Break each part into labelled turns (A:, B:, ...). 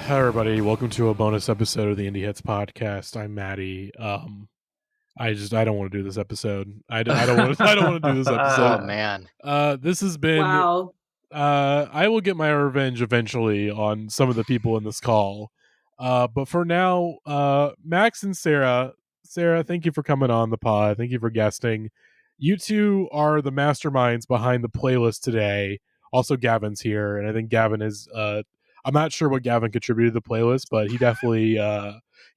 A: Hi everybody, welcome to a bonus episode of the Indie Hits podcast. I'm Maddie. I don't want to do this episode. I don't want to do this
B: Oh
A: episode.
B: man.
A: This has been
C: Wow.
A: I will get my revenge eventually on some of the people in this call. But for now, Max and Sarah, thank you for coming on the pod. Thank you for guesting. You two are the masterminds behind the playlist today. Also, Gavin's here, and I think Gavin is. I'm not sure what Gavin contributed to the playlist, but he definitely.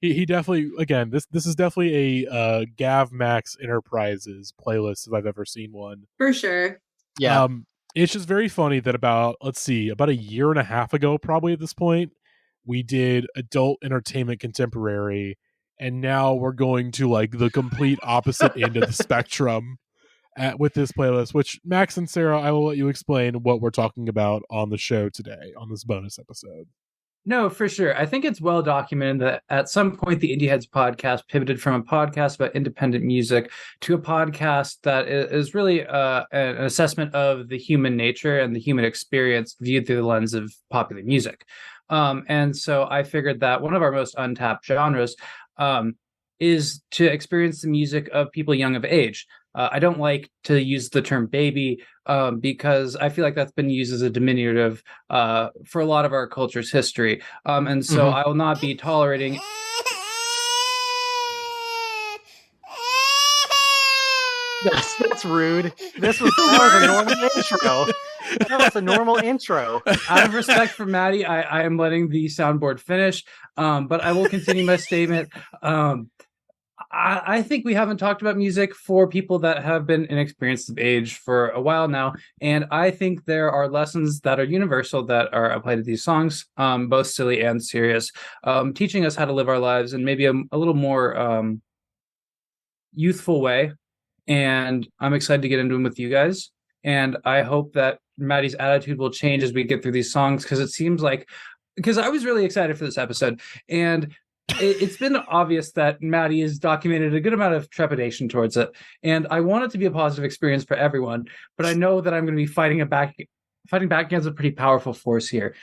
A: He definitely. Again, this is definitely a Gav Max Enterprises playlist if I've ever seen one.
C: For sure.
B: Yeah.
A: It's just very funny that about a year and a half ago, probably at this point, we did adult entertainment contemporary, and now we're going to like the complete opposite end of the spectrum with this playlist. Which Max and Sarah, I will let you explain what we're talking about on the show today on this bonus episode.
D: No, for sure. I think it's well documented that at some point the Indie Heads podcast pivoted from a podcast about independent music to a podcast that is really an assessment of the human nature and the human experience viewed through the lens of popular music. And so I figured that one of our most untapped genres is to experience the music of people young of age. I don't like to use the term baby because I feel like that's been used as a diminutive for a lot of our culture's history. And so I will not be tolerating.
B: That's rude. That was a normal intro. That was a normal intro.
D: Out of respect for Maddie, I am letting the soundboard finish, but I will continue my statement. I think we haven't talked about music for people that have been inexperienced of age for a while now. And I think there are lessons that are universal that are applied to these songs, both silly and serious, teaching us how to live our lives in maybe a little more youthful way. And I'm excited to get into them with you guys. And I hope that Maddie's attitude will change as we get through these songs, because I was really excited for this episode. And it's been obvious that Maddie has documented a good amount of trepidation towards it, and I want it to be a positive experience for everyone. But I know that I'm going to be fighting back against a pretty powerful force here.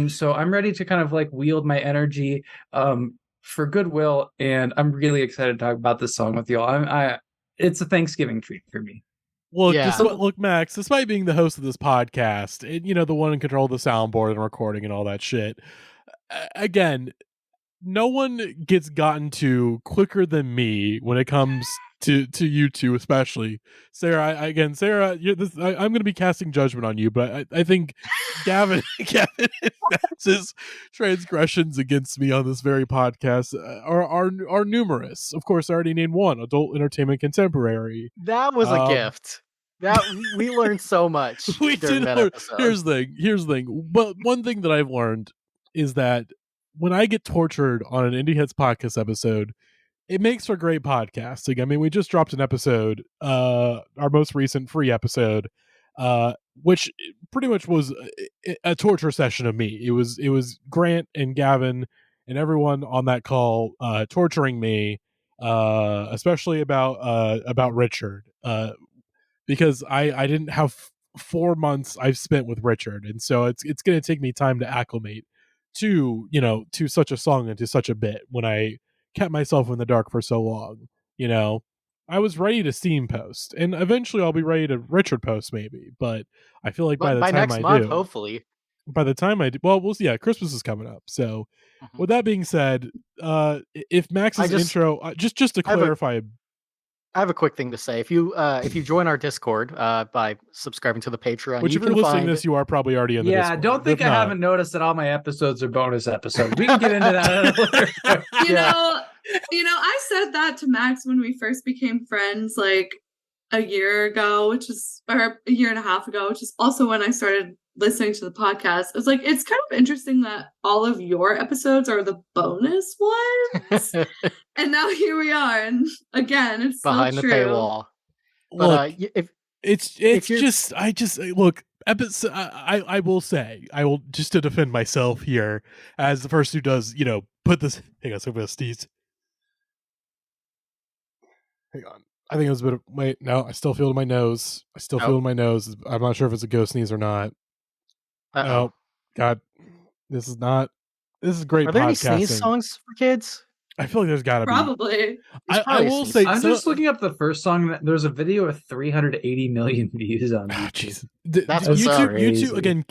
D: So I'm ready to kind of like wield my energy for goodwill, and I'm really excited to talk about this song with you all. It's a Thanksgiving treat for me.
A: Look,
B: Yeah.
A: look, Max, despite being the host of this podcast and, the one in control of the soundboard and recording and all that shit, again, no one gets gotten to quicker than me when it comes to you two, especially Sarah. I'm going to be casting judgment on you, but I think Gavin and Max's transgressions against me on this very podcast are numerous. Of course, I already named one: adult entertainment contemporary.
B: That was a gift. That we learned so much during that episode.
A: Here's the thing. But one thing that I've learned is that when I get tortured on an Indie Heads podcast episode, it makes for great podcasting. I mean, we just dropped an episode, our most recent free episode, which pretty much was a torture session of me. It was Grant and Gavin and everyone on that call torturing me, especially about Richard, because I didn't have 4 months I've spent with Richard, and so it's going to take me time to acclimate to such a song and to such a bit when I kept myself in the dark for so long. I was ready to Steam post, and eventually I'll be ready to Richard post maybe, but I feel like by the time
B: next
A: I
B: month,
A: do,
B: hopefully.
A: by the time I do, well, we'll see. Yeah, Christmas is coming up. So with that being said, if Max's intro, just to clarify,
B: I have a quick thing to say. If you join our Discord by subscriring to the Patreon,
A: which if you're listening to this, you are probably already in the Discord.
D: Yeah, don't think I haven't noticed that all my episodes are bonus episodes. We can get into that.
C: I said that to Max when we first became friends, like a year ago, or a year and a half ago, which is also when I started listening to the podcast. It's like, it's kind of interesting that all of your episodes are the bonus ones. And now here we are. And again, it's
B: behind the paywall.
A: But look, I will say, just to defend myself here as the person who does, put this, hang on, so I'm going to sneeze. Hang on. I think it was a bit of, wait, no, I still feel it in my nose. I'm not sure if it's a ghost sneeze or not.
B: Uh-oh.
A: Oh, God. This is not This is great
B: Are there any sneeze
A: podcasting.
B: songs for kids?
A: I feel like there's got to be.
C: Probably.
A: I will say.
D: I'm just looking up the first song. There's a video with 380 million views on YouTube.
A: Jeez.
B: That's
A: YouTube again.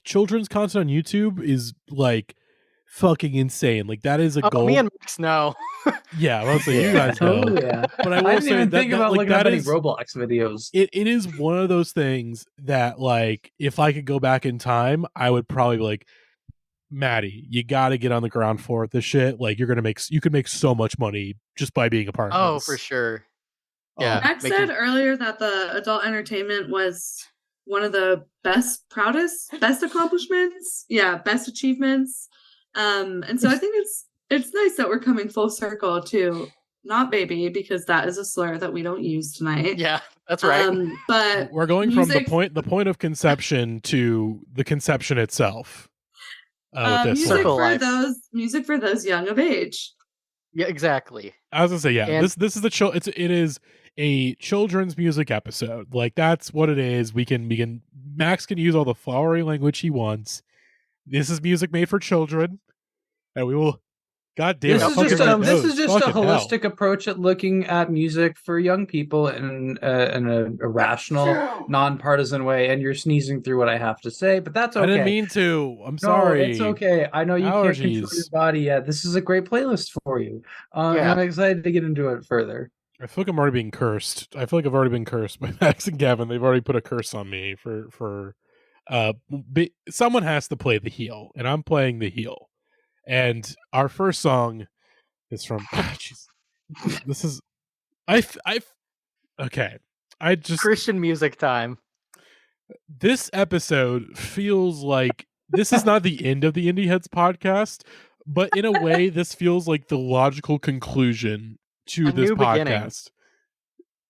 A: Children's content on YouTube is like fucking insane. Like that is a goal.
B: Me and Max know.
A: Yeah, well, so you guys know.
D: Oh yeah.
A: But I will
D: didn't
A: say
D: even
A: that,
D: think about looking up any
A: is,
D: Roblox videos.
A: It is one of those things that, like, if I could go back in time, I would probably be like, Maddie, you got to get on the ground floor with this shit. Like, you could make so much money just by being a part of this.
B: For sure. Yeah.
C: Max said earlier that the adult entertainment was one of the best accomplishments. Yeah, best achievements. And so I think it's nice that we're coming full circle to not baby, because that is a slur that we don't use tonight.
B: Yeah, that's right.
C: But
A: we're going from the point of conception to the conception itself. With this
C: music for those young of age.
B: Yeah, exactly.
A: I was gonna say, yeah, and this is it is a children's music episode. Like that's what it is. We can Max can use all the flowery language he wants. This is music made for children, and we will. God damn
D: this
A: it!
D: This is just a holistic approach at looking at music for young people in a rational, nonpartisan way. And you're sneezing through what I have to say, but that's okay.
A: I didn't mean to. I'm sorry.
D: It's okay. I know you can't control your body yet. This is a great playlist for you. And I'm excited to get into it further.
A: I feel like I'm already being cursed. I feel like I've already been cursed by Max and Gavin. They've already put a curse on me for someone has to play the heel, and I'm playing the heel. And our first song is from this is okay. I just
B: Christian music time.
A: This episode feels like this is not the end of the Indie Heads podcast, but in a way this feels like the logical conclusion to this podcast.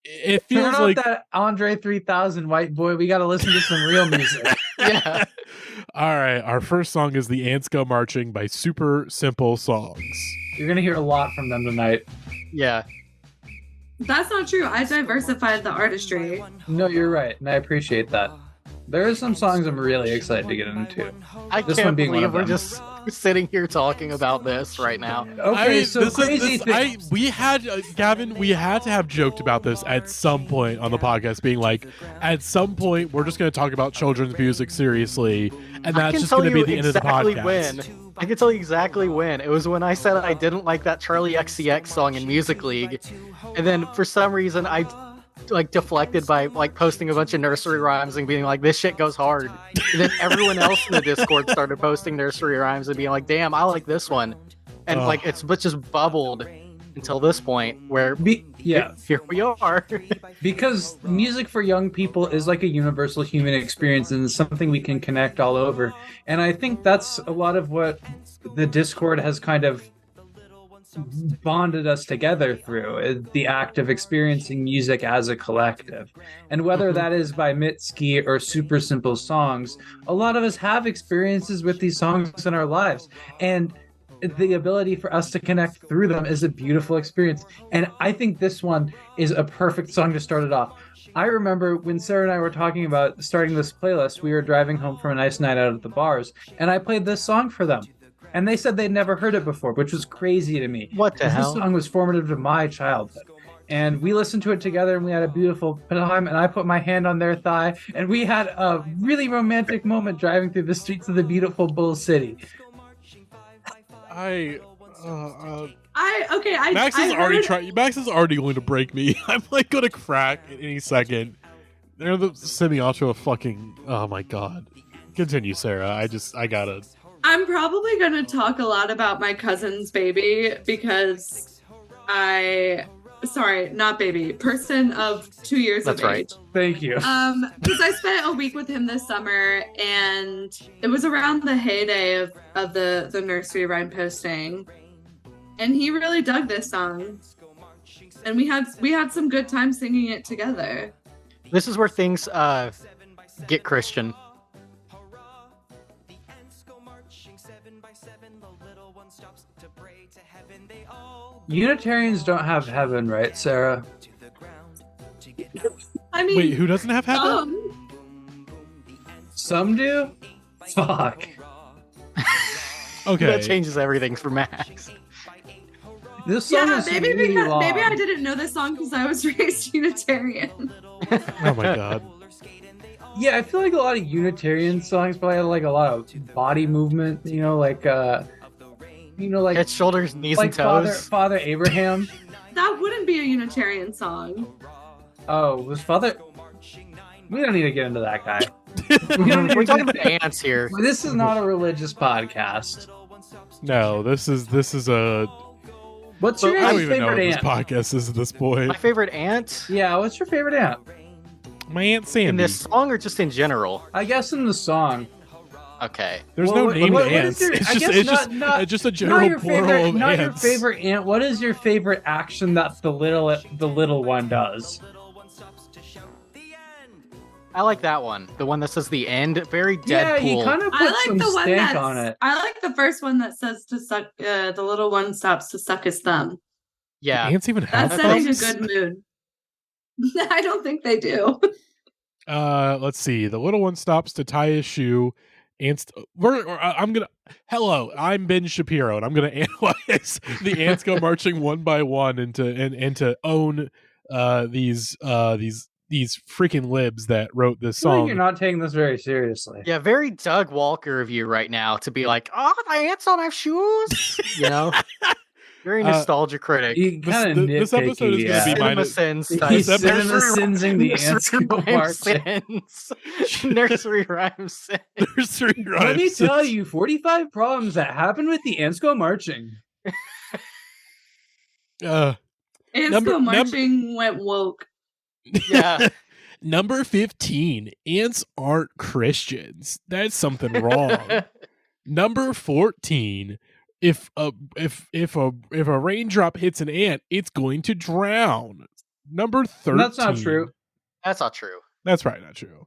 A: It feels like
D: that Andre 3000 white boy. We got to listen to some real music.
B: Yeah.
A: All right, our first song is The Ants Go Marching by Super Simple Songs.
D: You're going to hear a lot from them tonight.
B: Yeah.
C: That's not true. I diversified the artistry.
D: No, you're right, and I appreciate that. There are some songs I'm really excited to get into.
B: I can't believe we're just sitting here talking about this right now.
D: Okay, so crazy thing.
A: We had, Gavin, we had to have joked about this at some point on the podcast, being like, at some point, we're just going to talk about children's music seriously, and that's just going to be the end of the podcast.
B: I can tell you exactly when. It was when I said I didn't like that Charlie XCX song in Music League, and then for some reason I deflected by posting a bunch of nursery rhymes and being like, this shit goes hard. And then everyone else in the Discord started posting nursery rhymes and being like, damn, I like this one. And it's just bubbled until this point where here we are.
D: Because music for young people is like a universal human experience and something we can connect all over. And I think that's a lot of what the Discord has kind of bonded us together through, the act of experiencing music as a collective. And whether that is by Mitski or Super Simple Songs, a lot of us have experiences with these songs in our lives, and the ability for us to connect through them is a beautiful experience. And I think this one is a perfect song to start it off. I remember when Sarah and I were talking about starting this playlist, we were driving home from a nice night out at the bars, and I played this song for them. And they said they'd never heard it before, which was crazy to me.
B: What the hell?
D: This song was formative to my childhood. And we listened to it together, and we had a beautiful time, and I put my hand on their thigh, and we had a really romantic moment driving through the streets of the beautiful Bull City.
A: Max is already going to break me. I'm going to crack at any second. They're sending me off to a fucking... Oh my god. Continue, Sarah. I gotta...
C: I'm probably going to talk a lot about my cousin's baby because person of 2 years
B: That's
C: of
B: right.
C: age.
D: Thank you.
C: Because I spent a week with him this summer, and it was around the heyday of the nursery rhyme posting, and he really dug this song, and we had some good time singing it together.
B: This is where things get Christian.
D: Unitarians don't have heaven, right, Sarah?
C: I mean,
A: wait, who doesn't have heaven?
D: Some do? Fuck.
A: Okay.
B: That changes everything for Max.
D: This song is really long.
C: maybe I didn't know this song because I was raised Unitarian.
A: Oh my god.
D: Yeah, I feel like a lot of Unitarian songs probably have like a lot of body movement, like
B: Head, shoulders, knees,
D: like
B: and toes.
D: Father Abraham.
C: That wouldn't be a Unitarian song.
D: Oh, was Father? We don't need to get into that guy.
B: We're talking about ants here.
D: This is not a religious podcast.
A: No, this is a.
D: What's your
A: I don't
D: guys'
A: even know what
D: favorite
A: this
D: ant?
A: podcast is at this point.
B: My favorite ant
D: Yeah, what's your favorite ant?
A: My Aunt Sandy.
B: in this song or just in general?
D: I guess in the song.
B: Okay.
A: There's
D: Well,
A: no named
D: what is
A: ants.
D: your-
A: It's
D: I
A: just
D: guess
A: it's
D: not-
A: just a
D: Not
A: general
D: your
A: plural
D: favorite,
A: of
D: not
A: ants.
D: your favorite ant. What is your favorite action that the little one does?
B: I like that one. The one that says the end. Very Deadpool.
D: Yeah, he kind of
C: I
D: put
C: like
D: some
C: the one
D: stank
C: that's.
D: on it.
C: I like the first one that says to suck. The little one stops to suck his thumb.
B: Yeah.
A: Ants even have
C: That's setting a
A: thumbs?
C: good mood. I don't think they do.
A: Let's see. The little one stops to tie his shoe. Hello, I'm Ben Shapiro, and I'm gonna analyze the ants go marching one by one and to own these freaking libs that wrote this
D: I feel like
A: song.
D: you're not taking this very seriously.
B: Yeah, very Doug Walker of you right now to be like, oh, the ants don't have shoes. Very nostalgia critic.
D: You kind of
A: this episode is
D: yeah.
A: gonna be
B: Cinema
A: minus.
B: Sins
D: He's
B: style.
D: cinema sinsing the ants go
B: Nursery
D: marching.
B: rhyme sins. Nursery rhyme sins.
A: Nursery
D: Let me
A: rhymes.
D: tell you, 45 problems that happen with the ants go marching.
C: Ants
A: Number-
C: go marching went woke.
B: Yeah.
A: Number 15. Ants aren't Christians. That's something wrong. Number 14. If a raindrop hits an ant, it's going to drown. Number 13.
D: That's not true.
B: That's not true.
A: That's probably not true.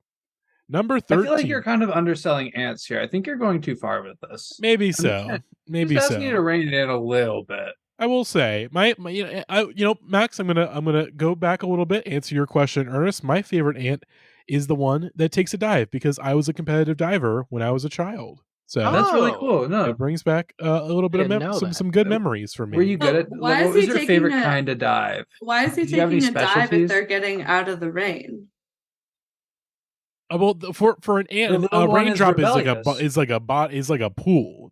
A: Number 13.
D: I feel like you're kind of underselling ants here. I think you're going too far with this.
A: Maybe so. Maybe
D: Just
A: so.
D: asking you to rein it in a little bit.
A: I will say, Max, I'm gonna go back a little bit, answer your question, Ernest. My favorite ant is the one that takes a dive because I was a competitive diver when I was a child. So
D: That's really
B: Oh.
D: cool. No,
A: it brings back a little bit
B: Didn't
A: of
B: know that.
A: some good memories for me.
D: were you good
C: So
D: at?
C: why
D: What
C: is
D: was
C: he
D: your
C: taking
D: favorite
C: a-
D: kind of dive?
C: Why is he
D: Do you have
C: taking
D: any
C: a dive
D: specialties?
C: if they're getting out of the rain?
A: Well, for an ant,
D: The little
A: a
D: one is
A: raindrop is like
D: rebellious.
A: a pool. It's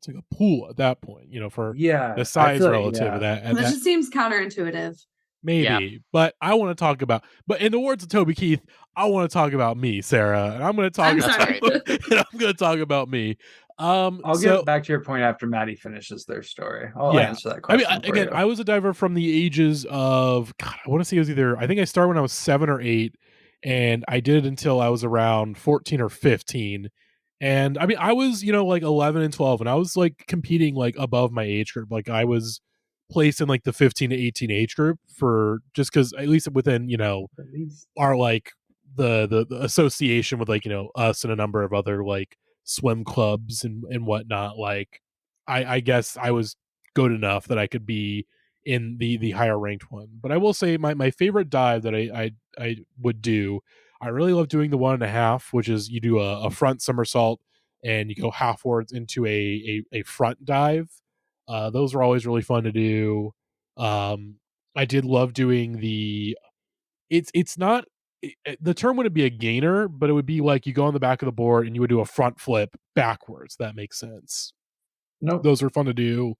A: like a pool at that point. For
D: Yeah,
A: the size
D: feel like-
A: relative
D: yeah.
A: of that.
C: That just seems counterintuitive.
A: Maybe,
B: Yeah.
A: but I want to talk about. But in the words of Toby Keith, I want to talk about me, Sarah, and I'm going to talk.
C: I'm
A: about,
C: sorry.
A: and I'm going to talk about me.
D: I'll get back to your point after Maddie finishes their story. I'll answer that question. for you.
A: I was a diver from the ages of God. I want to say it was I think I started when I was 7 or 8, and I did it until I was around 14 or 15. And I mean, I was like 11 and 12, and I was like competing like above my age group. Like I was placed in like the 15 to 18 age group for just because at least within our like the association with like us and a number of other like swim clubs and whatnot. Like I guess I was good enough that I could be in the higher ranked one. But I will say my favorite dive that I would do, I really love doing the 1.5, which is you do a front somersault and you go halfwards into a front dive. Those are always really fun to do. I did love doing it's not the term wouldn't be a gainer, but it would be like you go on the back of the board and you would do a front flip backwards. That makes sense.
D: Nope.
A: Those are fun to do.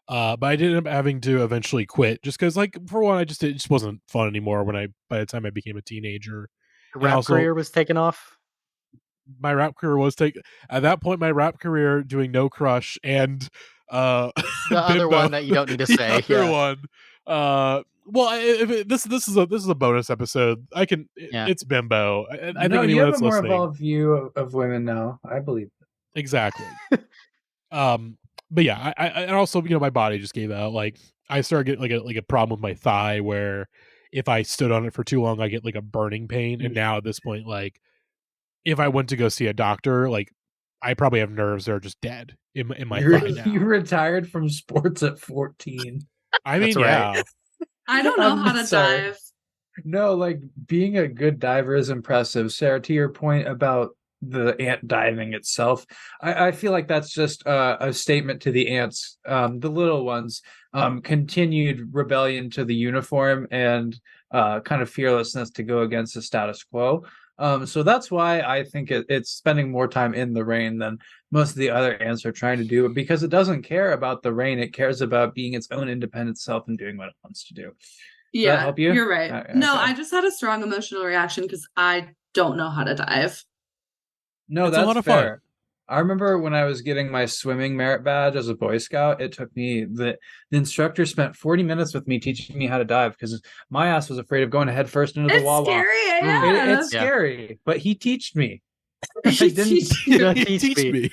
A: But I did end up having to eventually quit just because, like, for one, it just wasn't fun anymore by the time I became a teenager.
B: Your rap
A: also-
B: career was taken off.
A: My rap career was at that point, my rap career doing No Crush and
B: The other one that you don't need to say.
A: The other
B: Yeah.
A: one. This is a bonus episode. It's Bimbo. I think
D: no, you
A: anyone
D: have
A: that's
D: a more
A: listening,
D: evolved view of women now. I believe.
A: exactly. But yeah, I and also my body just gave out. Like I started getting like a problem with my thigh where if I stood on it for too long, I get like a burning pain. And now at this point, like if I went to go see a doctor, like I probably have nerves that are just dead in my thigh now.
D: You retired from sports at 14.
A: I mean,
B: That's right.
A: yeah.
C: I don't know
D: I'm
C: how to
D: sorry.
C: dive.
D: No, like being a good diver is impressive. Sarah, to your point about the ant diving itself. I feel like that's just a statement to the ants, the little ones, continued rebellion to the uniform and kind of fearlessness to go against the status quo. So that's why I think it's spending more time in the rain than most of the other ants are trying to do, because it doesn't care about the rain. It cares about being its own independent self and doing what it wants to do. Does that help you?
C: You're right. No, I just had a strong emotional reaction because I don't know how to dive.
D: No,
A: It's
D: that's
A: a lot of
D: fair.
A: fun.
D: I remember when I was getting my swimming merit badge as a Boy Scout, it took me the instructor spent 40 minutes with me teaching me how to dive because my ass was afraid of going head first into the Wawa.
C: Scary, yeah.
D: It's scary, but he taught me.
C: He
A: Teach me.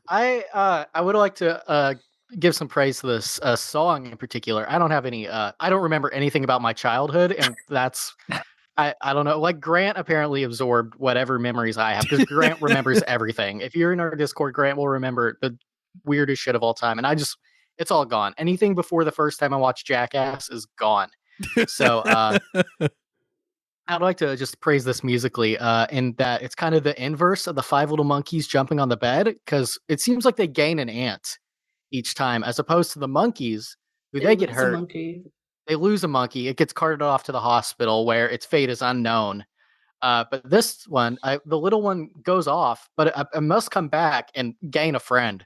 B: I would like to give some praise to this song in particular. I don't have any. I don't remember anything about my childhood, and that's. I don't know. Like Grant apparently absorbed whatever memories I have because Grant remembers everything. If you're in our Discord, Grant will remember the weirdest shit of all time, and it's all gone. Anything before the first time I watched Jackass is gone. So I'd like to just praise this musically in that it's kind of the inverse of the Five Little Monkeys jumping on the bed, because it seems like they gain an ant each time, as opposed to the monkeys who they get hurt. They lose a monkey. It gets carted off to the hospital where its fate is unknown. But this one, the little one goes off, but it must come back and gain a friend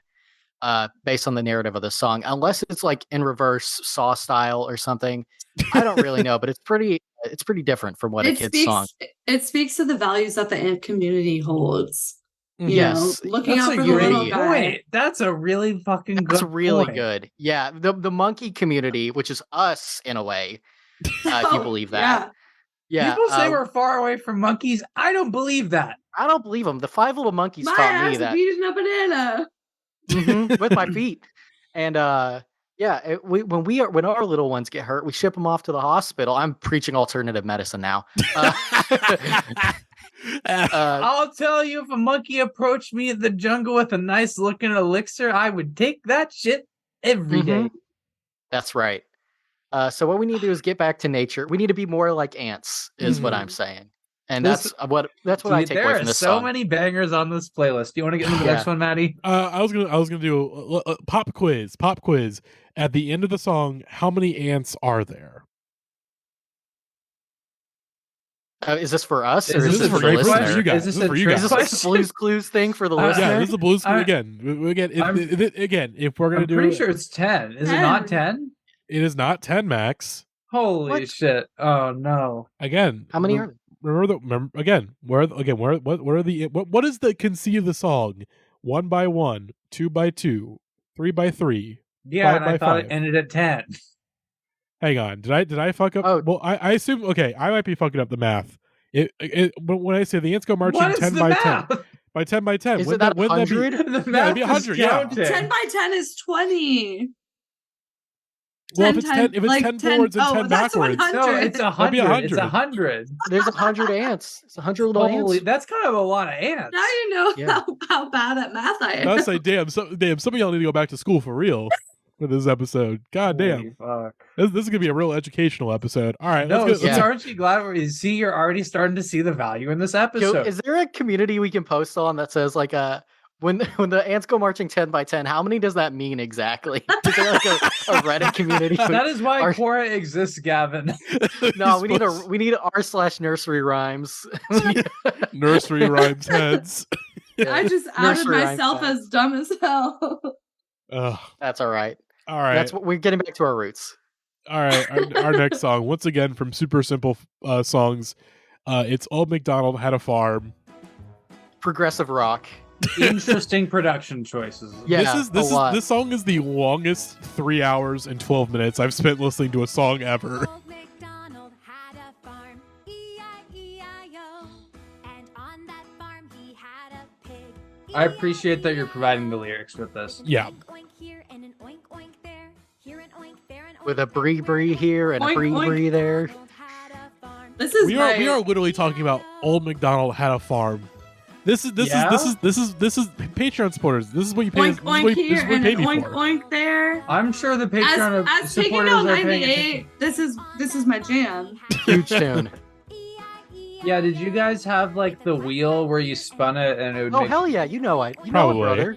B: based on the narrative of the song, unless it's like in reverse Saw style or something. I don't really know, but it's pretty different from what a kid's song.
C: It speaks to the values that the ant community holds.
B: Yes,
C: looking out for the little guy.
D: That's a really fucking good.
B: That's really
D: point.
B: good. Yeah, the monkey community, which is us in a way, if you believe that. Yeah.
D: People say we're far away from monkeys. I don't believe that.
B: I don't believe them. The Five Little Monkeys taught me that.
C: Eating a banana
B: with my feet, and when our little ones get hurt, we ship them off to the hospital. I'm preaching alternative medicine now.
D: I'll tell you, if a monkey approached me in the jungle with a nice looking elixir, I would take that shit every day.
B: That's right. So what we need to do is get back to nature. We need to be more like ants, is what I'm saying. And that's what I take away from this song.
D: There are so many bangers on this playlist. Do you want to get into the next one, Maddie?
A: I was gonna do a pop quiz. At the end of the song, how many ants are there?
B: Is this for us, or
A: is
B: this
A: for
B: the listener?
A: You guys.
D: Is
A: this for you guys.
B: Is this a Blue's Clues thing for the listener?
A: Yeah, this is a Blue's Clues again. If we're gonna do,
D: I'm pretty sure it's 10. Is it not 10?
A: It is not 10, Max.
D: Holy shit! Oh no!
A: Again,
B: how many are there?
A: What is the conceit of the song? 1 by 1, 2 by 2, 3 by 3.
D: Yeah, and I thought it ended at 10.
A: Hang on, did I fuck up?
B: Oh.
A: Well, I assume. Okay, I might be fucking up the math. When I say the ants go marching 10 by 10, by 10 by 10,
B: is it that 100?
A: The math be 100. Yeah,
C: 10 by 10 is 20.
A: Well, if it's 10 forwards and 10 backwards,
D: no, it's 100. It's 100.
B: There's 100 ants. It's 100 little ants.
D: That's kind of a lot of ants.
C: Now you know how bad at math I am.
A: I was like, damn, some of y'all need to go back to school for real for this episode. God damn, this is gonna be a real educational episode. All right,
D: aren't you glad you're already starting to see the value in this episode?
B: Is there a community we can post on that says like when the ants go marching 10 by 10, how many does that mean exactly? Is there like a Reddit community?
D: That is why Quora exists, Gavin.
B: No, we need r/nursery rhymes.
A: Nursery rhymes heads.
C: Yeah. I just outed myself as dumb as hell.
B: That's all right.
A: All right.
B: That's what we're getting back to our roots.
A: All right. Our next song, once again from Super Simple Songs. It's Old MacDonald Had a Farm.
B: Progressive rock.
D: Interesting production choices.
B: Yeah,
A: this song is the longest 3 hours and 12 minutes I've spent listening to a song ever.
E: Old MacDonald had a farm, E-I-E-I-O, and on that farm he had a pig.
D: I appreciate that you're providing the lyrics with this.
A: Yeah.
E: Oink here and an oink oink there, here an oink there an oink.
B: With a bree here and a bree there.
A: We are literally talking about Old MacDonald Had a Farm. This is Patreon supporters. This is what you pay.
C: Oink oink here and an oink oink there.
D: I'm sure the Patreon
C: as Taking Out 98. This is my jam.
B: Huge tune.
D: Yeah, did you guys have like the wheel where you spun it and it would
B: Oh
D: make...
B: hell yeah, you know it,
A: Probably.
B: brother.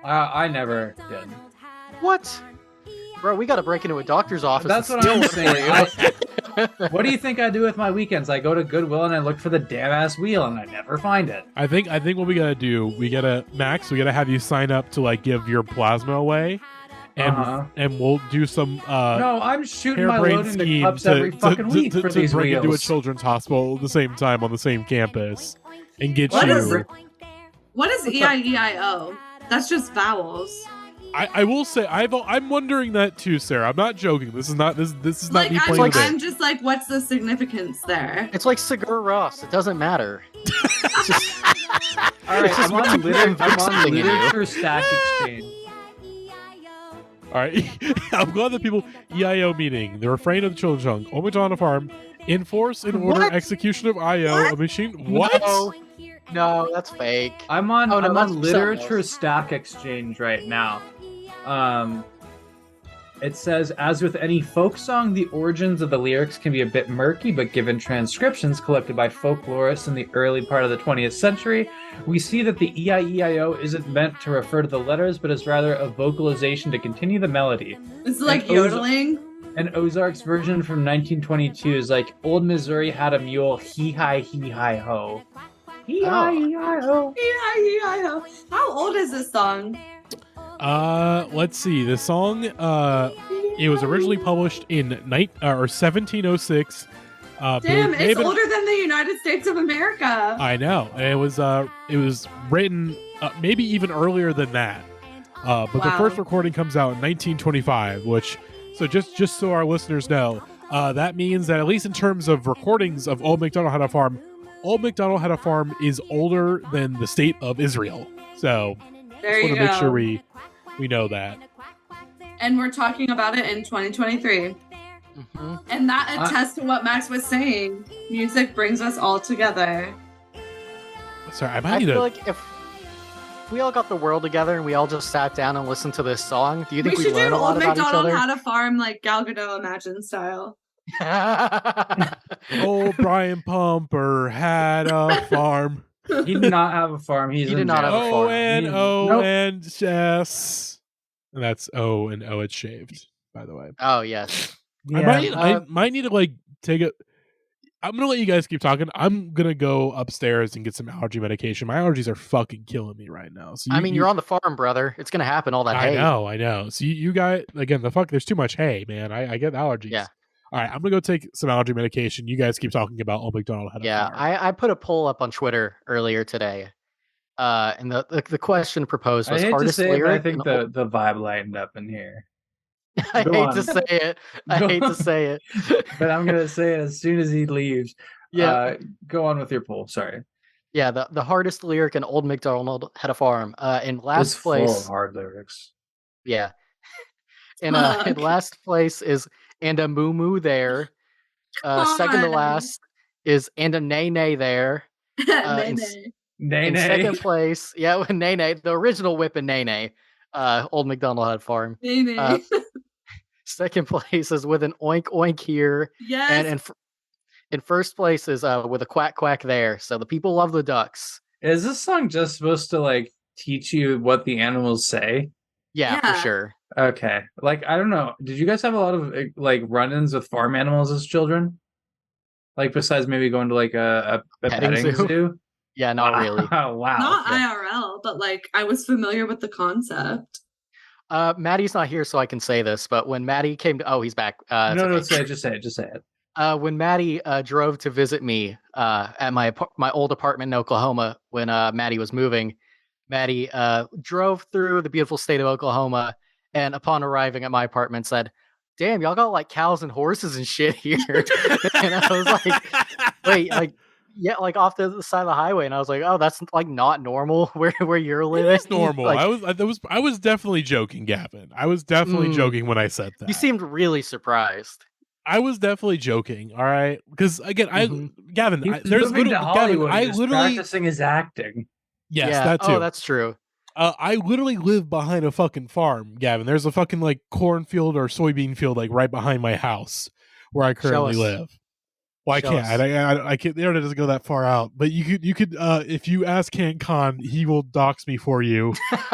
D: I never did.
B: What? Bro, we gotta break into a doctor's office.
D: That's
B: and
D: what I'm
B: steal one
D: saying.
B: for you.
D: What do you think I do with my weekends? I go to Goodwill and I look for the damn ass wheel and I never find it.
A: I think what we gotta do, we gotta have you sign up to like give your plasma away, and we'll do some
D: No, I'm shooting my
A: harebrained
D: load into
A: scheme
D: cups every fucking week for
A: to
D: these
A: bring
D: wheels.
A: into a children's hospital at the same time on the same campus and get
C: What
A: you.
C: is- What is EIEIO? That's just vowels.
A: I will say I'm wondering that too, Sarah. I'm not joking. This is not this is
C: Like,
A: not me
C: I'm,
A: playing
C: like,
A: with
C: I'm
A: it.
C: just like, what's the significance there?
B: It's like Sigur Rós. It doesn't matter. It's just,
D: All right, I'm on
B: something in you.
D: literature stack exchange.
A: All right, I'm glad that people EIO meaning the refrain of the children's song. Old MacDonald Farm, enforce and order
B: What?
A: execution of IO
C: What?
A: a machine. What?
B: No, that's fake.
D: I'm on
B: Oh, no,
D: I'm
B: that's
D: on
B: something
D: literature
B: else.
D: stack exchange right now. It says, as with any folk song, the origins of the lyrics can be a bit murky, but given transcriptions collected by folklorists in the early part of the 20th century, we see that the EIEIO isn't meant to refer to the letters, but is rather a vocalization to continue the melody.
C: It's like
D: And Oz-
C: yodeling.
D: An Ozarks version from 1922 is like, Old Missouri had a mule, hee-hi-ho. Hee-hi-ho.
C: EIEIO. How old is this song?
A: Let's see. The song it was originally published in 1706.
C: Damn,
A: may have
C: it's
A: been-
C: older than the United States of America.
A: I know. And it was written maybe even earlier than that. But the
C: Wow.
A: first recording comes out in 1925, which so just so our listeners know, that means that at least in terms of recordings of Old MacDonald Had a Farm, Old MacDonald Had a Farm is older than the state of Israel. So
C: There
A: just
C: you
A: want to
C: go.
A: make sure we know that.
C: And we're talking about it in 2023.
B: Mhm.
C: And that attests to what Max was saying. Music brings us all together.
A: Sorry, I
B: I
A: might need
B: feel
A: to.
B: like if we all got the world together and we all just sat down and listened to this song, do you think
C: We
B: we
C: should do
B: learn a lot
C: Old
B: about
C: MacDonald
B: each
C: Had a Farm like Gal Gadot Imagine style.
B: other?
A: Old Brian Pumper had a farm.
D: He did not have a farm. He's
B: He
D: in
B: did not
D: jail.
B: have a farm.
A: O
D: Nope.
A: and S. And that's O and O. It's shaved, by the way.
B: Oh yes.
D: Yeah.
A: I might need to like take a. I'm gonna let you guys keep talking. I'm gonna go upstairs and get some allergy medication. My allergies are fucking killing me right now. So
B: I mean, you're on the farm, brother. It's gonna happen. All that
A: I
B: hay.
A: know. So you guys again. The fuck. There's too much hay, man. I get allergies.
B: Yeah.
A: All right, I'm gonna go take some allergy medication. You guys keep talking about Old MacDonald Had a
B: Yeah,
A: Farm.
B: I put a poll up on Twitter earlier today, and the question proposed
D: I
B: was
D: hate to
B: hardest
D: say it, but I
B: lyric.
D: think
B: and
D: the vibe lightened up in here.
B: I
D: Go
B: hate
D: on.
B: to say it. I
D: Go
B: hate to
D: on.
B: say it.
D: But I'm gonna say it as soon as he leaves.
B: Yeah,
D: Go on with your poll. Sorry.
B: yeah. The hardest lyric in Old MacDonald Had a Farm. In
D: It's
B: last
D: full of
B: place,
D: hard lyrics.
B: yeah. In
C: Fuck.
B: last place is and a moo moo there. Second to
C: God.
B: last is and a nay nay there.
C: Nay,
B: in-
C: nay.
D: Nay,
B: In
D: nay.
B: second place, yeah, with nay nay, the original whip and nay nay. Old MacDonald Had a Farm.
C: Nay, nay.
B: Uh, Second place is with an oink oink here,
C: yes.
B: and in first place is with a quack quack there. So the people love the ducks.
D: Is this song just supposed to like teach you what the animals say?
B: Yeah,
C: Yeah.
B: for sure.
D: Okay. Like, I don't know. Did you guys have a lot of like run-ins with farm animals as children? Like, besides maybe going to like a
B: Petting
D: petting
B: zoo?
D: zoo?
B: Yeah, not really.
D: Oh, wow.
C: Not
D: Okay.
C: IRL, but like I was familiar with the concept.
B: Maddie's not here, so I can say this. But when Maddie came to, he's back. It's
D: No,
B: okay.
D: say it. Just say it. Just say it.
B: When Maddie drove to visit me at my old apartment in Oklahoma when Maddie was moving, Maddie drove through the beautiful state of Oklahoma, and upon arriving at my apartment, said, "Damn, y'all got like cows and horses and shit here." And I was like, "Wait, like." Yeah, like off the side of the highway, and I was like, "Oh, that's like not normal where you're living."
A: It's normal.
B: Like,
A: I was definitely joking, Gavin. I was definitely joking when I said that.
B: you seemed really surprised.
A: I was definitely joking. All right, because again,
B: Mhm.
A: Gavin,
D: He was
A: there's
D: moving to
A: Gavin,
D: Hollywood.
A: I
D: He was
A: literally
D: practicing his acting.
A: yes,
B: yeah.
A: that too.
B: Oh, that's true.
A: I literally live behind a fucking farm, Gavin. There's a fucking like cornfield or soybean field like right behind my house where I currently
B: us.
A: live. Well, I
B: Show
A: can't.
B: us.
A: I can't. The internet doesn't go that far out. But you could. If you ask Kant Khan, he will dox me for you.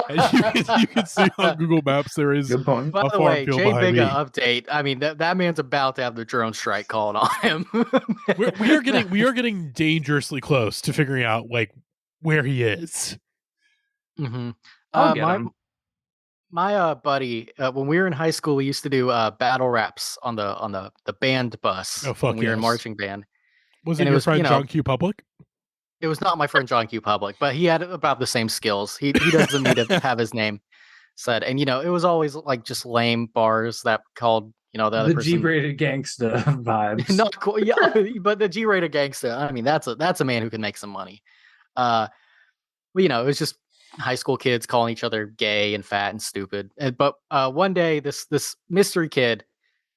A: And you can see on Google Maps there is
D: Good point.
B: By
A: a
B: the
A: farm
B: way,
A: field
B: Jay
A: behind
B: Bigga
A: me.
B: update. I mean, that man's about to have the drone strike called on him.
A: we are getting dangerously close to figuring out like where he is.
B: Mm-hmm.
D: I'll get him.
B: My buddy, when we were in high school, we used to do battle raps on the band bus.
A: Oh, fuck
B: when we were in
A: yes.
B: marching band.
A: Was
B: And
A: it
B: it
A: your
B: was,
A: friend
B: you know-
A: John Q. Public?
B: It was not my friend John Q. Public, but he had about the same skills. He doesn't need to have his name said. And it was always like just lame bars that called the other
D: The
B: person.
D: G-rated gangsta vibes.
B: Not cool, yeah, but the G-rated gangsta. I mean, that's a man who can make some money. But it was just high school kids calling each other gay and fat and stupid. But one day, this mystery kid,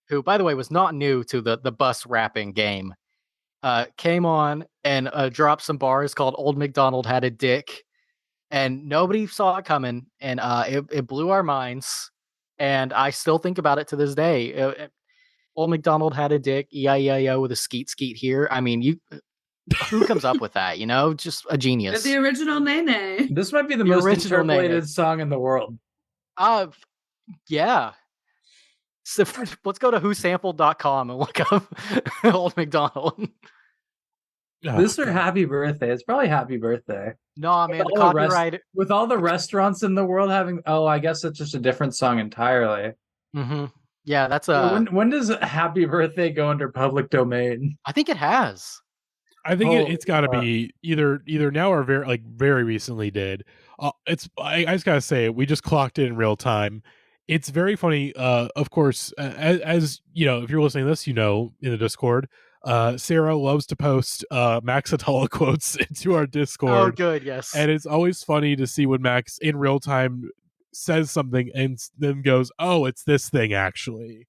B: who by the way was not new to the bus rapping game, came on and dropped some bars called "Old MacDonald had a dick," and nobody saw it coming, and it blew our minds. And I still think about it to this day. Old MacDonald had a dick, E-I-E-I-O with a skeet skeet here. I mean, who comes up with that? Just a genius.
C: The original Nene.
D: This might be the
B: The
D: most
B: original
D: interpolated
B: name.
D: song in the world.
B: Yeah. So let's go to whosampled.com and look up Old MacDonald.
A: Oh,
D: This or
A: God.
D: Happy Birthday. It's probably Happy Birthday.
B: No, man, the
D: all the rest-
B: copyright.
D: With all the restaurants in the world having... Oh, I guess it's just a different song entirely.
B: Mm-hmm. Yeah, that's
D: when does Happy Birthday go under public domain?
B: I think it has.
A: I think
D: Oh,
A: it's got to be either now or very recently did. I just gotta say, we just clocked it in real time. It's very funny. Of course, as you know, if you're listening to this, in the Discord, Sarah loves to post Max Atala quotes into our
B: Oh,
A: Discord,
B: good. Yes.
A: and it's always funny to see when Max in real time says something and then goes, "Oh, it's this thing actually,"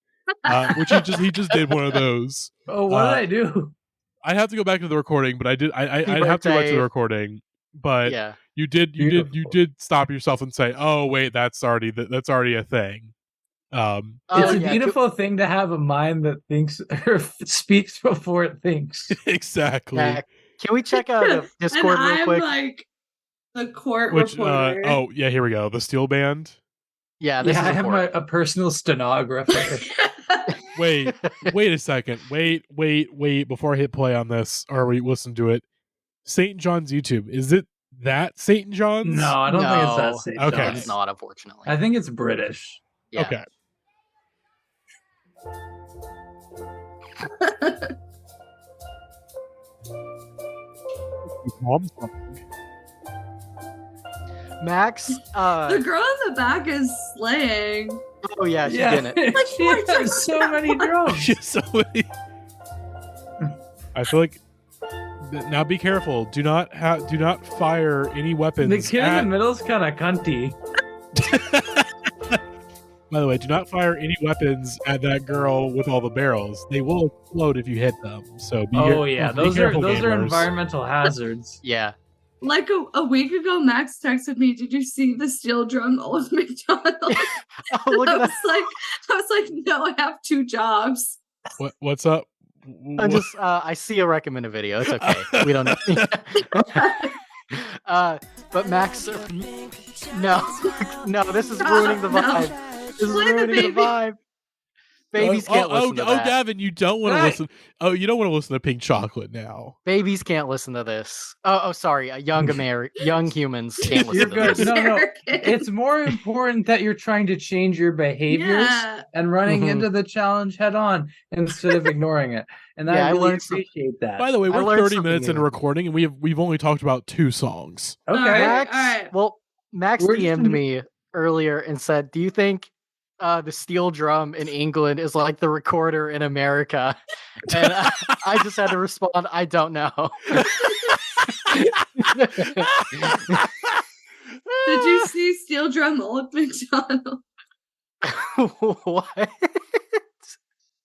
A: which he just did one of those.
D: Oh, what did I do?
A: I'd have to go back to the recording, but I'd have to go back to
B: birthday.
A: the recording. But
B: Yeah.
A: you did stop yourself and say, "Oh, wait, that's already a thing."
B: Oh,
D: It's a
B: yeah,
D: beautiful thing to have a mind that thinks or speaks before it thinks.
A: Exactly.
B: Yeah. Can we check out the Discord
C: and
B: real
C: I'm
B: quick?
C: like the court
A: Which
C: reporter.
A: oh yeah, here we go. The Steel Band.
B: Yeah, this
D: Yeah,
B: is
D: I have
B: important.
D: a personal stenographer.
A: Wait a second. Wait. Before I hit play on this, or we listen to it. St. John's YouTube. Is it that St. John's?
D: No, I don't think it's
B: No.
D: that St.
A: Okay.
D: John's.
B: It's not, unfortunately.
D: I think it's British.
B: Yeah.
A: Okay.
B: Max.
C: The girl in the back is slaying.
B: Oh yeah, she didn't.
D: She has so many drums.
A: So many. I feel like now be careful. Do not fire any weapons.
D: The kid in the middle is kind of cunty.
A: By the way, do not fire any weapons at that girl with all the barrels. They will explode if you hit them. So be
D: Oh yeah,
A: be
D: those
A: careful,
D: are
A: gamers.
D: environmental hazards.
B: Yeah.
C: Like a week ago, Max texted me, "Did you see the steel drum Old MacDonald?"
B: Oh, look at that.
C: I was like, no, I have 2 jobs.
A: What's up?
B: I'm just I see a recommended video. It's okay. We don't know. But Max, no, this is ruining the
C: No.
B: vibe. This is
C: Play the
B: ruining the
C: baby.
B: vibe. Babies can't listen to that.
A: Gavin, you don't want to
D: Hey.
A: listen. Oh, you don't want to listen to Pink Chocolate now.
B: Babies can't listen to this. Oh, sorry. Young humans can't
D: You're
B: listen to
D: good.
B: this.
D: No, no.
C: American.
D: It's more important that you're trying to change your behaviors
C: Yeah.
D: and running
B: Mhm.
D: into the challenge head on instead of ignoring it. And
B: Yeah,
D: I
B: I
D: really
B: learned some-
D: appreciate that.
A: By the way,
B: I
A: we're
B: learned
A: 30
B: something
A: minutes into
B: new.
A: recording, and we've only talked about 2 songs.
D: Okay.
C: All right.
B: Max, well, Max
D: We're just
B: DM'd
D: gonna-
B: me earlier and said, "Do you think the steel drum in England is like the recorder in America?" And I just had to respond, "I don't know."
C: Did you see steel drum Old MacDonald?
B: What?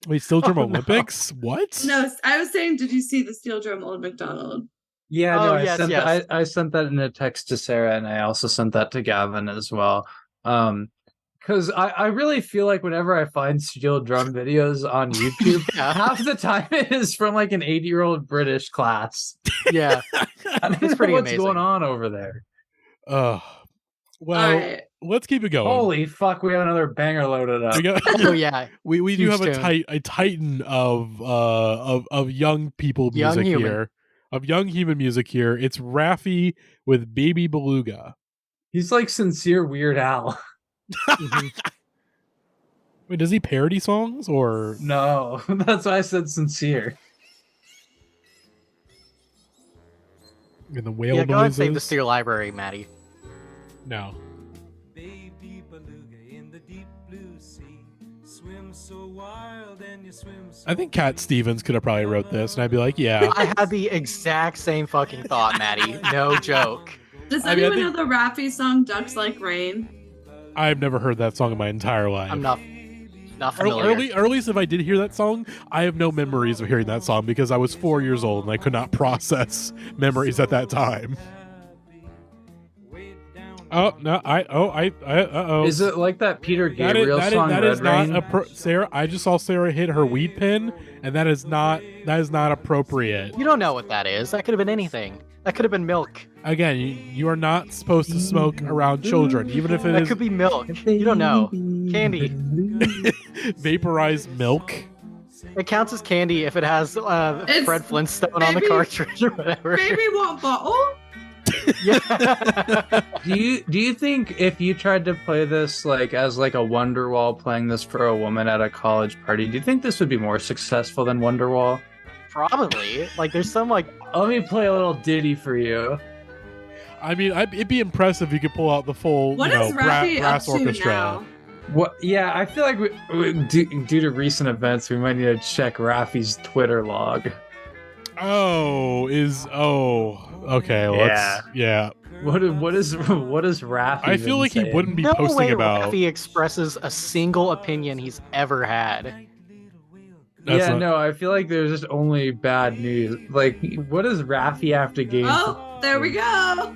A: Wait, Steel Drum
B: Oh, no.
A: Olympics? What?
C: No, I was saying, did you see the steel drum Old MacDonald?
D: Yeah,
B: Oh,
D: no, I
B: yes,
D: sent
B: yes.
D: That, I sent that in a text to Sarah, and I also sent that to Gavin as well. Because I really feel like whenever I find steel drum videos on YouTube,
B: Yeah.
D: half the time it is from like an 80-year-old British class.
B: Yeah.
D: I don't
B: It's
D: know
B: pretty
D: what's
B: amazing.
D: going on over there.
A: Well,
C: All right.
A: let's keep it going.
D: Holy fuck, we have another banger loaded up.
A: We got,
B: Oh yeah.
A: we do
B: Huge
A: have
B: tune.
A: a titan of young people
B: Young
A: music
B: human.
A: here. Of young human music here. It's Raffi with Baby Beluga.
D: He's like sincere Weird Al.
A: Wait, does he parody songs or
D: No, that's why I said sincere.
A: in the whale
B: Yeah, go ahead and
A: noises?
B: save this to your library, Maddie.
A: No.
F: Baby beluga in the deep blue sea, swim so wild and you swim so
A: I think Cat Stevens could have probably wrote this, and I'd be like, yeah.
B: I had the exact same fucking thought, Maddie. No joke.
C: Does
A: I mean, I
C: anyone
A: think-
C: know the Raffi song "Ducks Like Rain"?
A: I've never heard that song in my entire life.
B: I'm not familiar.
A: Or at least if I did hear that song, I have no memories of hearing that song because I was 4 years old and I could not process memories at that time. Oh no! Uh-oh.
D: Is it like that Peter Gabriel song?
A: that
D: Red
A: is not
D: Rain?
A: Sarah. I just saw Sarah hit her weed pen, and that is not appropriate.
B: You don't know what that is. That could have been anything. That could have been milk.
A: Again, you are not supposed to smoke around children, even if it
B: That
A: is
B: could be milk. You don't know. Candy.
A: vaporized milk.
B: It counts as candy if it has
C: It's-
B: Fred Flintstone on the
C: Baby-
B: cartridge or whatever.
C: Baby want bottle?
B: Yeah.
D: Do you think if you tried to play this like as like a Wonderwall playing this for a woman at a college party, do you think this would be more successful than Wonderwall?
B: Probably. Like there's some like
D: Let me play a little ditty for you.
A: I mean, it'd be impressive if you could pull out the full,
C: What is Raffi up
A: brass
C: to
A: orchestra.
C: now?
D: What? Yeah, I feel like due to recent events, we might need to check Raffi's Twitter log.
A: Okay. Yeah.
D: What is Raffi?
A: I feel like he
D: saying?
A: wouldn't be
B: no
A: posting
B: way
A: about.
B: Raffi expresses a single opinion he's ever had.
A: That's
D: Yeah,
A: not-
D: no, I feel like there's just only bad news. Like, what does Raffi have to gain?
C: Oh, there we go.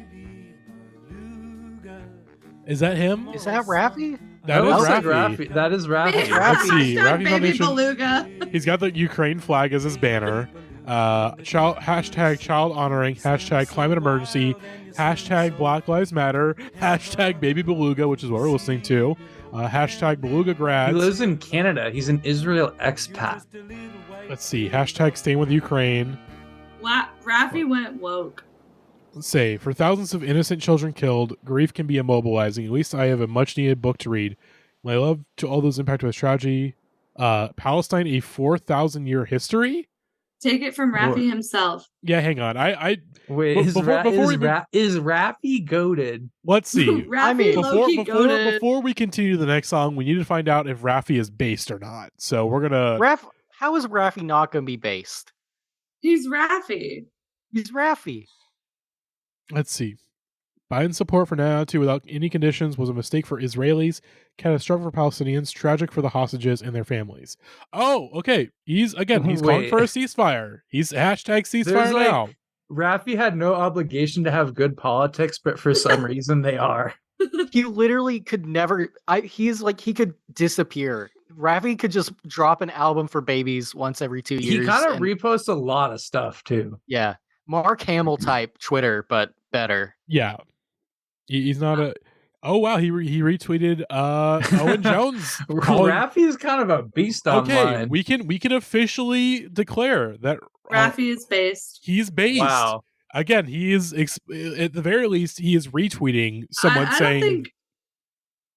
A: Is that him?
B: Is that Raffi?
A: That is
D: looks like
A: Raffi.
D: That is Raffi.
A: Let's see.
C: Hashtag
A: Raffi
C: Baby
A: Foundation-
C: Beluga.
A: He's got the Ukraine flag as his banner. Hashtag child honoring. Hashtag climate emergency. Hashtag Black Lives Matter. Hashtag Baby Beluga, which is what we're listening to. Hashtag Beluga
D: He
A: grads.
D: lives in Canada. He's an Israel expat.
A: Let's see. Hashtag staying with Ukraine.
C: Raffi went woke.
A: Let's say, for thousands of innocent children killed, grief can be immobilizing. At least I have a much needed book to read. My love to all those impacted with tragedy. Palestine, a 4,000 year history?
C: Take it from Raffi himself.
A: Yeah, hang on.
D: Wait,
A: But
D: is
A: before
D: is Raffi goated?
A: Let's see.
C: Raffi
B: I mean,
C: low-key goated.
A: Before we continue to the next song, we need to find out if Raffi is based or not. So we're gonna.
B: How is Raffi not going to be based?
C: He's Raffi.
B: He's Raffi.
A: Let's see. Biden's support for NATO without any conditions was a mistake for Israelis, catastrophic for Palestinians, tragic for the hostages and their families. Oh, okay. He's calling
D: Wait.
A: for a ceasefire. He's hashtag ceasefire
D: There's, like,
A: now.
D: Raffi had no obligation to have good politics, but for some reason they are.
B: He literally could never. He's like he could disappear. Raffi could just drop an album for babies once every 2 years.
D: He kind of
B: and-
D: reposts a lot of stuff too.
B: Yeah, Mark Hamill type Twitter, but better.
A: Yeah. He's not a. Oh wow, he retweeted Owen Jones. calling-
D: Raffi's kind of a beast
A: Okay,
D: online.
A: we can officially declare that
C: Raffi is based.
A: he's based.
D: Wow.
A: Again, he is at the very least he is retweeting someone
C: I
A: saying
C: don't think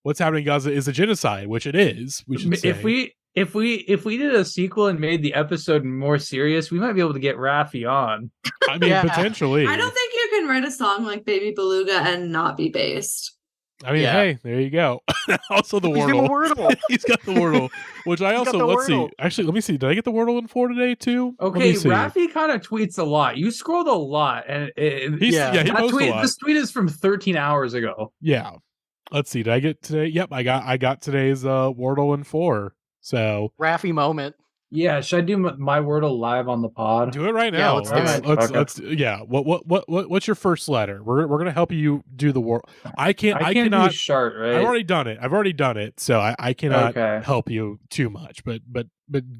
A: what's happening in Gaza is a genocide, which it is. We should say.
D: If we did a sequel and made the episode more serious, we might be able to get Raffi on.
A: I mean,
B: Yeah.
A: potentially.
C: I don't think you can write a song like Baby Beluga and not be based.
A: I mean,
B: Yeah.
A: hey, there you go. Also the
B: He's doing
A: Wordle.
B: Wordle.
A: He's got the Wordle, which I
B: He's got
A: also
B: the
A: let's see.
B: Wordle.
A: Actually, let me see. Did I get the Wordle in 4 today too? Let
D: Okay,
A: me see.
D: Raffi kind of tweets a lot. You scrolled a lot, and
A: He
D: that
A: posts a
D: tweet,
A: lot.
D: this tweet is from 13 hours ago.
A: Yeah. Let's see. Did I get today? Yep, I got today's Wordle in 4. So
B: Raffi moment.
D: Yeah, should I do my Wordle live on the pod?
A: Do it right
B: Yeah,
A: now.
B: let's do it.
A: Let's yeah. What's your first letter? We're gonna help you do the word. I
D: can't
A: cannot.
D: do shart, right?
A: I've already done it. So I cannot
D: Okay.
A: help you too much. But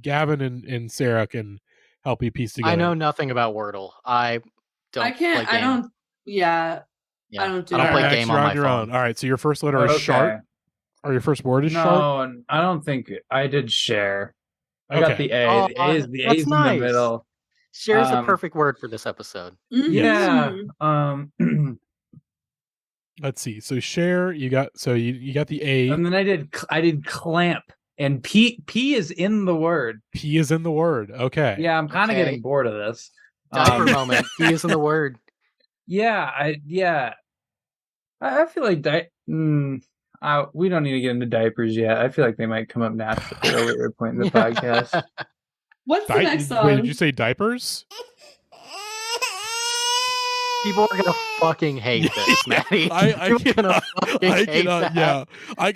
A: Gavin and Sarah can help you piece together.
B: I know nothing about Wordle. I don't.
C: I can't.
B: Play
C: I
B: game.
C: don't. Yeah.
B: Yeah.
C: I don't do
B: I don't
C: that.
B: play
A: Max,
B: game
A: you're
B: on my
A: your
B: phone.
A: own. All right. So your first letter is
D: Okay.
A: sharp. Or your first word is sharp.
D: No, and I don't think I did share. I got
A: Okay.
D: the A.
B: Oh,
D: The A is
B: that's
D: in
B: nice.
D: the middle.
B: Share's a perfect word for this episode.
D: Yeah.
C: Mhm.
A: Let's see. So share. You got the A.
D: And then I did clamp, and P is in the word.
A: P is in the word. Okay.
D: Yeah, I'm kind of
B: Okay.
D: getting bored of this.
B: Diaper moment. P is in the word.
D: Yeah, I feel like we don't need to get into diapers yet. I feel like they might come up naturally at a later point in the podcast.
C: What's the next song?
A: Wait, did you say diapers?
B: People are gonna fucking hate this, Maddie.
A: I cannot.
B: That.
A: Yeah,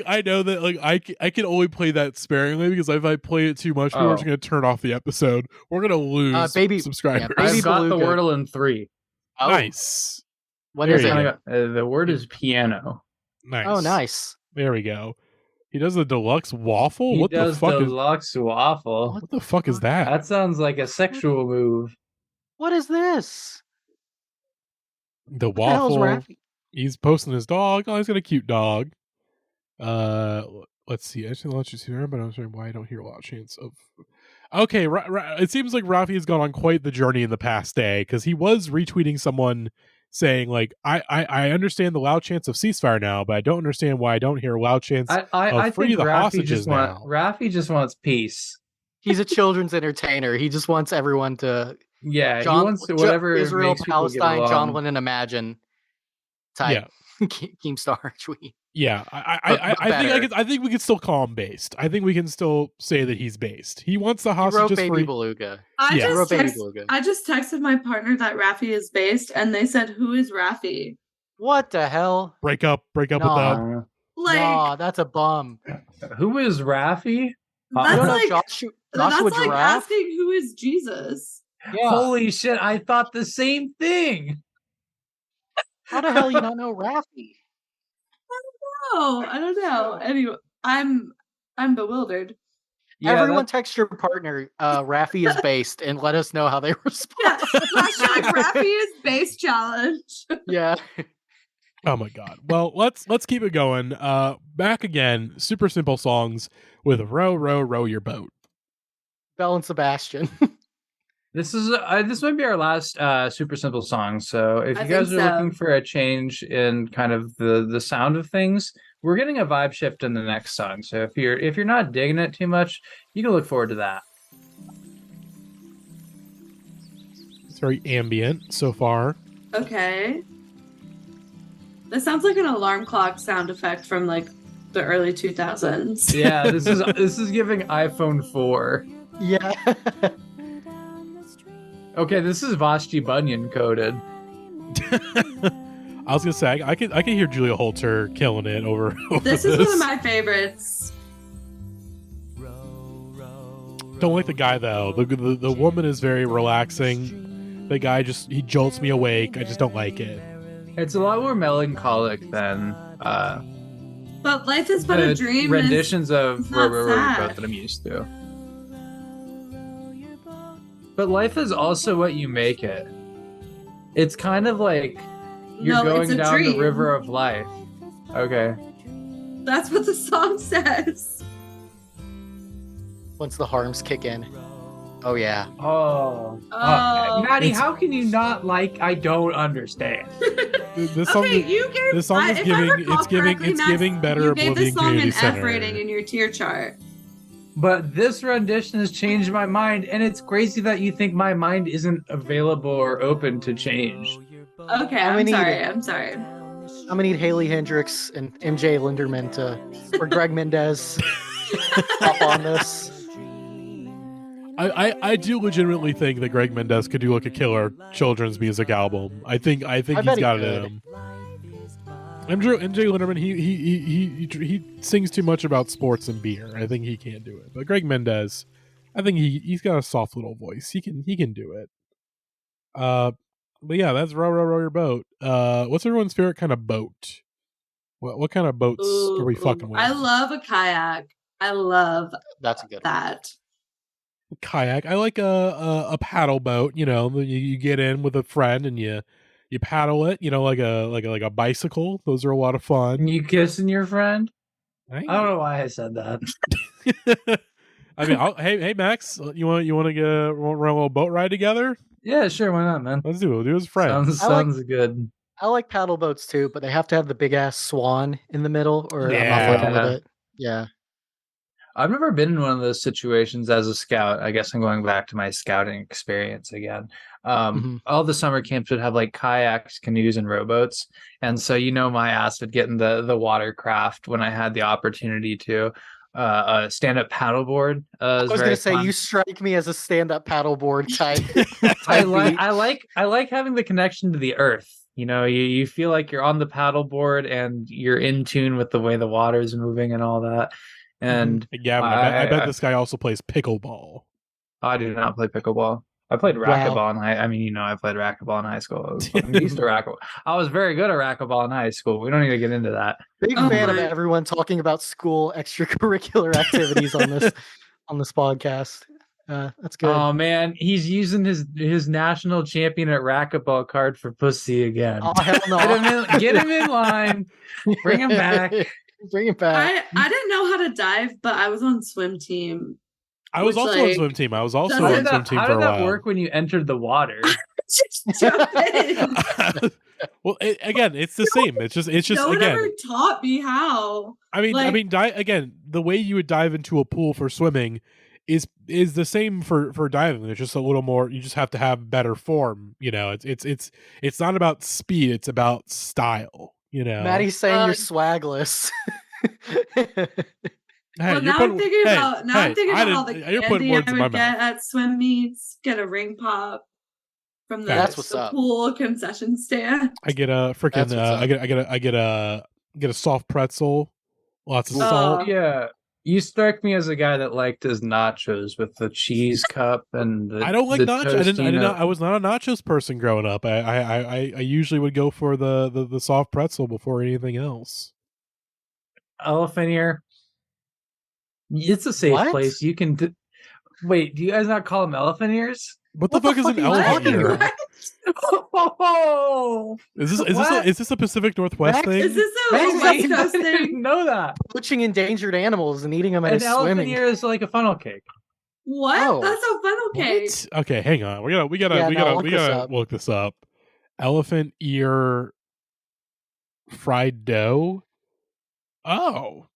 A: I know that. Like I can only play that sparingly because if I play it too much, people are just gonna turn off the episode. We're gonna lose subscribers.
B: Yeah,
D: I've got the
B: Beluga.
D: Wordle in 3.
B: Oh,
A: Nice.
B: what
A: There
B: is
A: you
B: it?
A: go.
D: The word is piano.
A: Nice.
B: Oh, nice.
A: There we go. He does the deluxe waffle.
D: He
A: What the
D: does
A: fuck is?
D: deluxe waffle.
A: What the fuck is that?
D: That sounds like a sexual move.
B: What is this?
A: The
B: What the hell's
A: waffle.
B: Raffi?
A: He's posting his dog. Oh, he's got a cute dog. Let's see. I just let you see her, but I'm sorry why I don't hear a lot of chance of. Okay, it seems like Raffi has gone on quite the journey in the past day because he was retweeting someone saying like, I understand the loud chants of ceasefire now, but I don't understand why I don't hear loud chants
D: I
A: free
D: think
A: the
D: Raffi
A: hostages now.
D: Raffi just wants peace.
B: He's a children's entertainer. He just wants everyone to
D: Yeah, he wants whatever
B: Israel,
D: makes people get
B: Palestine,
D: along.
B: John Lennon, Imagine type
A: Yeah.
B: Keemstar tweet.
A: Yeah, I think we can still call him based. I think we can still say that he's based. He wants the
B: He wrote
A: hostages
B: Baby
A: free.
B: Beluga.
C: I
A: Yeah.
B: He wrote Baby
C: just
B: Beluga.
C: I just texted my partner that Raffi is based, and they said, "Who is Raffi?"
B: What the hell?
A: Break up with them.
C: Like
B: Nah, that's a bum.
D: Who is Raffi?
C: that's
B: You don't know
C: like
B: Joshua
C: that's like
B: Giraffe?
C: asking who is Jesus.
B: Yeah.
D: Holy shit! I thought the same thing.
B: How the hell you don't know Raffi?
C: Oh, I don't know. Anyway, I'm bewildered.
D: Yeah,
B: Everyone text your partner, Raffi is based, and let us know how they
C: Yeah,
B: respond.
C: hashtag Raffi is base challenge.
B: Yeah.
A: Oh my god. Well, let's keep it going. Back again. Super simple songs with row, row, row your boat.
B: Belle and Sebastian.
D: This might be our last super simple song. So if
C: I
D: you guys are
C: think so.
D: looking for a change in kind of the sound of things, we're getting a vibe shift in the next song. So if you're not digging it too much, you can look forward to that.
A: It's very ambient so far.
C: Okay. This sounds like an alarm clock sound effect from like the early 2000s.
D: Yeah, this is giving iPhone 4.
B: Yeah.
D: Okay, this is Vashti Bunyan coded.
A: I was gonna say I can hear Julia Holter killing it over
C: This is one of my favorites.
A: Don't like the guy though. The woman is very relaxing. The guy he jolts me awake. I just don't like it.
D: It's a lot more melancholic than
C: But life is but a dream.
D: renditions of
C: it's not
D: Row, Row, Row Your
C: sad.
D: Boat that I'm used to. But life is also what you make it. It's kind of like you're
C: No,
D: going
C: it's a
D: down the
C: dream.
D: river of life. Okay.
C: That's what the song says.
B: Once the harms kick in. Oh yeah.
D: Oh.
C: Oh.
D: Maddie,
A: It's-
D: how can you not like I don't understand?
A: This song,
C: Okay, you gave.
A: this song is
C: if I
A: giving.
C: recall
A: It's giving.
C: correctly,
A: It's
C: Max,
A: giving better
C: You gave
A: Oblivion
C: this song
A: Community
C: an
A: Center.
C: F rating in your tier chart.
D: But this rendition has changed my mind, and it's crazy that you think my mind isn't available or open to change.
C: Okay,
B: I'm
C: I'm
B: gonna
C: sorry.
B: eat it.
C: I'm sorry.
B: I'm gonna need Haley Hendricks and MJ Linderman or Greg Mendez hop on this.
A: I do legitimately think that Greg Mendez could do like a killer children's music album. I think
B: I
A: he's
B: bet he
A: got it
B: could.
A: in him. MJ Linderman, he sings too much about sports and beer. I think he can't do it. But Greg Mendez, I think he's got a soft little voice. He can do it. But yeah, that's row row row your boat. What's everyone's favorite kind of boat? What kind of boats are we fucking with?
C: I love a kayak. I love
B: That's a good one.
C: that.
A: Kayak. I like a paddle boat. You know, you get in with a friend and you paddle it. You know, like a bicycle. Those are a lot of fun.
D: You kissing your friend?
A: Right?
D: I don't know why I said that.
A: I mean, hey Max, you want to run a little boat ride together?
D: Yeah, sure. Why not, man?
A: Let's do it. We'll do it as friends.
D: Sounds good.
B: I like paddle boats too, but they have to have the big ass swan in the middle, or I'm not
A: Yeah.
B: fucking with it. Yeah.
D: I've never been in one of those situations as a scout. I guess I'm going back to my scouting experience again. All the summer camps would have like kayaks, canoes, and rowboats, and so my ass would get in the watercraft when I had the opportunity to. A stand-up paddleboard.
B: I was going to say,
D: fun.
B: you strike me as a stand-up paddleboard type.
D: I like having the connection to the earth. You feel like you're on the paddleboard and you're in tune with the way the water is moving and all that. And
A: yeah, I bet this guy also plays pickleball.
D: I do not play pickleball. I played racquetball in I played racquetball in high school. I was fucking used to racquetball. I was very good at racquetball in high school. We don't need to get into that.
B: Big fan of everyone talking about school extracurricular activities on this podcast. That's good.
D: Oh man, he's using his national champion at racquetball card for pussy again.
B: Oh hell no!
D: Get him in line. Bring him back.
B: Bring him back.
C: I didn't know how to dive, but I was on swim team.
A: I was also on swim team. I was also on swim team for a while.
D: How did that work when you entered the water?
A: Well, again, it's the same. It's just
C: no one
A: again.
C: ever taught me how.
A: I mean, again, the way you would dive into a pool for swimming is the same for diving. It's just a little more. You just have to have better form. It's not about speed. It's about style.
B: Maddie's saying you're swagless.
A: Hey,
C: well, I'm thinking about all the candy I would get at swim meets. Get a ring pop from the pool concession stand.
A: I get a freaking. I get a soft pretzel, lots of salt.
D: Yeah, you struck me as a guy that liked his nachos with the cheese cup and. I
A: don't like nachos. I was not a nachos person growing up. I usually would go for the soft pretzel before anything else.
D: Elephant ear. It's a safe place. You can. Wait, do you guys not call them elephant ears?
A: What the fuck is an elephant ear? Is this a Pacific Northwest thing?
C: Is this a West Coast thing?
D: I didn't know that.
B: Poaching endangered animals and eating them as swimming.
D: An elephant ear is like a funnel cake.
C: What? Oh. That's a funnel cake.
A: What? Okay, hang on. We gotta look this up. Elephant ear fried dough. Oh.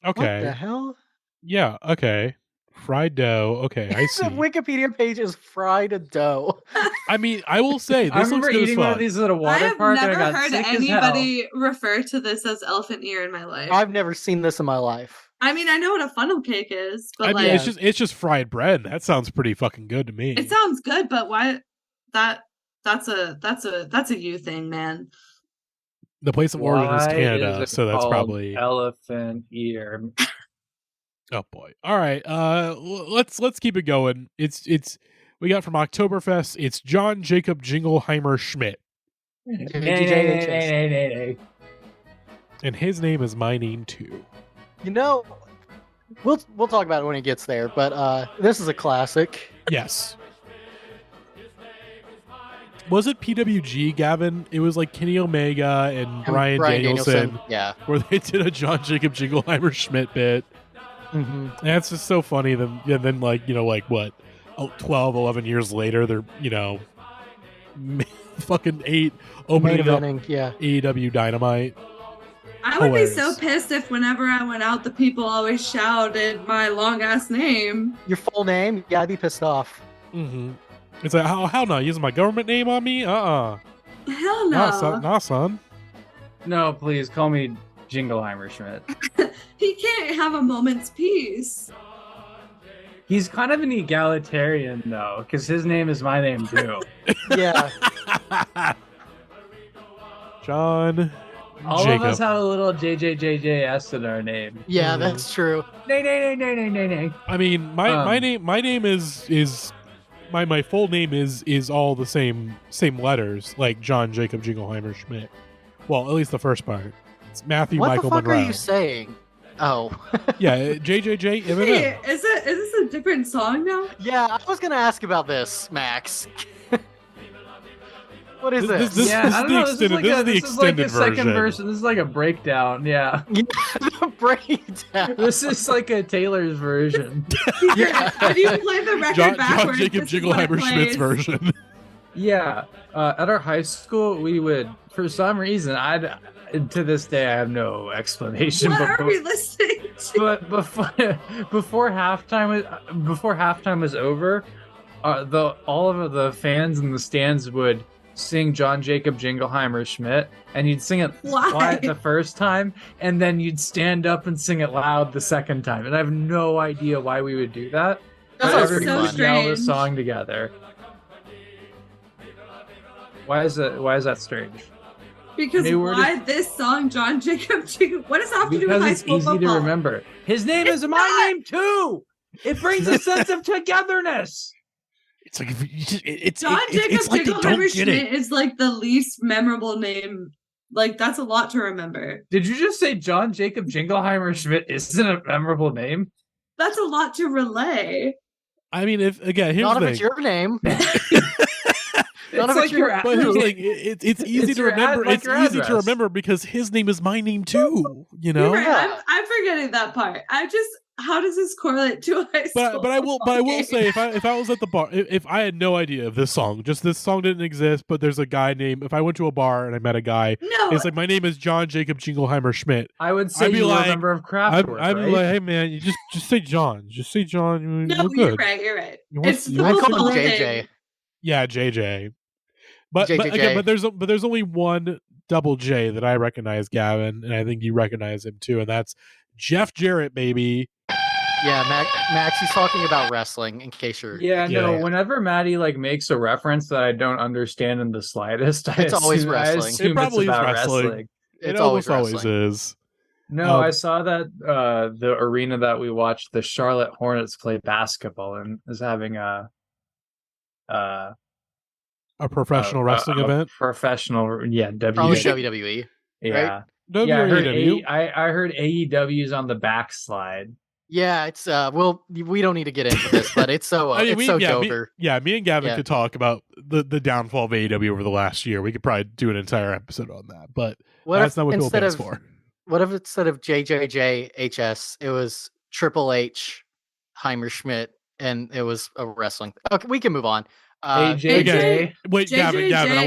A: Okay.
B: What the hell?
A: Yeah, okay. Fried dough. Okay, I see.
B: The Wikipedia page is fried dough.
A: I mean, I will say, this looks good as
D: eating one of these at a water park.
C: I've never heard anybody refer to this as elephant ear in my life.
B: I've never seen this in my life.
C: I mean, I know what a funnel cake is, but
A: I mean, it's just fried bread. That sounds pretty fucking good to me.
C: It sounds good, but why? That's a you thing, man.
A: The place of origin is Canada, so that's probably
D: elephant ear.
A: Oh boy! All right, let's keep it going. It's we got from Oktoberfest. It's John Jacob Jingle Heimer Schmidt, and his name is my name too.
B: We'll talk about it when it gets there. But this is a classic.
A: Yes. Was it PWG, Gavin? It was like Kenny Omega and Brian Danielson.
B: Yeah,
A: where they did a John Jacob Jingleheimer Schmidt bit.
B: Mm-hmm.
A: And it's just so funny. Then like what? 12, 11 years later, they're fucking 8 opening up AEW Dynamite.
C: I would be so pissed if whenever I went out, the people always shouted my long ass name.
B: Your full name? Yeah, I'd be pissed off.
A: Mm-hmm. It's like, how not using my government name on me?
C: Hell no.
A: Nah, son.
D: No, please call me Jingleheimer Schmidt.
C: He can't have a moment's peace.
D: He's kind of an egalitarian, though, because his name is my name, too.
B: Yeah.
A: John
D: All
A: Jacob.
D: of us have a little JJJJS in our name.
B: Yeah, that's true.
D: Nay.
A: I mean, my name is my full name is all the same letters, like John Jacob Jingleheimer Schmidt. Well, at least the first part. It's Matthew
B: What
A: Michael
B: the fuck
A: Monroe.
B: are you saying? Oh.
A: Yeah, JJJ Eminem.
C: Hey, is this a different song now?
B: Yeah, I was gonna ask about this, Max. What is this?
A: This
D: Yeah,
A: is
D: I don't
A: the
D: know.
A: extended-
D: This
A: this
D: is
A: is
D: like
A: the
D: a second
A: extended
D: version. This is like a breakdown. Yeah.
B: The breakdown.
D: This is like a Taylor's version.
B: Yeah.
C: When you play the record
A: John
C: backwards,
A: Jacob
C: this is what it
A: Jingleheimer Schmidt's
C: plays.
A: version.
D: Yeah. At our high school, we would, for some reason, to this day, I have no explanation.
C: What
D: but
C: are we listening to?
D: But before halftime was over, all of the fans in the stands would sing John Jacob Jingleheimer Schmidt, and you'd sing it
C: Why?
D: quiet the first time, and then you'd stand up and sing it loud the second time. And I have no idea why we would do that.
B: That
D: But
B: sounds
D: everyone
B: pretty
D: would
B: fun.
D: yell the
C: strange.
D: song together. Why is that strange?
C: Because
D: New word
C: why this song, John Jacob Jingle? What does that have to do with
D: Because
C: high
D: it's
C: school
D: easy
C: football?
D: to remember. His name
C: It's
D: is my
C: not.
D: name too. It brings a sense of togetherness.
A: It's like it's
C: John Jacob
A: it's like they don't
C: Jingleheimer
A: get
C: Schmidt
A: it.
C: is like the least memorable name. Like that's a lot to remember.
D: Did you just say John Jacob Jingleheimer Schmidt isn't a memorable name?
C: That's a lot to relay.
A: I mean, if again, here's
B: Not
A: the
B: if it's
A: thing.
B: your name.
D: It's
B: if
D: like
B: it's your-
D: your
A: But here's the thing. It's easy
D: It's
A: to
D: your
A: remember.
D: like
A: It's
D: your
A: easy to
D: address.
A: remember because his name is my name too. You know.
C: You're right.
B: Yeah.
C: I'm forgetting that part. How does this correlate to a high school?
A: But I will
C: football game?
A: say if I was at the bar, if I had no idea of this song, just this song didn't exist, but there's a guy named, if I went to a bar and I met a guy,
C: No,
A: it's like, my name is John Jacob Jingleheimer Schmidt.
D: I would say
A: I'd be
D: you were
A: like-
D: a member of
A: I'd
D: Kraftwerk,
A: be
D: right?
A: like, hey man, you just say John, just say John.
C: no,
A: We're
C: you're
A: good.
C: right. You're right.
A: You want-
C: It's
A: you
C: the
A: want
B: I call
C: football
B: him
C: thing.
B: JJ.
A: Yeah, JJ. But
B: JJJ.
A: again, but there's only one double J that I recognize, Gavin, and I think you recognize him too, and that's Jeff Jarrett, baby.
B: Yeah, Max, he's talking about wrestling. In case you're.
D: Yeah, no.
A: Yeah.
D: Whenever Maddie makes a reference that I don't understand in the slightest,
B: It's always
D: I
B: wrestling.
D: assume
A: It probably
D: it's
A: is
D: about
A: wrestling. It
B: It's always
A: almost
B: wrestling.
A: is.
D: No,
A: Um,
D: I saw that the arena that we watched, the Charlotte Hornets play basketball, and is having a
A: Professional wrestling event.
D: Professional, yeah,
B: Probably
A: should-
B: WWE.
D: yeah.
A: WWE.
D: Yeah, I heard AEW's on the backslide.
B: Yeah, it's well, we don't need to get into this, but it's so
A: I mean,
B: it's so
A: me
B: Joker.
A: and Gavin
B: Yeah.
A: could talk about the downfall of AEW over the last year. We could probably do an entire episode on that, but
B: What
A: that's
B: if
A: not what people
B: instead
A: pay us
B: of
A: for.
B: what if instead of JJJHS, it was Triple H, Heimer Schmidt, and it was a wrestling. Okay, we can move on.
D: AJJ.
A: Wait, Gavin, I
C: JJJHS.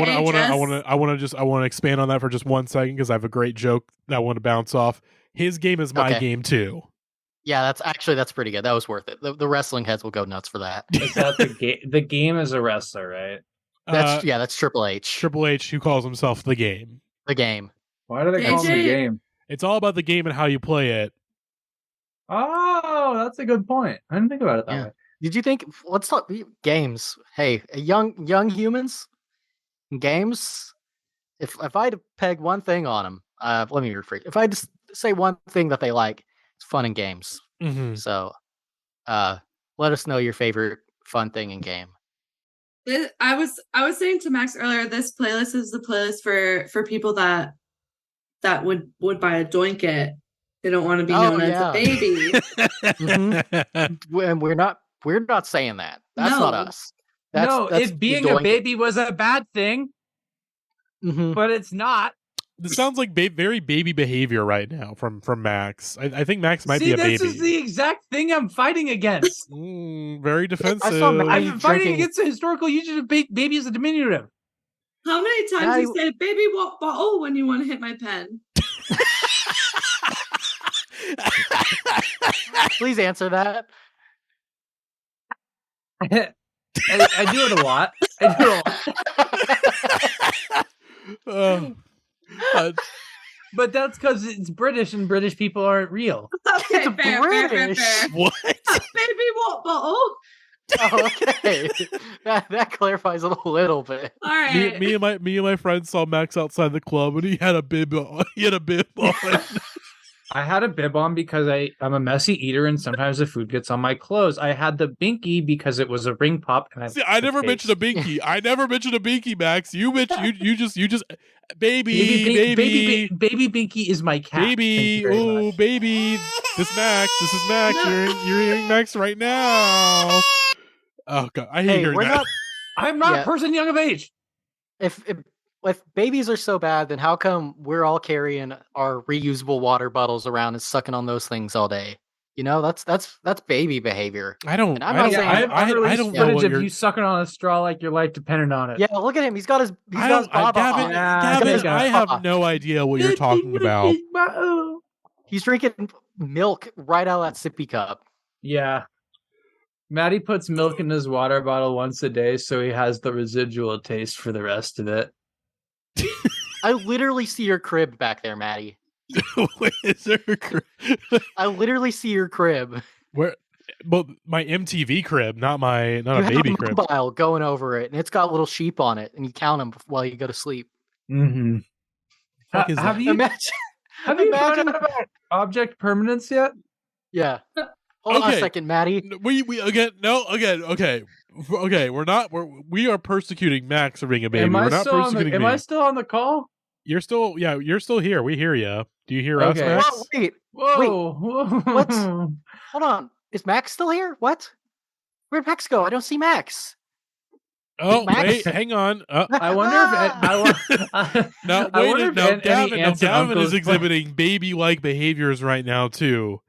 A: want to expand on that for just 1 second because I have a great joke that I want to bounce off. His game is my
B: Okay.
A: game too.
B: Yeah, that's pretty good. That was worth it. The wrestling heads will go nuts for that.
D: Is that the game? The game is a wrestler, right?
B: That's Triple H.
A: Triple H, who calls himself the game.
B: The game.
D: Why do they call him the
C: AJ
D: game?
A: It's all about the game and how you play it.
D: Oh, that's a good point. I didn't think about it that
B: Yeah.
D: way.
B: Did you think? Let's talk games. Hey, young humans, games. If I had to peg one thing on them, let me rephrase. If I just say one thing that they like, it's fun and games.
A: Mm-hmm.
B: So, let us know your favorite fun thing in game.
C: I was saying to Max earlier, this playlist is the playlist for people that would buy a doinket. They don't want to be
B: Oh,
C: known as a baby.
B: And we're not saying that. That's
C: No.
B: not us. That's
D: if being a baby was a bad thing,
B: Mhm.
D: but it's not.
A: This sounds like very baby behavior right now from Max. I think Max might be a
D: this
A: baby.
D: is the exact thing I'm fighting against.
A: Very defensive.
B: Maddie
D: I'm fighting
B: drinking-
D: against the historical usage of baby as a diminutive.
C: How many times
B: Now
C: you say "baby walk bottle" when you want to hit my pen?
B: Please answer that.
D: I do it a lot. I do it a lot. But that's because it's British and British people aren't real.
C: Okay,
B: It's
C: fair.
B: British.
A: What?
C: Baby walk bottle.
B: Oh, okay. that clarifies a little bit.
C: All right.
A: Me and my friend saw Max outside the club, and he had a bib on. He had a bib on.
D: I had a bib on because I'm a messy eater and sometimes the food gets on my clothes. I had the binky because it was a ring pop. And
A: See, I never mentioned a binky. I never mentioned a binky, Max. You just baby
D: binky is my cat.
A: baby. Ooh, baby. This is Max. You're hearing Max right now. Oh god, I hate hearing that.
D: I'm not a person young of age.
B: If babies are so bad, then how come we're all carrying our reusable water bottles around and sucking on those things all day? You know, that's baby behavior.
A: I don't.
B: And I'm not saying
A: I don't know
D: footage
A: what
D: of
A: you're.
D: you sucking on a straw like your life depended on it.
B: Yeah, look at him. He's got his baba
A: Gavin,
B: on.
A: I have no idea what you're talking about.
B: He's drinking milk right out of that sippy cup.
D: Yeah. Maddie puts milk in his water bottle once a day, so he has the residual taste for the rest of it.
B: I literally see your crib back there, Maddie.
A: Wait, is there a crib?
B: I literally see your crib.
A: Where? Well, my MTV crib, not a baby crib.
B: Mobile going over it, and it's got little sheep on it, and you count them while you go to sleep.
D: Mm-hmm. Have you found out about object permanence yet?
B: Yeah. Hold on a second, Maddie.
A: We okay. We are persecuting Max for being a baby. We're not persecuting me.
D: Am I still on the call?
A: You're still here. We hear you. Do you hear us, Max?
B: Whoa, what? Hold on. Is Max still here? What? Where'd Max go? I don't see Max.
A: Oh,
B: Max?
A: wait, hang on.
D: I wonder if
A: Gavin is exhibiting baby-like behaviors right now too.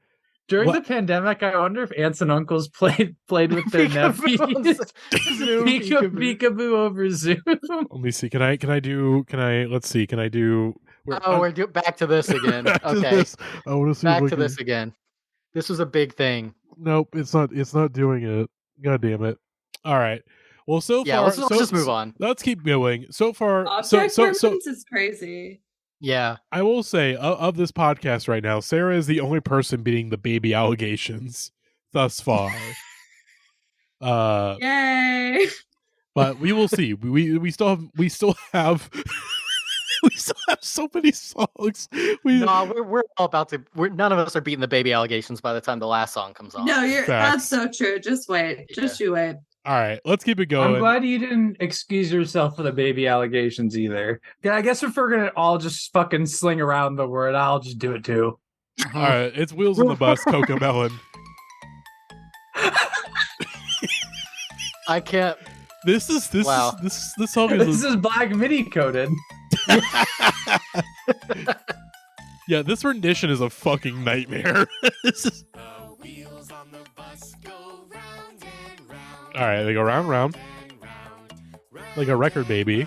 D: During the pandemic, I wonder if aunts and uncles played with their nephews. Peekaboo over Zoom.
A: Let me see. Can I do?
B: We're back to this again. Okay.
A: I want to see.
B: Back to this again. This was a big thing.
A: Nope, it's not. It's not doing it. God damn it! All right. Well, so far,
B: let's just move on.
A: Let's keep going. So far,
C: Object permanence is crazy.
A: Yeah, I will say of this podcast right now, Sarah is the only person beating the baby allegations thus far.
C: Yay!
A: But we will see. We still have so many songs.
B: We're all about to. None of us are beating the baby allegations by the time the last song comes on.
C: No, that's so true. Just wait. Just you wait.
A: All right, let's keep it going.
D: I'm glad you didn't excuse yourself for the baby allegations either. Yeah, I guess if we're gonna all just fucking sling around the word, I'll just do it too.
A: All right, it's Wheels on the Bus, CoComelon.
B: I can't.
A: This song is.
D: This is Black MIDI coded.
A: Yeah, this rendition is a fucking nightmare. This is. All right, they go round and round, like a record, baby.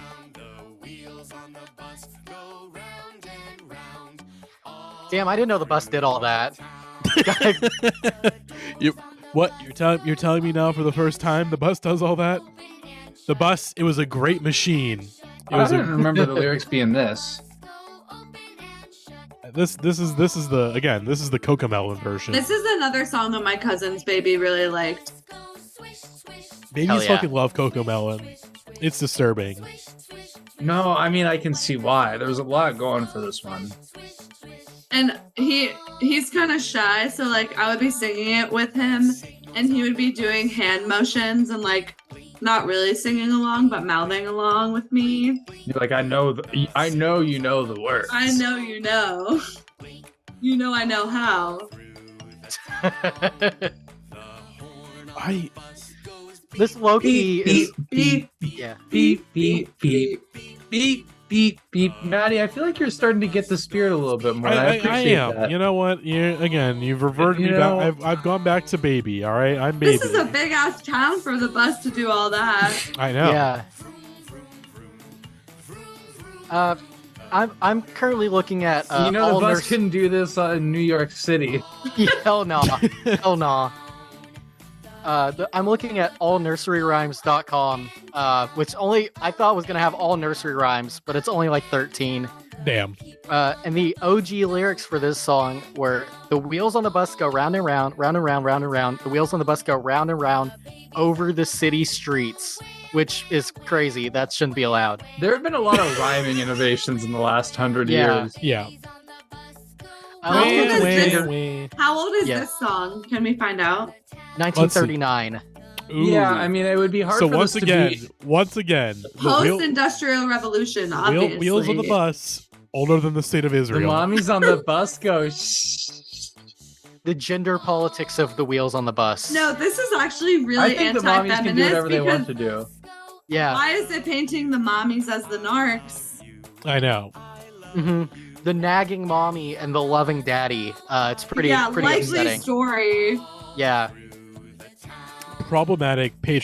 B: Damn, I didn't know the bus did all that.
A: You're telling me now for the first time the bus does all that? The bus, it was a great machine.
D: I don't remember the lyrics being this.
A: This is the CoComelon version.
C: This is another song that my cousin's baby really liked.
A: Babies fucking love CoComelon. It's disturbing.
D: No, I mean I can see why. There's a lot going for this one.
C: And he's kind of shy, so like I would be singing it with him, and he would be doing hand motions and like not really singing along, but mouthing along with me.
D: You're like, I know you know the words.
C: I know you know. You know I know how.
B: This Loki is
C: beep,
B: yeah.
D: Beep, beep, beep, beep, beep, beep. Maddie, I feel like you're starting to get the spirit a little bit more. I appreciate
A: am.
D: that.
A: You know what? You've reverted me back. I've gone back to baby. All right, I'm baby.
C: This is a big ass town for the bus to do all that.
A: I know.
B: Yeah. I'm currently looking at
D: the bus couldn't do this in New York City.
B: Hell no. Hell no. I'm looking at allnurseryrhymes.com, which I thought was gonna have all nursery rhymes, but it's only like 13.
A: Damn.
B: And the OG lyrics for this song were: the wheels on the bus go round and round, round and round, round and round. The wheels on the bus go round and round over the city streets, which is crazy. That shouldn't be allowed.
D: There have been a lot of rhyming innovations in the last 100
B: Yeah.
D: years.
A: Yeah.
C: How old is this?
A: Wah.
C: How old is
B: Yeah.
C: this song? Can we find out?
B: 1939.
A: Ooh.
D: Yeah, I mean, it would be hard
A: So
D: for
A: once
D: this
A: again,
D: to be...
A: the
C: Post-industrial revolution, obviously.
A: wheels on the bus, older than the state of
D: The
A: Israel.
D: mommies on the bus go, shh.
B: The gender politics of the wheels on the bus.
C: No, this is actually
D: I
C: really
D: think the mommies can do
C: anti-feminist
D: whatever they want
C: because
D: to do.
B: Yeah.
C: why is it painting the mommies as the narcs?
A: I know.
B: hmm The nagging mommy and the loving daddy. It's pretty
C: likely
B: upsetting.
C: story.
B: Yeah.
A: Problematic
D: Yeah,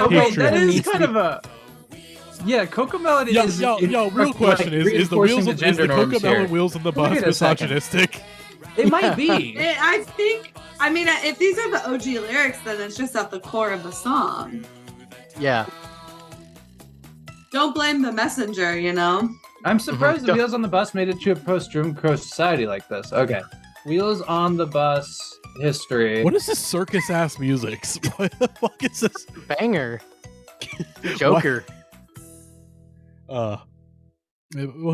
A: Okay,
D: wait,
A: sure.
D: that is
B: Needs to
D: kind
B: be-
D: of a... Yeah, CoComelon is...
A: Real question is the wheels
D: reinforcing
A: is the
D: gender norms
A: CoComelon
D: here.
A: wheels on the
D: Look
A: bus
D: at a second.
A: misogynistic?
D: It might be.
C: I think, I mean, if these are the OG lyrics, then it's just at the core of the song.
B: Yeah.
C: Don't blame the messenger, you know?
D: I'm surprised the
B: Mhm.
D: Wheels on the Bus made it to a post-Jim Crow society like this. Okay. Wheels on the Bus history.
A: What is this circus ass music? What the fuck is this?
B: Banger. Joker.
A: Well,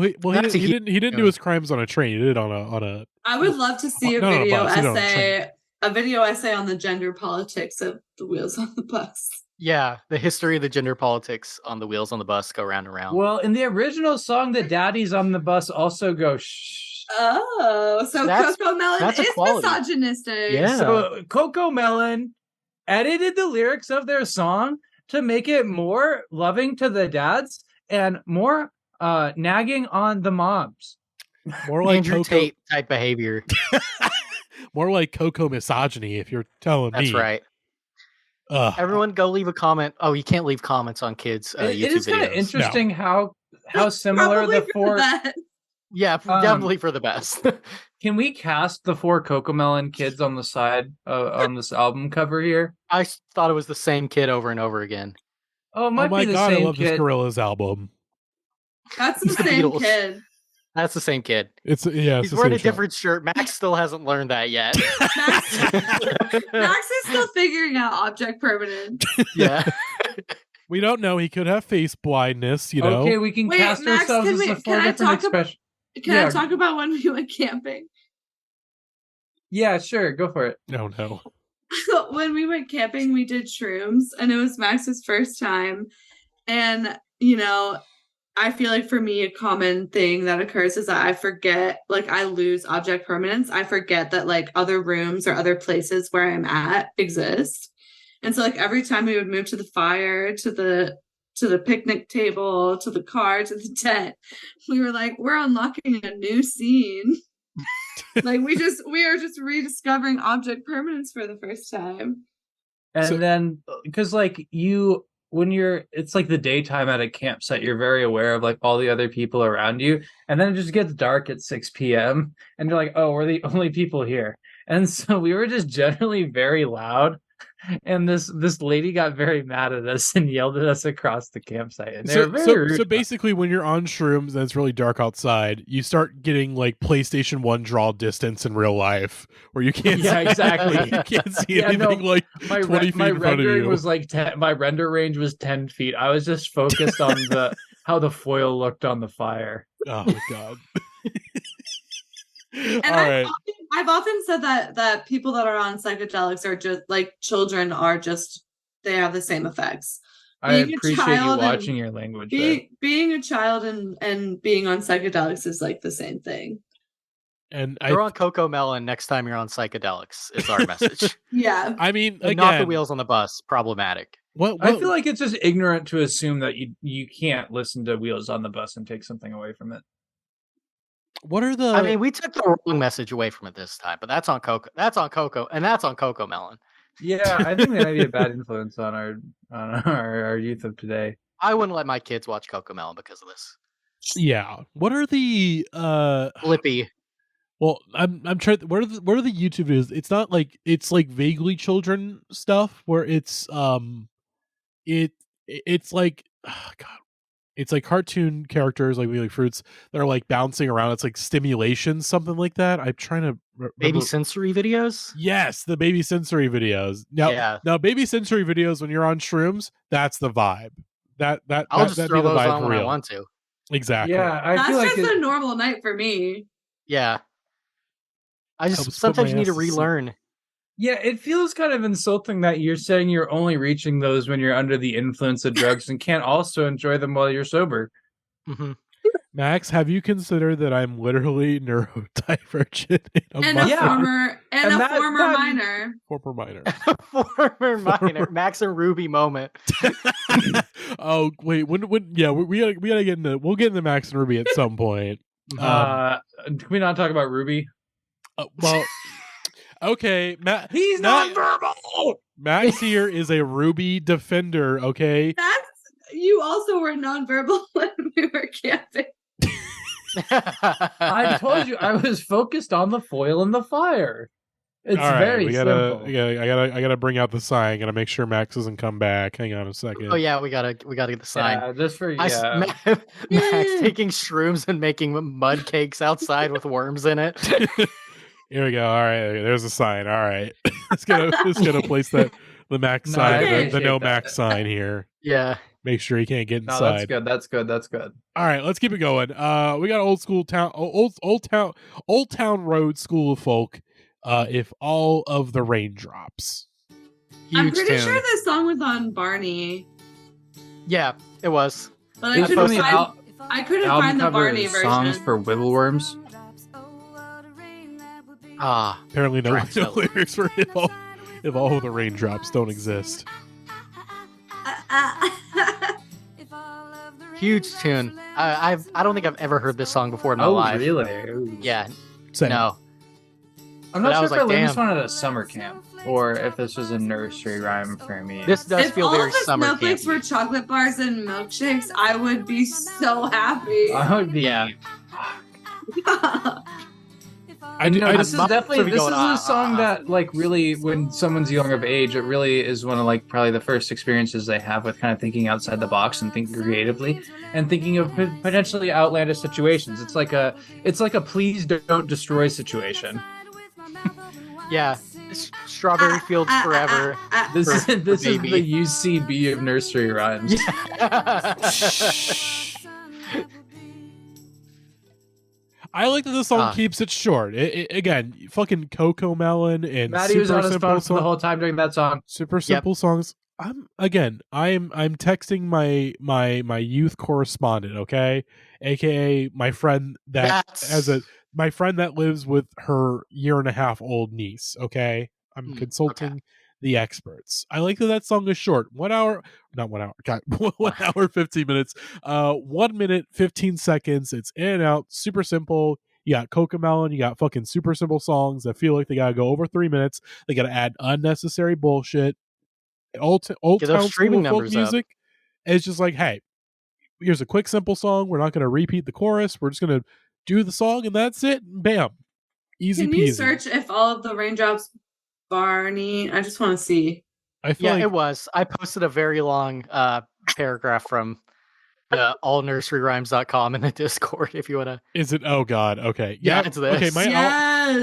A: he
B: That's a
A: didn't do his crimes on a train. He did it on a.
C: I would love to see a
A: Not on a
C: video
A: bus, you know,
C: essay, a video essay on the gender politics of the wheels on the bus.
B: Yeah. The history of the gender politics on the wheels on the bus go round and round.
D: Well, in the original song, the daddies on the bus also go shh.
C: Oh, so
B: That's
C: CoComelon is
B: equality.
C: misogynistic.
B: Yeah.
D: So CoComelon edited the lyrics of their song to make it more loving to the dads and more nagging on the moms.
A: More like
B: Andrew
A: Coco,
B: Tate type behavior.
A: more like Coco misogyny. If you're telling me,
B: That's right.
A: Ugh.
B: Everyone go leave a comment. Oh, you can't leave comments on kids'
D: It
B: YouTube
D: is kind of
B: videos.
D: interesting how similar
C: Probably
D: the
C: for
D: four.
C: that.
B: Yeah, definitely for the best.
D: Can we cast the four CoComelon kids on the side on this album cover here?
B: I thought it was the same kid over and over again.
D: Oh, it
A: Oh
D: might
A: my
D: be the
A: god, I
D: same
A: love this
D: kid.
A: Gorillaz album.
C: That's the
B: It's the
C: same
B: Beatles.
C: kid.
B: That's the same kid.
A: It's
B: He's
A: the
B: wearing
A: same
B: a
A: shot.
B: different shirt. Max still hasn't learned that yet.
C: Max is still figuring out object permanence.
B: Yeah.
A: We don't know. He could have face blindness. You know.
D: Okay, we can
C: Wait,
D: cast
C: Max,
D: ourselves
C: can
D: as
C: we-
D: the
C: can
D: four
C: I
D: different
C: talk about-
D: expressions.
C: Can
D: Yeah.
C: I talk about when we went camping?
D: Yeah, sure, go for it.
A: Oh no.
C: When we went camping, we did shrooms, and it was Max's first time. And, you know, I feel like for me, a common thing that occurs is that I forget, like, I lose object permanence. I forget that, like, other rooms or other places where I'm at exist. And so, like, every time we would move to the fire, to the picnic table, to the car, to the tent, we were like, we're unlocking a new scene. Like we are just rediscovering object permanence for the first time.
D: And
A: So-
D: then, because like when it's like the daytime at a campsite, you're very aware of like all the other people around you. And then it just gets dark at 6 p.m. and you're like, oh, we're the only people here. And so we were just generally very loud. And this lady got very mad at us and yelled at us across the campsite. And they were very rude.
A: So basically, when you're on shrooms and it's really dark outside, you start getting like PlayStation 1 draw distance in real life, where you can't.
D: Yeah,
A: see,
D: exactly.
A: you can't see
D: Yeah, no,
A: anything like
D: my
A: 20 feet
D: my
A: in front of
D: rendering
A: you.
D: was like 10, my render range was 10 feet. I was just focused on how the foil looked on the fire.
A: Oh my god.
C: And
A: All right.
C: I've often said that people that are on psychedelics are just like children are just they have the same effects.
D: I
C: Being a
D: appreciate you
C: child
D: watching your language. there.
C: Being a child and being on psychedelics is like the same thing.
A: And
B: You're on CoComelon next time you're on psychedelics, is our message.
C: Yeah.
A: I mean,
B: And
A: again,
B: not the wheels on the bus. Problematic.
A: What
D: I feel like it's just ignorant to assume that you can't listen to Wheels on the Bus and take something away from it.
A: what are the?
B: I mean, we took the wrong message away from it this time, but that's on Coco. That's on Coco, and that's on CoComelon.
D: Yeah, I think that might be a bad influence on our youth of today.
B: I wouldn't let my kids watch CoComelon because of this.
A: yeah. What are the?
B: Flippy.
A: Well, I'm trying. What are the YouTube videos? It's not like it's like vaguely children stuff where it's like God, it's like cartoon characters like fruits that are like bouncing around. It's like stimulation, something like that. I'm trying to
B: Baby
A: remember.
B: sensory videos?
A: Yes, the baby sensory videos. Now baby sensory videos when you're on shrooms, that's the vibe. That'd
B: Just
A: be
B: throw
A: the
B: those
A: vibe
B: on
A: for
B: when I
A: real.
B: want to.
A: Exactly.
D: Yeah, I
C: That's
D: feel like
C: just a normal night for me.
B: Yeah. I just
A: Helps put
B: sometimes
A: my
B: you need to
A: ass to sleep.
B: relearn.
D: Yeah, it feels kind of insulting that you're saying you're only reaching those when you're under the influence of drugs and can't also enjoy them while you're sober.
B: Mm-hmm.
A: Max, have you considered that I'm literally neurodivergent
C: And a former minor.
A: Former minor.
B: Former minor. Max and Ruby moment.
A: Oh wait, when we gotta get into we'll get into Max and Ruby at some point.
D: Can we not talk about Ruby?
A: Well, okay,
D: He's nonverbal.
A: Max here is a Ruby defender. Okay,
C: You also were nonverbal when we were camping.
D: I told you I was focused on the foil and the fire. It's
A: all right,
D: very simple.
A: I gotta bring out the sign. Gotta make sure Max doesn't come back. Hang on a second.
B: Oh yeah, we gotta get the sign.
D: Yeah, just for
B: Max taking shrooms and making mud cakes outside with worms in it.
A: Here we go. All right, there's a sign. All right, let's gonna place the Max sign, the no Max sign here.
B: Yeah.
A: Make sure he can't get inside.
D: No, that's good.
A: All right, let's keep it going. We got old town road school of folk. If all of the raindrops.
C: I'm pretty sure this song was on Barney.
B: Yeah, it was.
C: But I couldn't find the Barney version.
D: Songs for Wibbleworms.
A: Apparently no lyrics for if all of the raindrops don't exist.
B: Huge tune. I don't think I've ever heard this song before in my life.
D: Really? Ooh.
B: Yeah.
A: Same.
B: No.
D: I'm not sure if I learned this one at a summer camp or if this was a nursery rhyme for me.
B: This does feel very summer camp.
C: If all the snowflakes were chocolate bars and milkshakes, I would be so happy.
D: I would be.
B: Yeah.
D: This is a song that like really, when someone's young of age, it really is one of like probably the first experiences they have with kind of thinking outside the box and thinking creatively and thinking of potentially outlandish situations. It's like a please don't destroy situation.
B: Yeah, Strawberry Fields Forever.
D: This is the UCB of nursery rhymes.
A: I like that the song keeps it short. Again, fucking CoComelon and
D: Maddie was on his phone the whole time during that song.
A: Super simple songs. I'm texting my youth correspondent, okay, aka my friend my friend that lives with her 1.5-year-old niece. Okay, I'm consulting the experts. I like that song is short. 1 hour, not 1 hour. God, 1 hour 15 minutes. 1 minute 15 seconds. It's in and out. Super simple. You got CoComelon. You got fucking super simple songs that feel like they gotta go over 3 minutes. They gotta add unnecessary bullshit. Old town streaming folk music. It's just like, hey, here's a quick simple song. We're not gonna repeat the chorus. We're just gonna do the song and that's it. Bam, easy peasy.
C: Can you search if all of the raindrops Barney? I just want to see.
B: It was. I posted a very long paragraph from the allnurseryrhymes.com in the Discord if you want to.
A: Is it? Oh God. Okay.
B: Yeah, it's this.
A: Okay,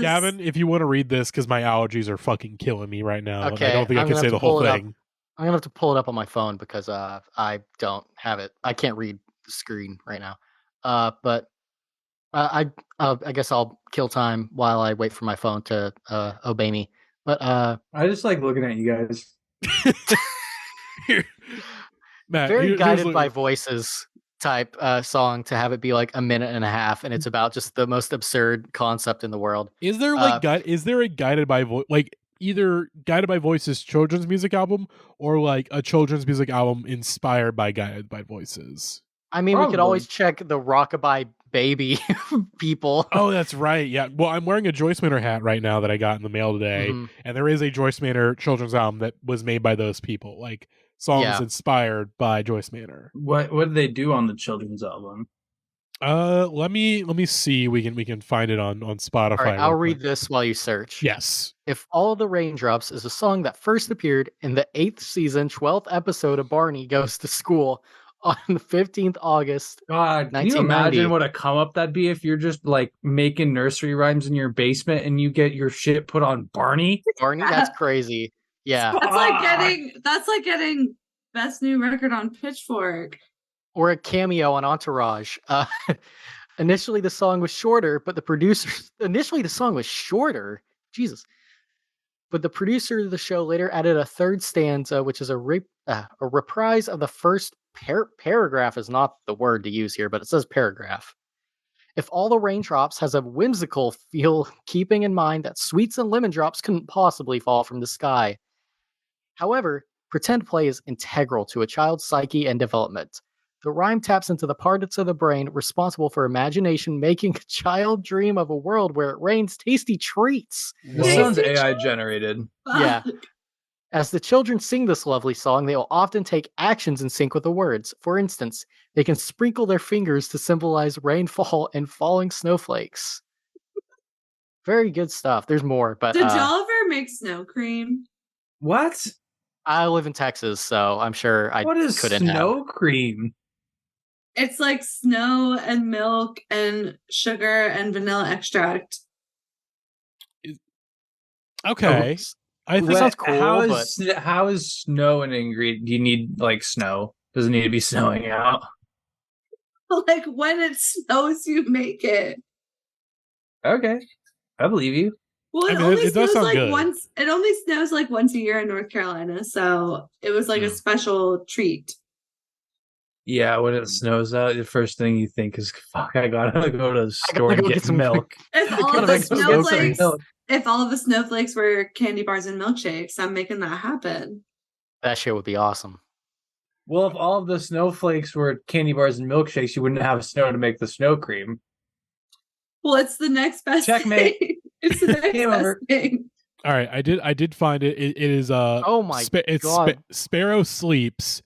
A: Gavin, if you want to read this, because my allergies are fucking killing me right now.
B: Okay,
A: I don't think I can say the whole thing.
B: I'm gonna have to pull it up on my phone because I don't have it. I can't read the screen right now. But I guess I'll kill time while I wait for my phone to obey me. But
D: I just like looking at you guys.
A: Matt,
B: very guided by voices type song to have it be like 1.5 minutes, and it's about just the most absurd concept in the world.
A: Is there is there a guided by voice, like either Guided by Voices children's music album or like a children's music album inspired by Guided by Voices?
B: I mean, we could always check the Rockabye Baby people.
A: Oh, that's right. Yeah. Well, I'm wearing a Joyce Manor hat right now that I got in the mail today, and there is a Joyce Manor children's album that was made by those people, like songs inspired by Joyce Manor.
D: What did they do on the children's album?
A: Let me see. We can find it on Spotify.
B: All right,
A: real
B: I'll read
A: quick.
B: this while you search.
A: Yes.
B: If All the Raindrops is a song that first appeared in the 8th season, 12th episode of Barney Goes to School on the 15th August.
D: God, can you
B: 1990.
D: imagine what a come up that'd be if you're just like making nursery rhymes in your basement and you get your shit put on Barney?
B: Barney, that's crazy. Yeah.
C: That's like getting best new record on Pitchfork.
B: Or a cameo on Entourage. Initially, the song was shorter, but the producer. Initially, the song was shorter. Jesus. But the producer of the show later added a third stanza, which is a reprise of the first paragraph. Is not the word to use here, but it says paragraph. If All the Raindrops has a whimsical feel, keeping in mind that sweets and lemon drops couldn't possibly fall from the sky. However, pretend play is integral to a child's psyche and development. The rhyme taps into the parts of the brain responsible for imagination, making a child dream of a world where it rains tasty treats.
D: This sounds AI generated.
B: Yeah. As the children sing this lovely song, they will often take actions in sync with the words. For instance, they can sprinkle their fingers to symbolize rainfall and falling snowflakes. Very good stuff. There's more, but
C: Did y'all ever make snow cream?
D: What?
B: I live in Texas, so I'm sure I
D: What is
B: couldn't
D: snow cream?
C: It's like snow and milk and sugar and vanilla extract.
A: Okay. I think
B: That sounds cool,
D: How is snow an ingredient? Do you need like snow? Does it need to be snowing out?
C: Like when it snows, you make it.
D: Okay, I believe you.
C: Well, it
A: I mean,
C: only
A: it does
C: snows
A: sound
C: like
A: good.
C: once. It only snows like once a year in North Carolina, so it was like a special treat.
D: Yeah, when it snows out, the first thing you think is, "Fuck, I gotta go to the store
B: gotta
D: and
B: go
D: get
B: get some
D: milk."
C: If all
D: Gotta
C: of the
D: make some milk.
C: snowflakes, if all of the snowflakes were candy bars and milkshakes, I'm making that happen.
B: that shit would be awesome.
D: Well, if all of the snowflakes were candy bars and milkshakes, you wouldn't have snow to make the snow cream.
C: Well, it's the next best
D: Checkmate.
C: thing. It's the next
D: Game
C: best
D: over.
C: thing.
A: all right. I did find it. It is
B: Oh my
A: it's
B: God.
A: Sparrow Sleeps,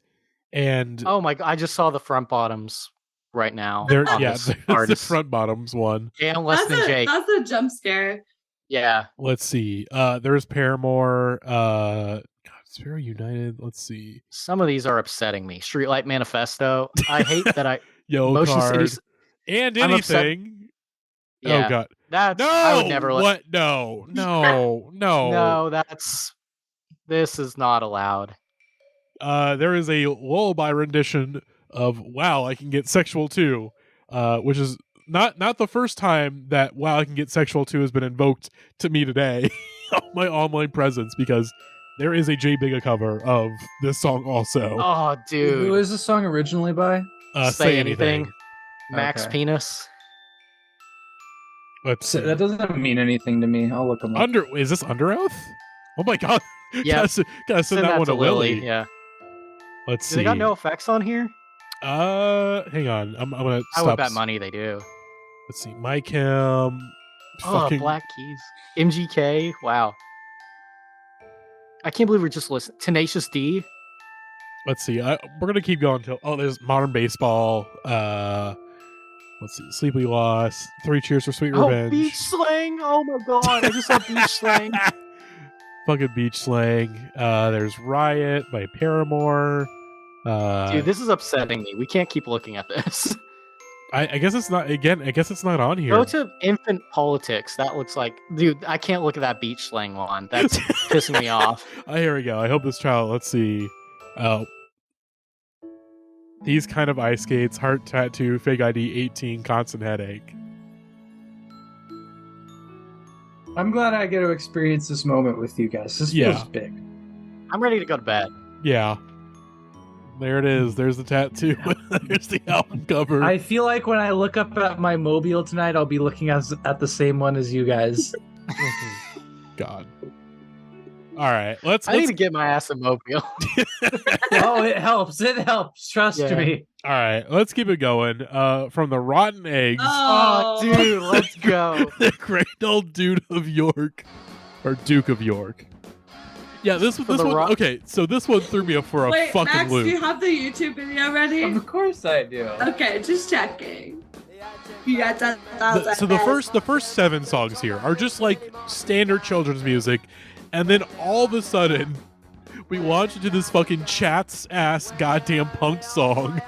A: and
B: Oh my god! I just saw the front bottoms right now.
A: there
B: on
A: yeah,
B: this
A: there's the
B: artist.
A: front bottoms one.
B: And less than Jake.
C: That's a jump scare.
B: Yeah.
A: Let's see. There's Paramore. God, Sparrow United. Let's see.
B: Some of these are upsetting me. Streetlight Manifesto. I hate that I
A: Yo
B: Motion
A: Card
B: City's.
A: and
B: I'm upset-
A: anything.
B: Yeah.
A: Oh God.
B: That's
A: No.
B: I would never let.
A: What? No. No. No.
B: No, this is not allowed.
A: There is a lullaby rendition of "Wow, I Can Get Sexual Too," which is not the first time that "Wow, I Can Get Sexual Too" has been invoked to me today on my online presence, because there is a J Bigga cover of this song also.
B: Oh, dude.
D: Who is the song originally by?
A: Say anything.
B: Max
D: Okay.
B: Penis.
A: Let's see.
D: That doesn't mean anything to me. I'll look them up.
A: Is this Under Oath? Oh my God!
B: Yeah.
A: gotta send that one to Willie.
B: Yeah.
A: Let's
B: Do
A: see.
B: they got no effects on here?
A: Hang on. I'm gonna
B: I
A: stop.
B: would bet money they do.
A: Let's see. My Cam.
B: Oh,
A: Fucking
B: Black Keys. MGK. Wow. I can't believe we're just listening. Tenacious D.
A: Let's see. We're gonna keep going till there's Modern Baseball. Let's see. Sleepy Lost. 3 Cheers for Sweet
B: Oh,
A: Revenge.
B: Beach Slang. Oh my god. I just saw Beach Slang.
A: Fucking Beach Slang. There's Riot by Paramore.
B: Dude, this is upsetting me. We can't keep looking at this.
A: I guess it's not. Again, I guess it's not on here.
B: Go to Infant Politics. That looks like, dude. I can't look at that Beach Slang one. That's pissing me off.
A: Here we go. I hope this child. Let's see. These kind of ice skates, heart tattoo, fake ID 18, constant headache.
D: I'm glad I get to experience this moment with you guys. This
A: Yeah.
D: feels big.
B: I'm ready to go to bed.
A: Yeah. There it is. There's the tattoo. There's the album cover.
D: I feel like when I look up at my mobile tonight, I'll be looking at the same one as you guys.
A: God. All right. Let's
B: I need to get my ass a mobile.
D: Oh, it helps. It helps. Trust
B: Yeah.
D: me.
A: All right. Let's keep it going. From the Rotten Eggs.
B: Oh, dude, let's go.
A: The great old Duke of York, or Duke of York. Yeah, this one. Okay, so this one threw me up for a
C: Wait,
A: fucking
C: Max,
A: loop.
C: do you have the YouTube video ready?
D: Of course I do.
C: Okay, just checking.
A: So the first 7 songs here are just like standard children's music, and then all of a sudden we launch into this fucking Chats ass goddamn punk song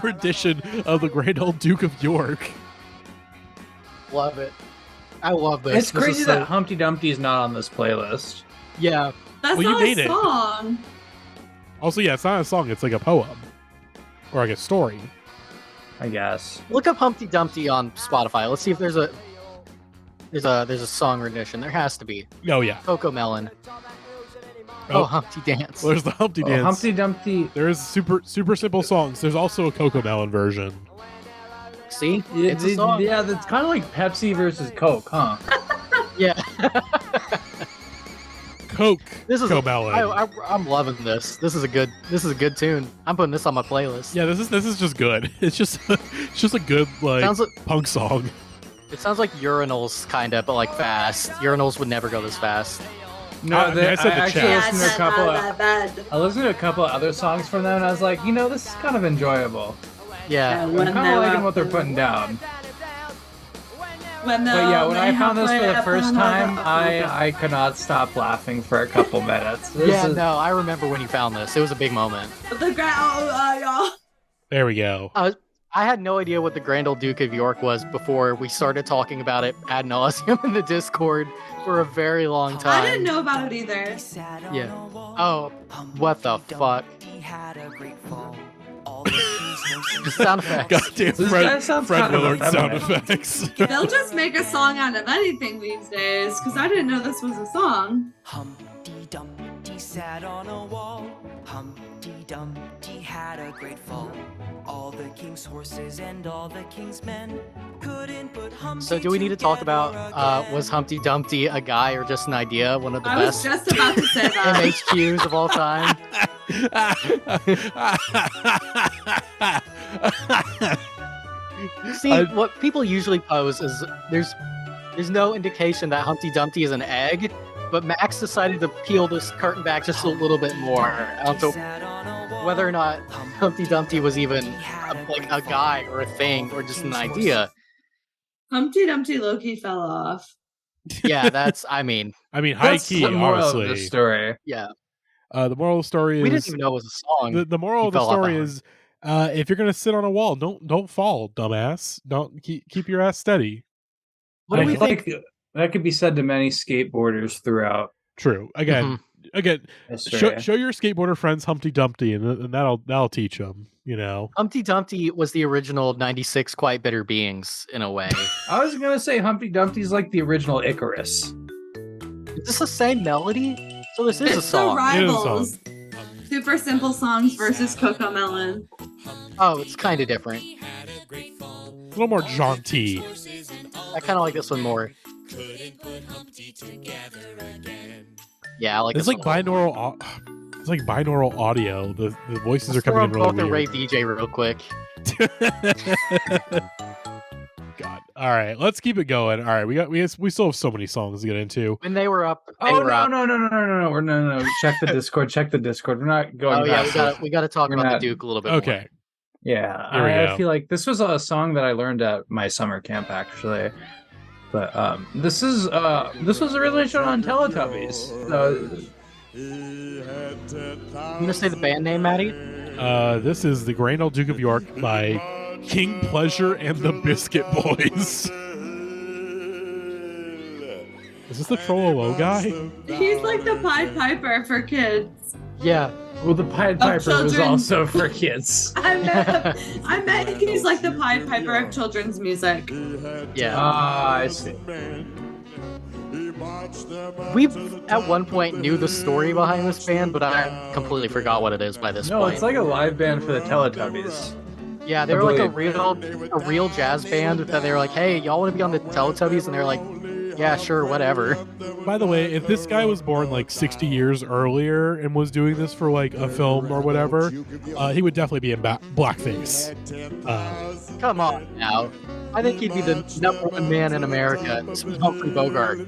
A: rendition of the Grand Old Duke of York.
B: Love it. I love this.
D: It's
B: This
D: crazy
B: is
D: that Humpty Dumpty is not on this playlist.
B: Yeah.
C: That's
A: Well, you
C: not
A: made
C: a
A: it.
C: song.
A: Also, yeah, it's not a song; it's like a poem or like a story.
D: I guess.
B: Look up Humpty Dumpty on Spotify. Let's see if there's a song rendition. There has to be.
A: Oh yeah,
B: CoComelon.
A: Oh.
B: Oh, Humpty Dance.
A: there's the Humpty Dance.
D: Humpty Dumpty.
A: There is super simple songs. There's also a CoComelon version.
B: See? It's a song.
D: Yeah, that's kind of like Pepsi versus Coke, huh?
B: Yeah.
A: Coke.
B: This is
A: CoComelon.
B: I'm loving this. This is a good tune. I'm putting this on my playlist.
A: Yeah, this is just good. It's just a good
B: Sounds like
A: punk song.
B: it sounds like Urinals kinda, but like fast. Urinals would never go this fast.
D: No,
A: I mean, I said the
D: actually
A: chat.
D: listened to I listened to a couple of other songs from them, and I was like, this is kind of enjoyable.
B: Yeah.
D: I'm kind of liking what they're putting down.
C: When
D: I found this for the first time, I could not stop laughing for a couple minutes.
B: No, I remember when you found this. It was a big moment.
C: The ground.
A: There we go.
B: I had no idea what the Grand Old Duke of York was before we started talking about it ad nauseum in the Discord for a very long time.
C: I didn't know about it either.
B: Yeah. Oh, what the fuck? Sound effects.
A: Goddamn
D: This guy sounds
A: Fred
D: kind of
A: Willard sound
D: effeminate.
A: effects.
C: They'll just make a song out of anything these days, because I didn't know this was a song.
G: Humpty Dumpty sat on a wall. Humpty Dumpty had a great fall. All the king's horses and all the king's men couldn't put Humpty
B: So do we need to talk about was Humpty Dumpty a guy or just an idea? One of the
C: I was
B: best
C: just about to say that.
B: MHQs of all time. See, what people usually pose is there's no indication that Humpty Dumpty is an egg, but Max decided to peel this curtain back just a little bit more. So whether or not Humpty Dumpty was even a guy or a thing or just an idea.
C: Humpty Dumpty Loki fell off.
B: Yeah, that's, I mean,
A: high
D: That's
A: key,
D: the moral
A: honestly.
D: of the story.
B: yeah.
A: The moral of the story is
B: We didn't even know it was a song.
A: the moral
B: He
A: of the
B: fell off
A: story
B: that
A: is if you're gonna sit on a wall, don't fall, dumbass. Don't keep your ass steady.
B: What do
D: I
B: we
D: feel
B: think?
D: like that could be said to many skateboarders throughout
A: True. Again,
D: history.
A: show your skateboarder friends Humpty Dumpty, and that'll teach them.
B: Humpty Dumpty was the original 96 Quite Bitter Beings in a way.
D: I was gonna say Humpty Dumpty's like the original Icarus.
B: Is this the same melody? So this is a
C: It's the
B: song.
A: It is a
C: Rivals.
A: song.
C: Super Simple Songs versus CoComelon.
B: Oh, it's kind of different.
A: A little more jaunty.
B: I kind of like this one more. Yeah, I like
A: It's
B: this
A: like
B: one.
A: binaural. It's like binaural audio. The voices
B: Let's
A: are
B: throw
A: coming in
B: them both
A: really
B: to Ray
A: weird.
B: DJ real quick.
A: God. All right, let's keep it going. All right, we still have so many songs to get into.
B: When they were up, they
D: Oh
B: were up.
D: no! Check the Discord. Check the Discord. We're not going.
B: Oh yeah,
D: back.
B: we got to talk
D: We're
B: about
D: not-
B: the Duke a little bit more.
A: Okay.
D: Yeah,
A: Here we
D: I
A: go.
D: feel like this was a song that I learned at my summer camp actually. But this was originally shown on Teletubbies.
B: I'm gonna say the band name, Maddie.
A: This is the Grand Old Duke of York by King Pleasure and the Biscuit Boys. Is this the Trollolo guy?
C: He's like the Pied Piper for kids.
B: Yeah.
D: Well, the Pied Piper was
C: children.
D: also for kids.
C: I meant he's like the Pied Piper of children's music.
B: Yeah.
D: I see.
B: We at one point knew the story behind this band, but I completely forgot what it is by this
D: No,
B: point.
D: it's like a live band for the Teletubbies.
B: Yeah, they were like a real jazz band that they were like, hey, y'all want to be on the Teletubbies? And they're like, yeah, sure, whatever.
A: By the way, if this guy was born like 60 years earlier and was doing this for like a film or whatever, he would definitely be in blackface.
B: Come on now. I think he'd be the number one man in America. Humphrey Bogart.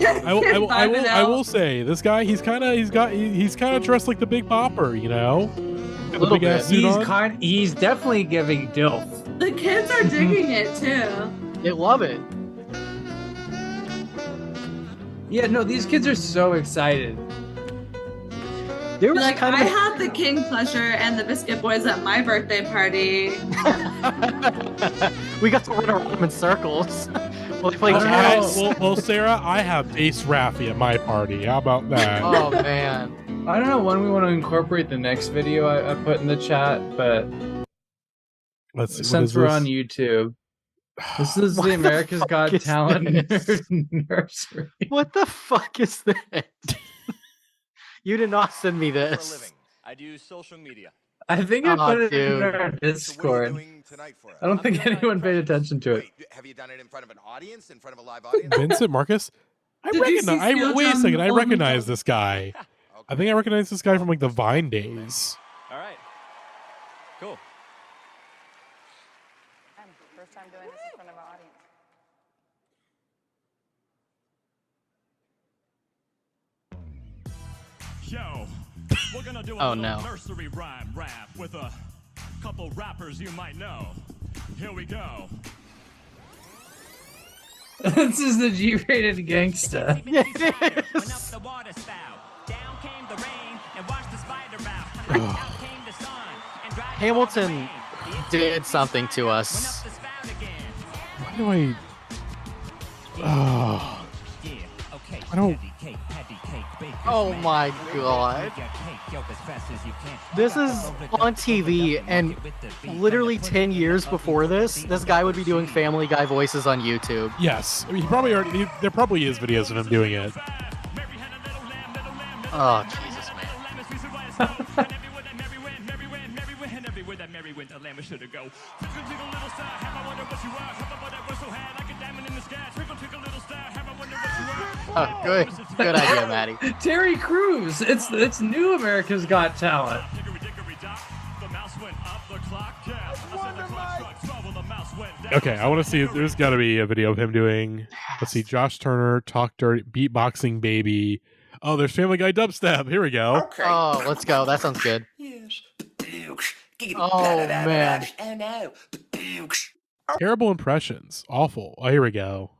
A: I will say this guy he's kind of dressed like the Big Bopper, you know. with a big ass suit on?
D: He's definitely giving DILF.
C: The kids are digging it too.
B: They love it.
D: Yeah, no, these kids are so excited.
B: There was
C: Like,
B: kind
C: I
B: of
C: had the King Pleasure and the Biscuit Boys at my birthday party.
B: we got to run around in circles. Well, they played
A: All right,
B: jazz.
A: well, Sarah, I have bass Raffi at my party. How about that?
B: Oh man.
D: I don't know when we want to incorporate the next video I put in the chat, but
A: Let's see.
D: since we're on YouTube, this is
B: What
D: the
B: the
D: America's
B: fuck
D: Got
B: is
D: Talent
B: this?
D: Nursery.
B: What the fuck is this? You did not send me
H: For a
B: this.
H: living, I do social media.
D: I think I
B: Oh,
D: put it in
B: dude.
D: our
H: So what are you
D: Discord.
H: doing tonight for us?
D: I don't
H: I'm
D: think
H: doing an
D: anyone paid
H: impression.
D: attention to it.
H: Wait, have you done it in front of an audience? In front of a live audience?
A: Vincent Marcus?
C: Did you see Steel
A: Wait a
C: Drum
A: second. I
C: Old
A: recognize
C: McDonald?
A: this guy. I
H: Okay.
A: think I recognize this guy from like the Vine days.
H: All right. Cool.
I: First time doing this in front of an audience.
J: Yo, we're gonna do a
B: Oh,
J: little
B: no.
J: nursery rhyme rap with a couple rappers you might know. Here we go.
D: This is the G-rated gangsta.
B: Yeah, it
J: Went up
B: is.
J: the water spout, down came the rain, and washed the spider out. Out came the sun, and dried
B: Hamilton
J: the rain.
B: did something to
J: Went
B: us.
J: up the spout again.
A: Why do I? Oh,
J: Yeah, okay.
A: I don't-
J: Patty cake, baker's
B: Oh
J: man.
B: my god.
J: Make your cake, yo, as fast as you can.
B: This is on TV, and literally 10 years before this guy would be doing Family Guy voices on YouTube.
A: yes. I mean, he probably already. There probably is videos of him doing it.
B: Oh, Jesus, man. Oh, good. Good idea, Maddie.
D: Terry Crews. It's new America's Got Talent.
A: Okay, I want to see. There's got to be a video of him doing. Let's see. Josh Turner, Talk Dirty, Beatboxing Baby. Oh, there's Family Guy dubstep. Here we go.
B: Oh, let's go. That sounds good.
G: Yes.
B: Oh, man.
A: Terrible impressions. Awful. Oh, here we go.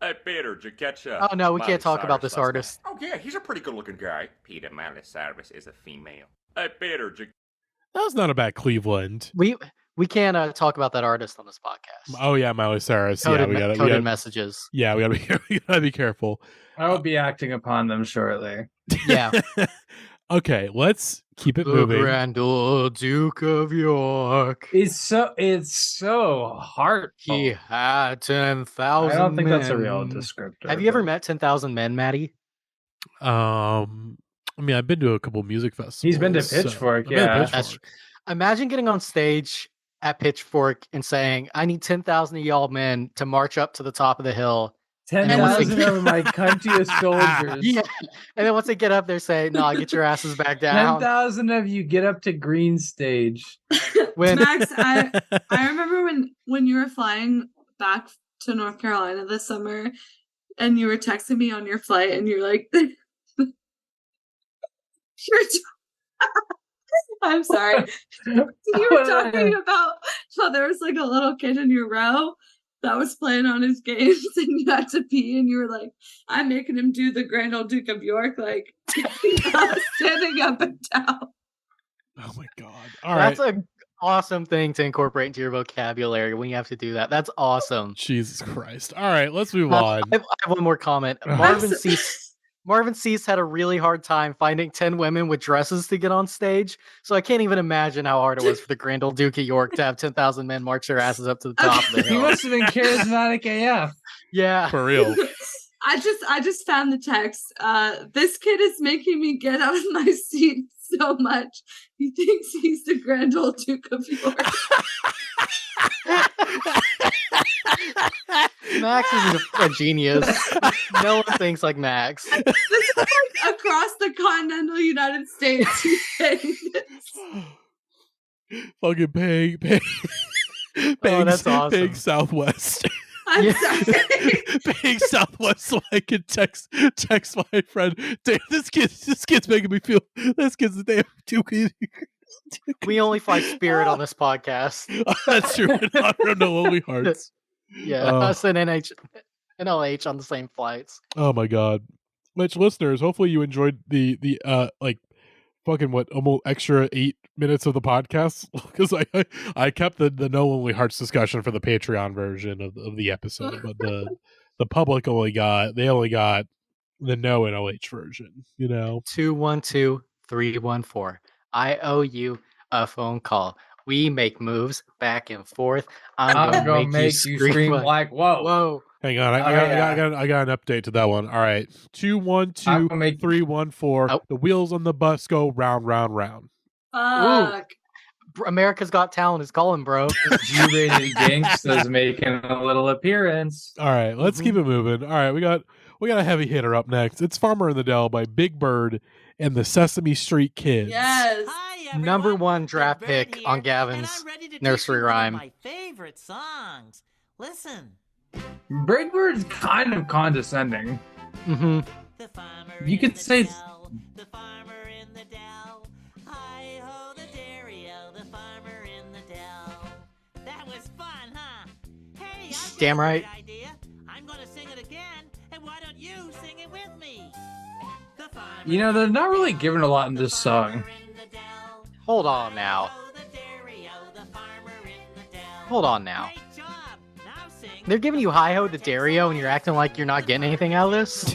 K: Hey, Peter, did you catch
B: Oh, no, we can't talk about this artist.
K: Oh, yeah, he's a pretty good-looking guy. Peter Cyrus is a female. Hey, Peter, did you...
A: That was not a bad Cleveland.
B: We can't talk about that artist on this podcast.
A: Oh yeah, Miley Cyrus.
B: Coded,
A: Yeah, we got
B: coded messages.
A: Yeah, we gotta be careful.
D: I will be acting upon them shortly.
B: Yeah.
A: Okay, let's keep it
B: The
A: moving.
B: Grand Old Duke of York.
D: It's so heartful.
B: He had 10,000
D: I don't think that's a
B: men.
D: real descriptor.
B: Have you ever
D: but-
B: met 10,000 men, Maddie?
A: I mean, I've been to a couple music festivals.
D: He's been to
A: so-
D: Pitchfork,
A: I've been to
D: yeah.
A: Pitchfork.
B: Imagine getting on stage at Pitchfork and saying, I need 10,000 of y'all men to march up to the top of the hill. And then once they
D: 10,000 of my country of soldiers.
B: Yeah. And then once they get up there, say, no, get your asses back down.
D: 10,000 of you get up to green stage.
B: When
C: Max, I remember when you were flying back to North Carolina this summer, and you were texting me on your flight, and you're like, I'm sorry. You were talking about how there was like a little kid in your row that was playing on his games, and you had to pee, and you were like, I'm making him do the Grand Old Duke of York, like standing up and down.
A: Oh my god! All right,
B: That's an awesome thing to incorporate into your vocabulary when you have to do that. That's awesome.
A: Jesus Christ! All right, let's move on.
B: I have one more comment. Marvin Cease had a really hard time finding 10 women with dresses to get on stage. So I can't even imagine how hard it was for the Grand Old Duke of York to have 10,000 men march their asses up to the top of the
D: He
B: hill.
D: must have been charismatic AF.
B: Yeah.
A: For real.
C: I just found the text. This kid is making me get out of my seat so much. He thinks he's the Grand Old Duke of York.
B: Max is a genius. No one thinks like Max.
C: This is like across the continental United States. He's saying this.
A: Fucking pig,
B: that's awesome.
A: Pig Southwest.
C: I'm
B: Yeah.
C: sorry.
A: Pig Southwest, so I could text my friend. Damn, this kid's making me feel. This kid's the damn Duke.
B: We only fly Spirit on this podcast.
A: That's true. I don't know Lonely Hearts.
B: Yeah, us and NLH on the same flights.
A: Oh my god. Mitch, listeners, hopefully you enjoyed the like fucking almost extra 8 minutes of the podcast, because I kept the No Lonely Hearts discussion for the Patreon version of the episode, but the public only got the No NLH version,
B: 212-314. I owe you a phone call. We make moves back and forth. I'm gonna make you scream
D: like whoa.
A: Hang on, I got an update to that one. All right, 212-314. The wheels on the bus go round, round, round.
C: Fuck.
B: America's Got Talent is calling, bro.
D: G-rated gangsters making a little appearance.
A: All right, let's keep it moving. All right, we got a heavy hitter up next. It's Farmer in the Dell by Big Bird and the Sesame Street Kids.
C: Yes.
B: Number one draft pick on Gavin's nursery rhyme.
L: My favorite songs. Listen.
D: Big Bird's kind of condescending.
B: Mm-hmm.
D: You could say.
L: The farmer in the dell. Hi ho the dairy-o, the farmer in the dell. That was fun, huh? Hey, I've
B: Damn
L: got a
B: right.
L: good idea. I'm gonna sing it again, and why don't you sing it with me? The farmer
D: They're not really given a lot in this song.
B: Hold on now. Hold on now. They're giving you hi-ho the Dario and you're acting like you're not getting anything out of this?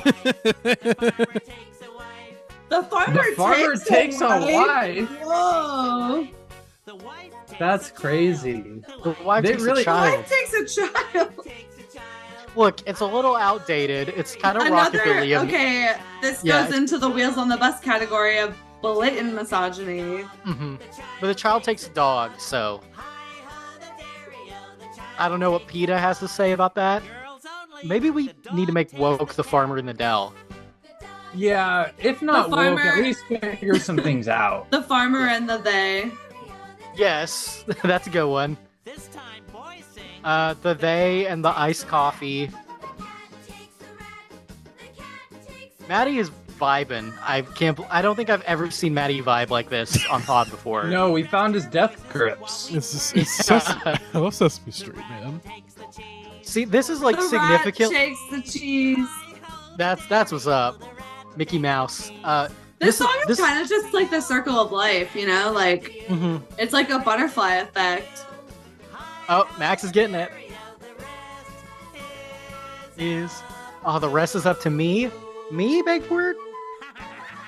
C: The farmer
D: takes a wife.
C: Whoa.
D: That's crazy.
B: The wife takes a child.
C: Wife takes a child.
B: Look, it's a little outdated. It's kind of rockabilly.
C: Okay, this goes into the wheels on the bus category of blatant misogyny.
B: Mm-hmm. But the child takes a dog, so I don't know what PETA has to say about that. Maybe we need to make woke the farmer in the Dell.
D: Yeah, if not woke, at least figure some things out.
C: The farmer and the they.
B: Yes, that's a good one. The they and the iced coffee. Maddie is vibing. I don't think I've ever seen Maddie vibe like this on pod before.
D: No, we found his death grips.
A: I love Sesame Street, man.
B: See, this is like
C: the
B: significant.
C: Rat shakes the cheese.
B: That's what's up. Mickey Mouse.
C: This song is kind of just like the circle of life, like it's like a butterfly effect.
B: Oh, Max is getting it. The rest is up to me? Me, Big Bird?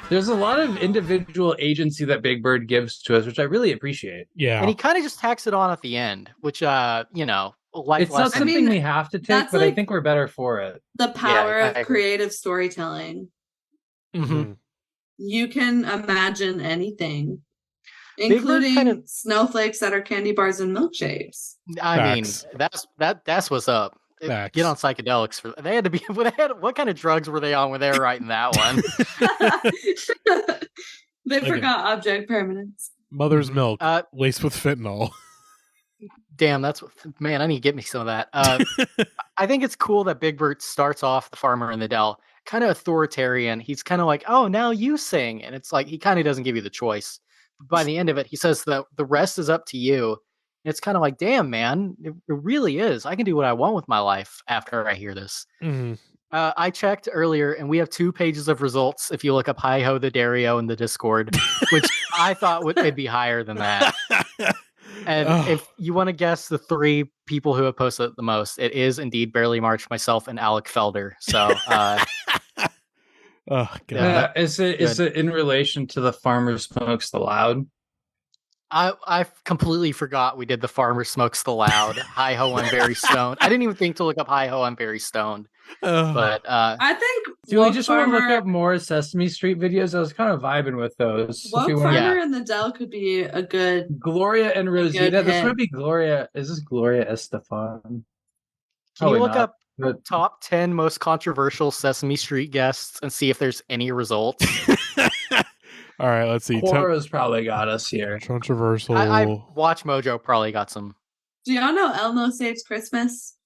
D: There's a lot of individual agency that Big Bird gives to us, which I really appreciate.
A: Yeah.
B: And he kind of just tacks it on at the end, which, life
D: it's not something we have to take, but I think we're better for it.
C: The power of creative storytelling.
B: Mm-hmm.
C: You can imagine anything, including snowflakes that are candy bars and milkshakes.
B: I mean, that's what's up.
A: Facts.
B: Get on psychedelics for they had to be. What kind of drugs were they on when they were writing that one?
C: They forgot object permanence.
A: Mother's milk laced with fentanyl.
B: Damn, I need to get me some of that. I think it's cool that Big Bird starts off the farmer in the Dell kind of authoritarian. He's kind of like, oh, now you sing, and it's like he kind of doesn't give you the choice. But by the end of it, he says that the rest is up to you. It's kind of like, damn, man, it really is. I can do what I want with my life after I hear this.
A: Mm-hmm.
B: I checked earlier, and we have 2 pages of results if you look up Hi Ho the Dario in the Discord, which I thought it'd be higher than that. And if you want to guess the 3 people who have posted it the most, it is indeed Barely March, myself, and Alec Felder. So,
A: oh god,
D: is it in relation to the Farmer Smokes the Loud?
B: I completely forgot we did the Farmer Smokes the Loud. Hi Ho, I'm very stoned. I didn't even think to look up Hi Ho, I'm very stoned. But
C: I think
D: do we just want to look up more Sesame Street videos? I was kind of vibing with those.
C: Woke Farmer and the Dell could be a good
D: Gloria and Rosita. This would be Gloria. Is this Gloria Estefan?
B: Can you look up the top 10 most controversial Sesame Street guests and see if there's any results?
A: All right, let's see.
D: Quora's probably got us here.
A: Controversial.
B: I Watch Mojo probably got some.
C: Do y'all know Elmo Saves Christmas?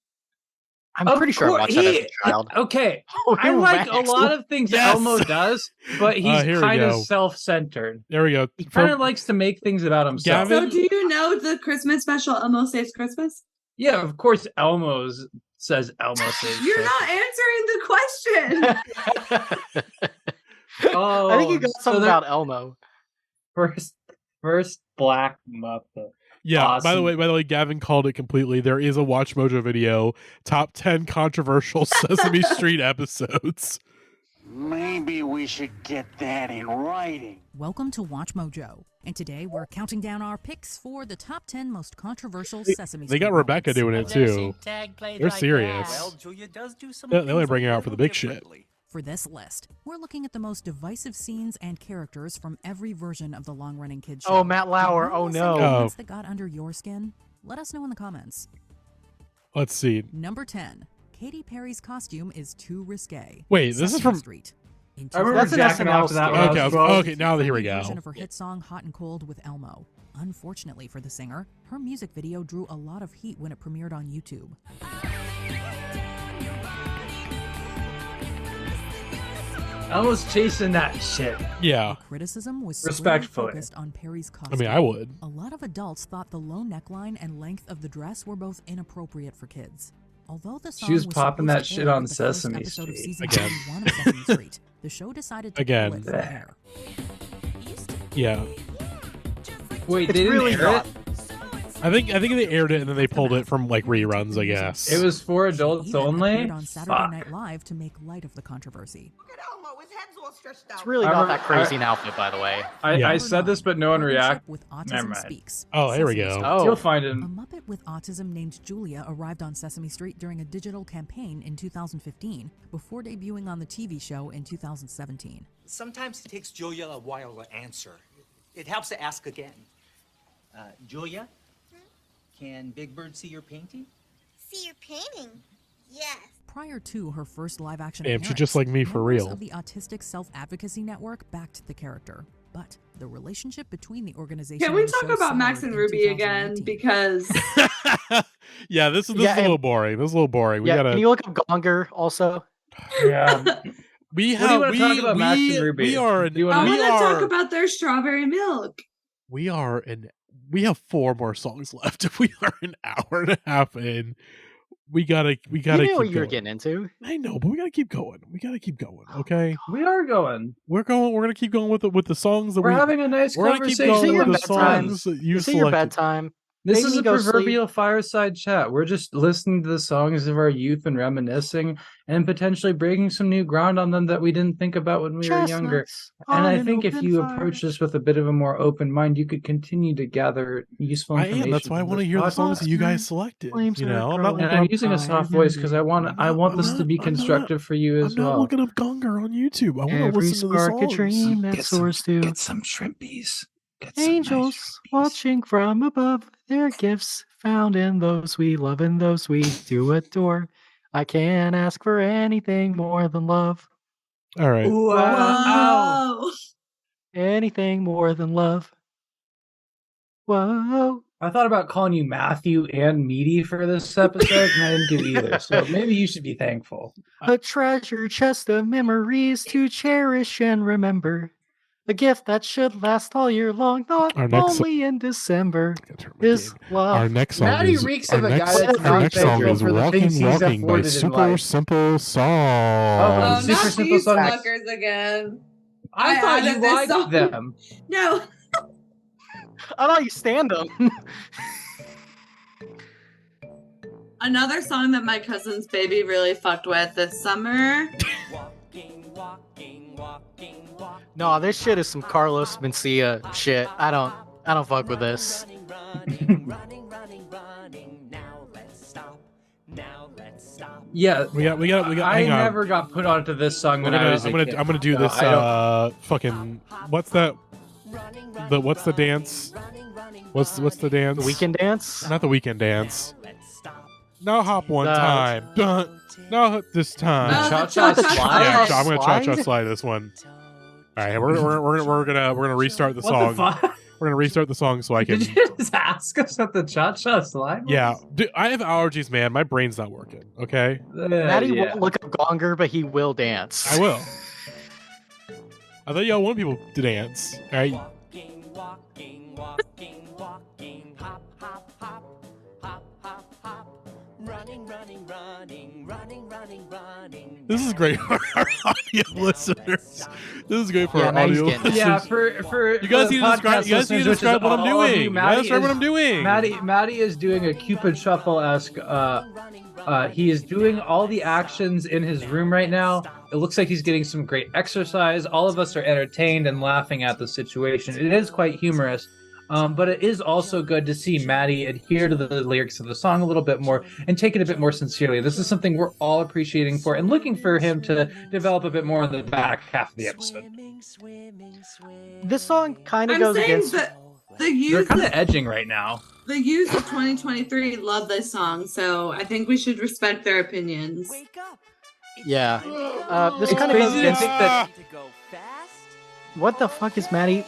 B: I'm
D: Of
B: pretty sure I
D: course,
B: watched that as a child.
D: Okay,
B: Oh,
D: I like
B: Max.
D: a lot of things
A: Yes.
D: Elmo does, but he's
A: here we
D: kind of
A: go.
D: self-centered.
A: There we go.
D: He kind of likes to make things about himself.
A: Gavin-
C: So do you know the Christmas special Elmo Saves Christmas?
D: Yeah, of course, Elmo's says Elmo saves.
C: You're
D: Christmas.
C: not answering the question.
D: Oh,
B: I think you got
D: so
B: something
D: there-
B: about Elmo.
D: First Black Muppet.
A: Yeah.
D: Awesome.
A: By the way, Gavin called it completely. There is a Watch Mojo video, top 10 controversial Sesame Street episodes.
M: Maybe we should get that in writing.
N: Welcome to Watch Mojo, and today we're counting down our picks for the top 10 most controversial Sesame Street.
A: They got Rebecca doing it too. They're serious.
J: Well, Julia does do some
A: They only
J: things
A: bring it
J: a
A: out for the
J: little
A: big shit.
J: differently.
N: For this list, we're looking at the most divisive scenes and characters from every version of the long-running kids show.
B: Oh, Matt Lauer. Oh, no.
N: Moments that got under your skin? Let us know in the comments.
A: Let's see.
N: Number 10. Katy Perry's costume is too risque.
A: Wait, this is
N: Sesame
A: from-
N: Street. In
D: I remember
N: 2000,
D: jacking off to that when I was
A: Okay,
D: 12.
A: okay, now here we go.
N: version of her hit song Hot and Cold with Elmo. Unfortunately for the singer, her music video drew a lot of heat when it premiered on YouTube.
D: Elmo's chasing that shit.
A: Yeah.
N: Criticism was
D: Respectfully.
N: focused on Perry's
A: I
N: costume.
A: mean, I would.
N: A lot of adults thought the low neckline and length of the dress were both inappropriate for kids. Although the song
D: She was popping
N: supposed
D: that
N: to
D: shit
N: air
D: on
N: with the first
D: Sesame
N: episode of
D: Street.
N: season
A: Again.
N: 21 of Sesame Street, the show decided to
A: Again.
N: pull it from air.
A: Yeah.
D: Wait,
B: It's
D: they didn't
B: really
D: air
B: not.
D: it?
A: I think they aired it and then they pulled it from like reruns, I guess.
D: It was for
N: She
D: adults
N: even
D: only?
N: appeared on Saturday
D: Fuck.
N: Night Live to make light of the controversy.
B: It's really
D: I
B: not
D: remember-
B: that crazy an outfit, by the way.
A: Yeah.
D: I said this, but no one reacted.
N: With
D: Never
N: Autism
D: mind.
N: Speaks.
A: Oh, here we
N: Sesame
A: go.
N: Street.
B: Oh.
D: You'll find
N: A
D: him.
N: Muppet with autism named Julia arrived on Sesame Street during a digital campaign in 2015 before debuting on the TV show in 2017.
O: Sometimes it takes Julia a while to answer. It helps to ask again. Julia, can Big Bird see your painting?
P: See your painting? Yes.
N: Prior to her first live-action
A: Damn,
N: appearance,
A: she's just like me for
N: members
A: real.
N: of the Autistic Self-Advocacy Network backed the character, but the relationship between the organization
C: Can we
N: and the
C: talk
N: show
C: about Max
N: soured
C: and
N: in
C: Ruby again?
N: 2018.
C: Because
A: Yeah, this is
B: Yeah,
A: a little boring. This is a little boring. We
B: Yeah,
A: gotta.
B: can you look up Gonger also?
D: Yeah.
A: We
D: What do you
A: have.
D: wanna talk about, Max and Ruby?
A: We are.
D: Do you
C: I
D: wanna-
C: want
A: we
C: to talk
A: are.
C: about their strawberry milk.
A: We are in. We have 4 more songs left. We are an hour and a half in. We gotta.
B: You
A: keep
B: knew what you were
A: going.
B: getting into.
A: I know, but we gotta keep going. Okay.
D: We are going.
A: We're gonna keep going with the songs that
D: We're having a nice
A: we're gonna keep
D: conversation
A: going
B: your
A: with the
B: bedtime.
A: songs that you
B: Is it your
A: selected.
B: bedtime?
D: This
B: Make
D: is
B: me
D: a
B: go sleep.
D: proverbial fireside chat. We're just listening to the songs of our youth and reminiscing and potentially breaking some new ground on them that we didn't think about when we were younger.
B: Chestnuts
D: And
B: on
D: I
B: an
D: think if
B: open
D: you
B: fire.
D: approach this with a bit of a more open mind, you could continue to gather useful
A: I
D: information.
A: am. That's why I
D: from
A: want to
D: this
A: hear the
D: podcast.
A: songs that you guys selected.
B: Flames
A: You
B: are
A: know, I'm not
B: growing.
D: And I'm using a soft voice because I want this to be constructive for you as
A: I'm not
D: well.
A: looking up Gonger on YouTube. I want to
B: Every
A: listen to the
B: spark a
A: songs.
B: dream that
D: Get some-
B: soars to
D: Get some shrimpies. Get some
B: angels
D: nice shrimpies.
B: watching from above. Their gifts found in those we love and those we do adore. I can't ask for anything more than love.
A: All right.
D: Wow.
C: Whoa.
B: Anything more than love. Whoa.
D: I thought about calling you Matthew and Meaty for this episode, and I didn't do either. So maybe you should be thankful.
B: A treasure chest of memories to cherish and remember. A gift that should last all year long, not
A: Our next-
B: only in December. Is love.
A: Our next song
D: Maddie
A: is
D: reeks
A: our
D: of a
A: next,
D: guy that's
A: our
D: not
A: next song
D: thankful
A: is
D: for the
A: "Walking,
D: things he's
A: Walking" by
D: afforded in
A: Super
D: life.
A: Simple Song.
C: Oh,
D: Super
C: not
D: Simple
C: these
D: Songs.
C: fuckers again.
D: I thought
C: added
D: you
C: this
D: liked
C: song.
D: them.
C: No.
B: I thought you stand them.
C: Another song that my cousin's baby really fucked with this summer.
B: No, this shit is some Carlos Mencia shit. I don't fuck with this.
D: Yeah,
A: we got.
D: I
A: hang on.
D: never got put onto this song when I was a kid.
A: I'm gonna do
D: So
A: this.
D: I don't-
A: Fucking. What's that? What's the dance? What's the dance?
B: The weekend dance?
A: Not the weekend dance. No hop one
B: The-
A: time. Dun. No this time.
D: Cha-cha slide?
A: Yeah, I'm gonna cha-cha
B: Slide?
A: slide this one. All right, we're gonna restart the
D: What
A: song.
D: the fuck?
A: We're gonna restart the song so I can.
D: Did you just ask us at the cha-cha slide?
A: Yeah, dude, I have allergies, man. My brain's not working. Okay,
B: Maddie won't look up Gonger, but he will dance.
A: I will. I thought y'all want people to dance. All right.
G: Walking, walking, walking, walking, hop, hop, hop, hop, hop, hop, running, running, running, running, running, running.
A: This is great for our audio listeners. This is great for our
B: now he's
A: audio
B: getting it.
A: listeners.
D: Yeah, for
A: You guys
D: the
A: need to describe.
D: podcast
A: You guys need to
D: listeners, which is
A: describe what I'm
D: all of you,
A: doing. You gotta describe what I'm doing.
D: Maddie is doing a Cupid Shuffle-esque. He is doing all the actions in his room right now. It looks like he's getting some great exercise. All of us are entertained and laughing at the situation. It is quite humorous. But it is also good to see Maddie adhere to the lyrics of the song a little bit more and take it a bit more sincerely. This is something we're all appreciating for and looking for him to develop a bit more in the back half of the episode.
B: This song kind of
C: I'm
B: goes
C: saying
B: against.
C: that the
D: They're
C: youth,
D: kind of edging right now.
C: the youth of 2023 love this song, so I think we should respect their opinions.
B: Yeah. This
D: It's
B: kind of goes
D: crazy to
B: against.
D: think that.
B: What the fuck is Maddie?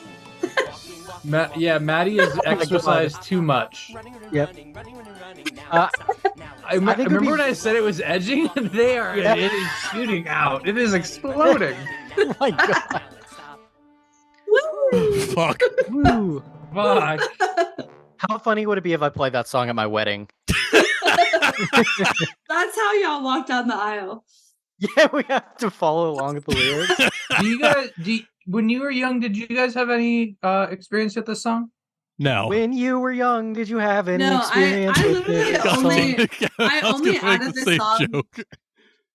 D: Maddie has exercised too much.
B: Yep.
D: I
B: think it'd
D: remember
B: be-
D: when I said it was edging? They are.
B: Yeah.
D: It is shooting out. It is exploding.
B: Oh my god.
A: Fuck.
B: Woo.
D: Fuck.
B: How funny would it be if I played that song at my wedding?
C: That's how y'all walk down the aisle.
B: Yeah, we have to follow along with the lyrics.
D: Do you guys? When you were young, did you guys have any experience with this song?
A: No.
B: When you were young, did you have any
C: No,
B: experience
C: I
B: with
C: literally
B: this
C: only-
B: song?
C: I
A: was
C: only
A: gonna make
C: added
A: the
C: this
A: same
C: song.
A: joke.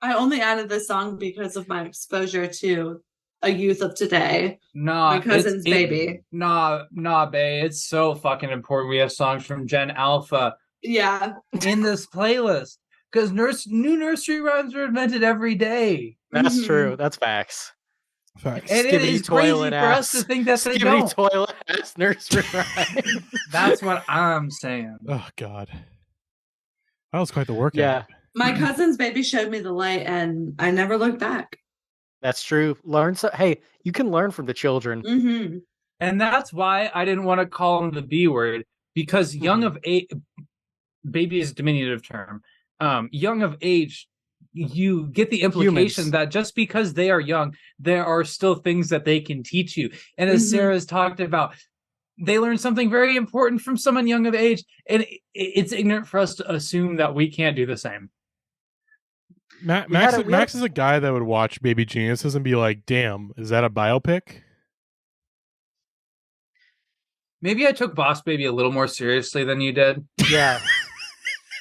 C: I only added this song because of my exposure to a youth of today.
D: Nah,
C: My cousin's baby.
D: Nah, bae. It's so fucking important. We have songs from Gen Alpha
C: Yeah.
D: in this playlist because new nursery rhymes are invented every day.
B: That's
C: Mhm.
B: true. That's facts.
A: Facts.
D: And it
B: Skibbity
D: is crazy
B: toilet
D: for
B: ass.
D: us to think that they
B: Skibbity
D: don't.
B: toilet ass nursery rhyme.
D: That's what I'm saying.
A: Oh God. That was quite the workout.
B: Yeah,
C: My cousin's baby showed me the light and I never looked back.
B: that's true. Hey, you can learn from the children.
C: Mm-hmm.
D: And that's why I didn't want to call him the B word because young of age, baby is a diminutive term. Young of age, you get the implication
B: Humans.
D: that just because they are young, there are still things that they can teach you. And as Sarah's talked about, they learn something very important from someone young of age, and it's ignorant for us to assume that we can't do the same.
A: Max is a guy that would watch Baby Geniuses and be like, "Damn, is that a biopic?"
D: Maybe I took Boss Baby a little more seriously than you did.
B: Yeah,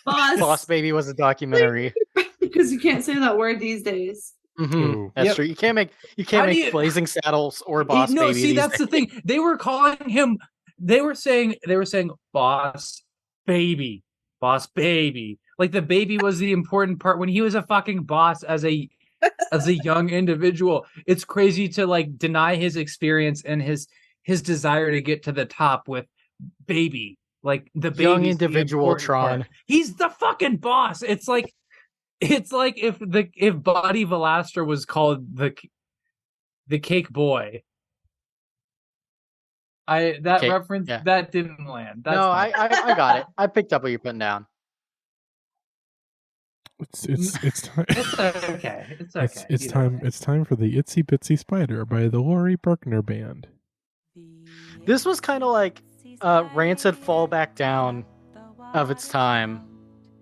B: Boss Baby was a documentary.
C: Because you can't say that word these days.
B: Mhm. That's
D: Yep.
B: true. You can't make
D: How do
B: make
D: you-
B: Blazing Saddles or Boss
D: No,
B: Baby.
D: see,
B: these
D: that's the
B: days.
D: thing. They were calling him. They were saying Boss Baby, Boss Baby. Like the baby was the important part when he was a fucking boss as a young individual. It's crazy to like deny his experience and his desire to get to the top with baby. Like the
B: Young
D: baby's the
B: individual
D: important
B: Tron.
D: part. He's the fucking boss. It's like if Buddy Velasquez was called the Cake Boy. That
B: Cake,
D: reference
B: yeah.
D: that didn't land. That's
B: No,
D: fine.
B: I got it. I picked up what you're putting down.
A: It's time.
D: It's okay. It's okay.
A: It's
D: Either
A: time.
D: way.
A: It's time for the Itsy Bitsy Spider by the Laurie Berkner Band.
B: This was kind of like rancid fall back down of its time.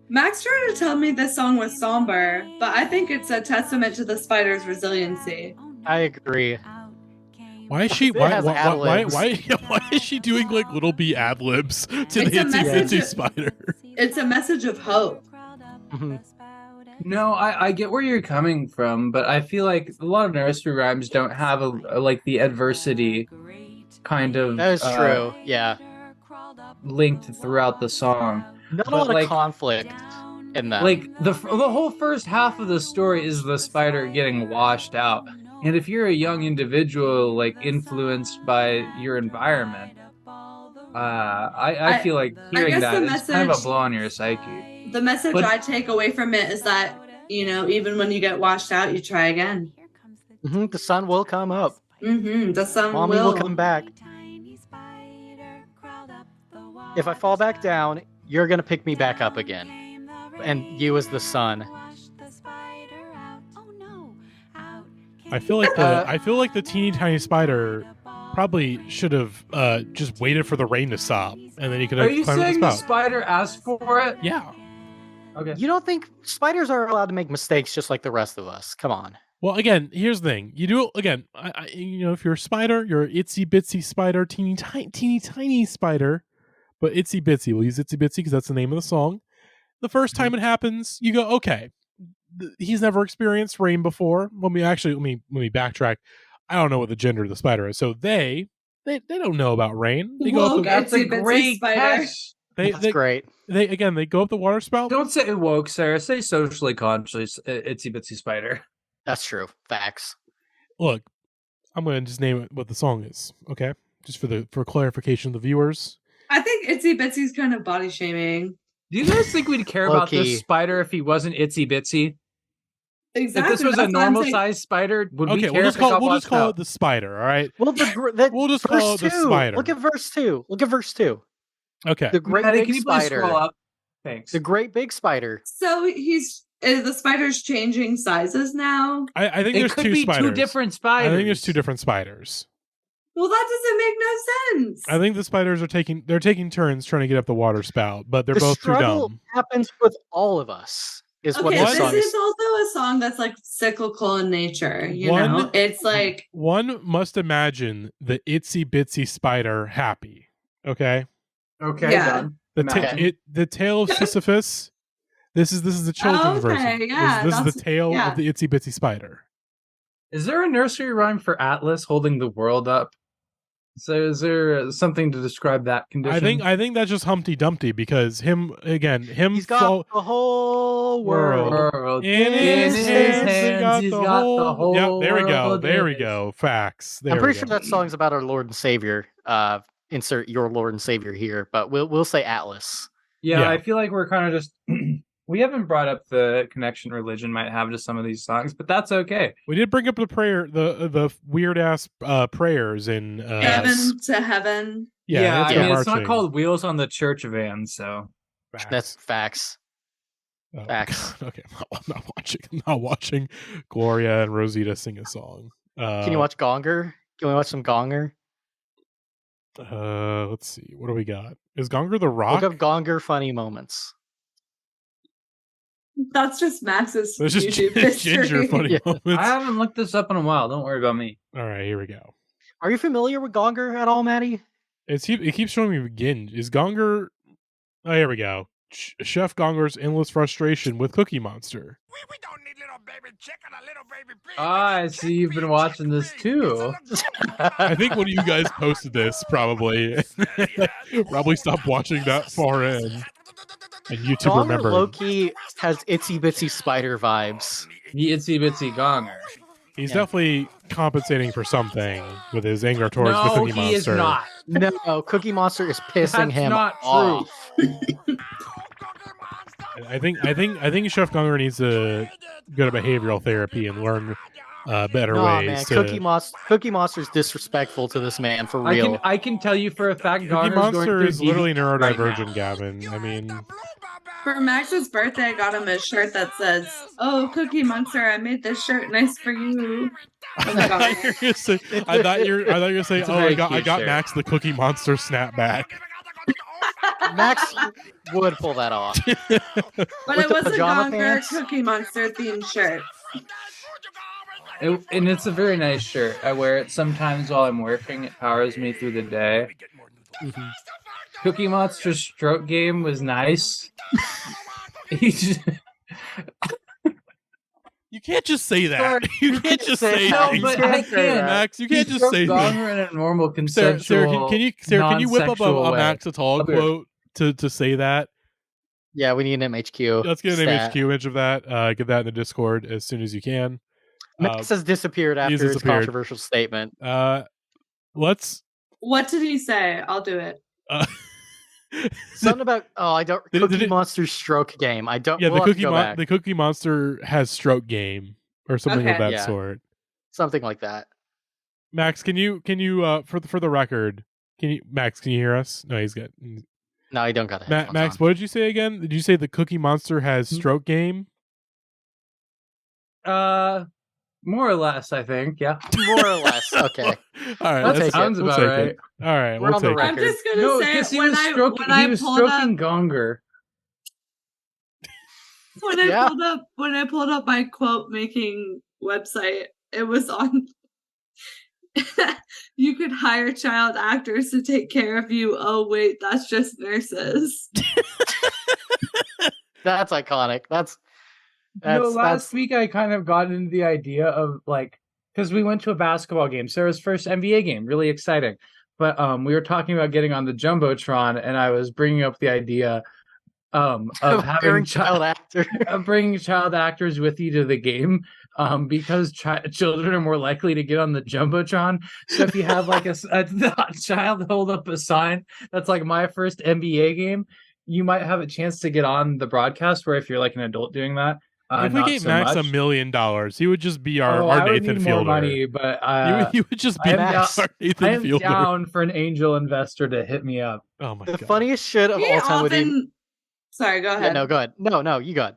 C: Max tried to tell me this song was somber, but I think it's a testament to the spider's resiliency.
B: I agree.
A: Why is she?
B: It
A: Why?
B: has
A: Why?
B: ad-libs.
A: Why is she doing like little bee ad libs to
C: It's
A: the
C: a
A: Itsy
C: message
A: Bitsy
C: of-
A: Spider?
C: It's a message of hope.
B: Mhm.
D: No, I get where you're coming from, but I feel like a lot of nursery rhymes don't have like the adversity kind of
B: That is true. Yeah,
D: linked throughout the song.
B: not a
D: But,
B: lot
D: like,
B: of conflict in that.
D: Like the whole first half of the story is the spider getting washed out. And if you're a young individual, like influenced by your environment, I feel like hearing
C: guess
D: that
C: the
D: is kind of a
C: message-
D: blow on your psyche.
C: The message
D: But-
C: I take away from it is that, even when you get washed out, you try again.
B: The sun will come up.
C: The sun
B: Mommy will come back. If I fall back down, you're gonna pick me back up again, and you as the sun.
A: I feel like the teeny tiny spider probably should have just waited for the rain to stop, and then he could have
D: Are you
A: climbed up
D: saying
A: the
D: the
A: spout.
D: spider asked for it?
A: Yeah.
D: Okay.
B: You don't think spiders are allowed to make mistakes just like the rest of us? Come on.
A: Well, again, here's the thing. You do again. If you're a spider, you're an itsy bitsy spider, teeny tiny spider, but itsy bitsy. We'll use itsy bitsy because that's the name of the song. The first time it happens, you go, okay. He's never experienced rain before. Let me backtrack. I don't know what the gender of the spider is, so they don't know about rain. They go up the,
D: That's a great catch.
B: That's great.
A: They go up the water spout.
D: Don't say woke, Sarah. Say socially conscious, itsy bitsy spider.
B: That's true. Facts.
A: Look, I'm going to just name it what the song is, okay? Just for clarification of the viewers.
C: I think Itsy Bitsy's kind of body shaming.
D: Do you guys think we'd care about this spider if he wasn't itsy bitsy?
C: Exactly.
D: If this was a normal sized spider, would we care?
A: We'll just call it the spider. All right.
B: Well,
A: we'll just call it the spider.
B: Look at verse 2.
A: Okay.
B: The great
D: Maddie,
B: big
D: can you please
B: spider.
D: scroll up? Thanks.
B: The great big spider.
C: So the spider's changing sizes now.
A: I think there's two spiders.
D: Two different spiders.
A: I think there's two different spiders.
C: Well, that doesn't make no sense.
A: I think the spiders are taking turns trying to get up the water spout, but they're both too dumb.
B: Happens with all of us. Is what
C: Okay,
B: this song
C: this
B: is.
C: is also a song that's like cyclical in nature. You know, it's like
A: one must imagine the itsy bitsy spider happy. Okay.
D: Okay.
C: Yeah.
D: Done.
A: The tale of Sisyphus. This is the children's version.
C: Yeah,
A: this is the tale of the itsy bitsy spider.
D: Is there a nursery rhyme for Atlas holding the world up? So is there something to describe that condition?
A: I think that's just Humpty Dumpty because he's
B: got the whole world
A: in his hands. He's got the whole. Yep, there we go. Facts.
B: I'm pretty sure that song's about our Lord and Savior. Insert your Lord and Savior here, but we'll say Atlas.
D: Yeah, I feel like we're kind of just we haven't brought up the connection religion might have to some of these songs, but that's okay.
A: We did bring up the prayer, the weird ass prayers in
C: heaven to heaven.
D: Yeah, I mean, it's not called Wheels on the Church Van, so
B: that's facts.
A: Oh,
B: facts.
A: God. Okay, I'm not watching Gloria and Rosita sing a song.
B: Can you watch Gonger? Can we watch some Gonger?
A: Let's see. What do we got? Is Gonger the Rock?
B: Look up Gonger funny moments.
C: That's just Max's
A: That's just
C: YouTube history.
A: Ginger funny moments.
D: I haven't looked this up in a while. Don't worry about me.
A: All right, here we go.
B: Are you familiar with Gonger at all, Maddie?
A: It keeps showing me begin. Is Gonger? Oh, here we go. Chef Gonger's endless frustration with Cookie Monster.
D: I see you've been watching this too.
A: I think when you guys posted this, probably stopped watching that far in. And YouTube
B: Gonger
A: remembered.
B: Loki has itsy bitsy spider vibes.
D: The itsy bitsy Gonger.
A: He's definitely compensating for something with his anger towards the Cookie Monster.
D: No, he is not.
B: No, Cookie Monster is pissing him
D: not
B: off.
A: I think Chef Gonger needs to go to behavioral therapy and learn better ways.
B: Man,
A: to...
B: Cookie Monster's disrespectful to this man for real.
D: I can tell you for a fact,
A: Cookie Monster is literally
D: neurodivergent,
A: neurodivergent, Gavin. I mean,
C: for Max's birthday, I got him a shirt that says, "Oh, Cookie Monster, I made this shirt nice for you." Oh my God.
A: I thought you were gonna say,
B: It's a
A: "Oh,
B: very
A: I got
B: cute shirt.
A: Max the Cookie Monster snapback."
B: Max would pull that off.
C: But
B: With
C: it
B: the
C: was a
B: pajama
C: Gonger
B: pants?
C: Cookie Monster themed shirt.
D: And it's a very nice shirt. I wear it sometimes while I'm working. It powers me through the day.
A: Mm-hmm.
D: Cookie Monster's stroke game was nice. He just...
A: You can't just say that.
D: Sorry,
A: you can't just say that.
D: No, but I can't.
A: Max. You can't just say that.
D: Gonger in a normal consensual,
A: Sarah, can you whip up a
D: non-sexual way.
A: Max Atal quote to say that?
B: Yeah, we need an MHQ.
A: Let's get an
B: stat.
A: MHQ image of that. Get that in the Discord as soon as you can.
B: Max has disappeared after his controversial statement.
A: Let's.
C: What did he say? I'll do it.
B: Something about Cookie Monster's stroke game. I don't.
A: Yeah,
B: we'll
A: the Cookie Monster has stroke game or something of that sort.
B: Something like that.
A: Max, can you for the record? Can you hear us? No, he's good.
B: No, I don't got it.
A: Max, what did you say again? Did you say the Cookie Monster has stroke game?
D: More or less, I think. Yeah,
B: more or less. Okay.
A: All right,
D: that sounds about right.
A: All right,
B: We're on the
A: take
B: record.
C: I'm just gonna say when I pulled up
D: Gonger.
C: When I pulled up my quote making website, it was on. You could hire child actors to take care of you. Oh wait, that's just nurses.
B: That's iconic.
D: Last week I kind of got into the idea of like, because we went to a basketball game, Sarah's first NBA game, really exciting. But we were talking about getting on the jumbotron, and I was bringing up the idea of having bringing child actors with you to the game, because children are more likely to get on the jumbotron. So if you have like a child hold up a sign that's like my first NBA game, you might have a chance to get on the broadcast. Where if you're like an adult doing that.
A: If we gave Max $1 million, he would just be our Nathan Fielder.
D: More money, but
A: he would just be our Nathan Fielder.
D: I am down for an angel investor to hit me up.
A: Oh my
B: god! The funniest shit of all time with him.
C: Sorry, go ahead.
B: Yeah, no, go ahead. No, you go ahead.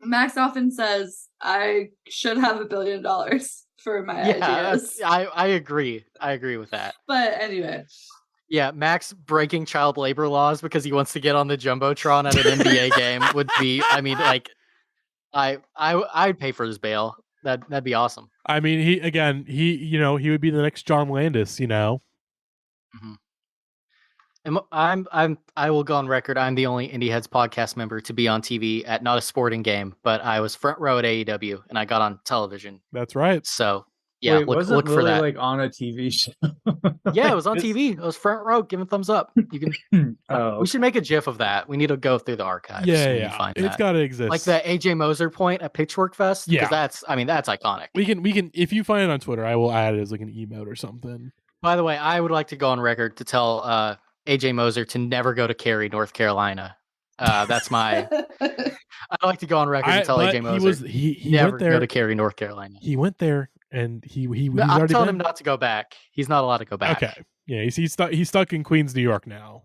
C: Max often says, "I should have $1 billion for my ideas."
B: I agree. I agree with that.
C: But anyway.
B: Yeah, Max breaking child labor laws because he wants to get on the jumbotron at an NBA game would be. I mean, like. I'd pay for his bail. That'd be awesome.
A: I mean, he would be the next John Landis,
B: Mm-hmm. And I will go on record. I'm the only Indie Heads podcast member to be on TV at not a sporting game, but I was front row at AEW and I got on television.
A: That's right.
B: So yeah, look for
D: Willie
B: that.
D: Like on a TV show.
B: Yeah, it was on TV. It was front row. Give a thumbs up. You can. We should make a GIF of that. We need to go through the archives.
A: Yeah.
B: Find
A: it's got to exist.
B: Like the AJ Moser point at Pitchfork Fest.
A: Yeah,
B: that's iconic.
A: We can. If you find it on Twitter, I will add it as like an emote or something.
B: By the way, I would like to go on record to tell AJ Moser to never go to Cary, North Carolina. That's my. I'd like to go on record and tell AJ Moser
A: he
B: never
A: went there,
B: go to Cary, North Carolina.
A: He went there. And he's
B: I'm
A: already
B: telling
A: been...
B: him not to go back. He's not allowed to go back.
A: Okay, yeah, he's stuck in Queens, New York now.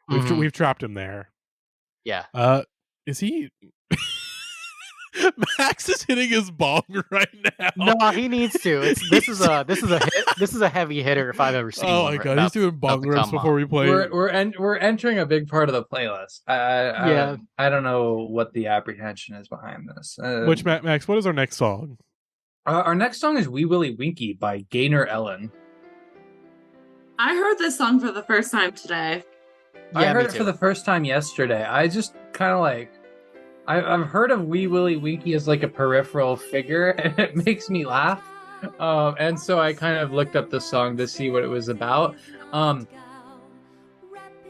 A: We've trapped him there.
B: Yeah.
A: Is he? Max is hitting his bong right now.
B: No, he needs to. This is a heavy hitter if I've ever seen.
A: Oh my god, he's doing bong rips before we play.
D: We're entering a big part of the playlist. I don't know what the apprehension is behind this.
A: Which Max? What is our next song?
D: Our next song is Wee Willie Winkie by Gaynor Ellen.
C: I heard this song for the first time today.
D: I heard it for the first time yesterday. I just kind of like... I've heard of Wee Willie Winkie as like a peripheral figure, and it makes me laugh. And so I kind of looked up the song to see what it was about. And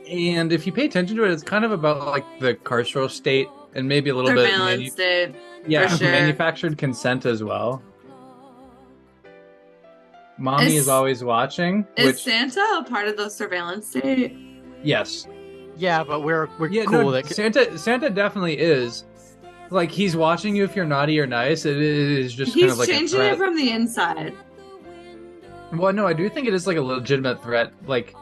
D: if you pay attention to it, it's kind of about like the carceral state and maybe a little
C: Surveillance state.
D: Yeah,
C: for sure.
D: Manufactured consent as well. Mommy is always watching.
C: Is Santa a part of the surveillance state?
D: Yes.
B: Yeah, but we're cool.
D: No, Santa definitely is. Like, he's watching you if you're naughty or nice. It is just kind of like
C: he's changing it from the inside.
D: Well, no, I do think it is like a legitimate threat, like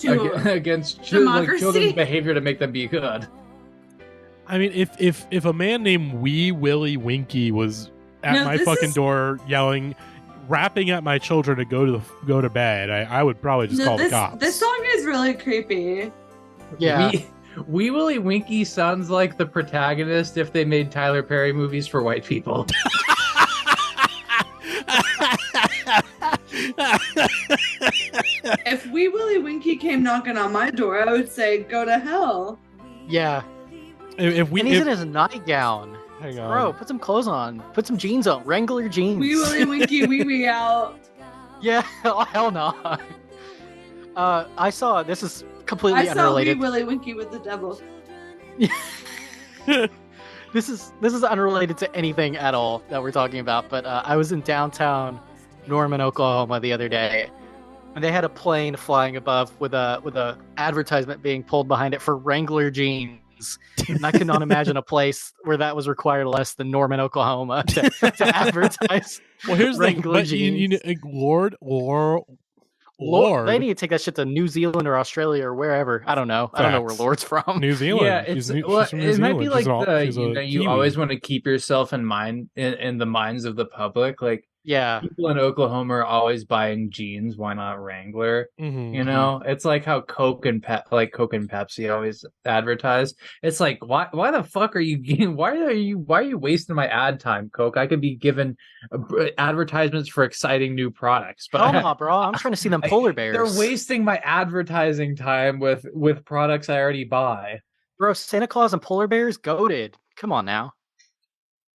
D: against children's behavior to make them be good.
A: I mean, if a man named Wee Willie Winkie was at my fucking door yelling, rapping at my children to go to bed, I would probably just call the cops.
C: This song is really creepy.
B: Yeah.
D: Wee Willie Winkie sounds like the protagonist if they made Tyler Perry movies for white people.
C: If Wee Willie Winkie came knocking on my door, I would say, go to hell.
B: Yeah.
A: And
B: he's in his nightgown.
A: Hang on.
B: Bro, put some clothes on. Put some jeans on. Wrangler jeans.
C: Wee Willie Winkie, wee wee out.
B: Yeah, oh, hell no. I saw, this is completely unrelated.
C: I saw Wee Willie Winkie with the devil.
B: This is unrelated to anything at all that we're talking about, but I was in downtown Norman, Oklahoma the other day, and they had a plane flying above with a advertisement being pulled behind it for Wrangler jeans. And I could not imagine a place where that was required less than Norman, Oklahoma to advertise.
A: Well, here's
B: Wrangler
A: the thing, Lord
B: Lord, they need to take that shit to New Zealand or Australia or wherever. I don't know. I don't know where
A: Facts.
B: Lord's from.
A: New Zealand.
D: Yeah,
A: She's
D: it
A: from New
D: might be
A: Zealand.
D: like
A: She's a
D: you
A: Kiwi.
D: always want to keep yourself in mind in the minds of the public. Like,
B: yeah,
D: people in Oklahoma are always buying jeans. Why not Wrangler?
A: Mhm.
D: You know, it's like how Coke and Pepsi always advertise. It's like, why the fuck are you? Why are you wasting my ad time, Coke? I could be given advertisements for exciting new products. But
B: oh no, bro, I'm trying to see them polar bears.
D: They're wasting my advertising time with products I already buy.
B: Bro, Santa Claus and polar bears, goated. Come on now.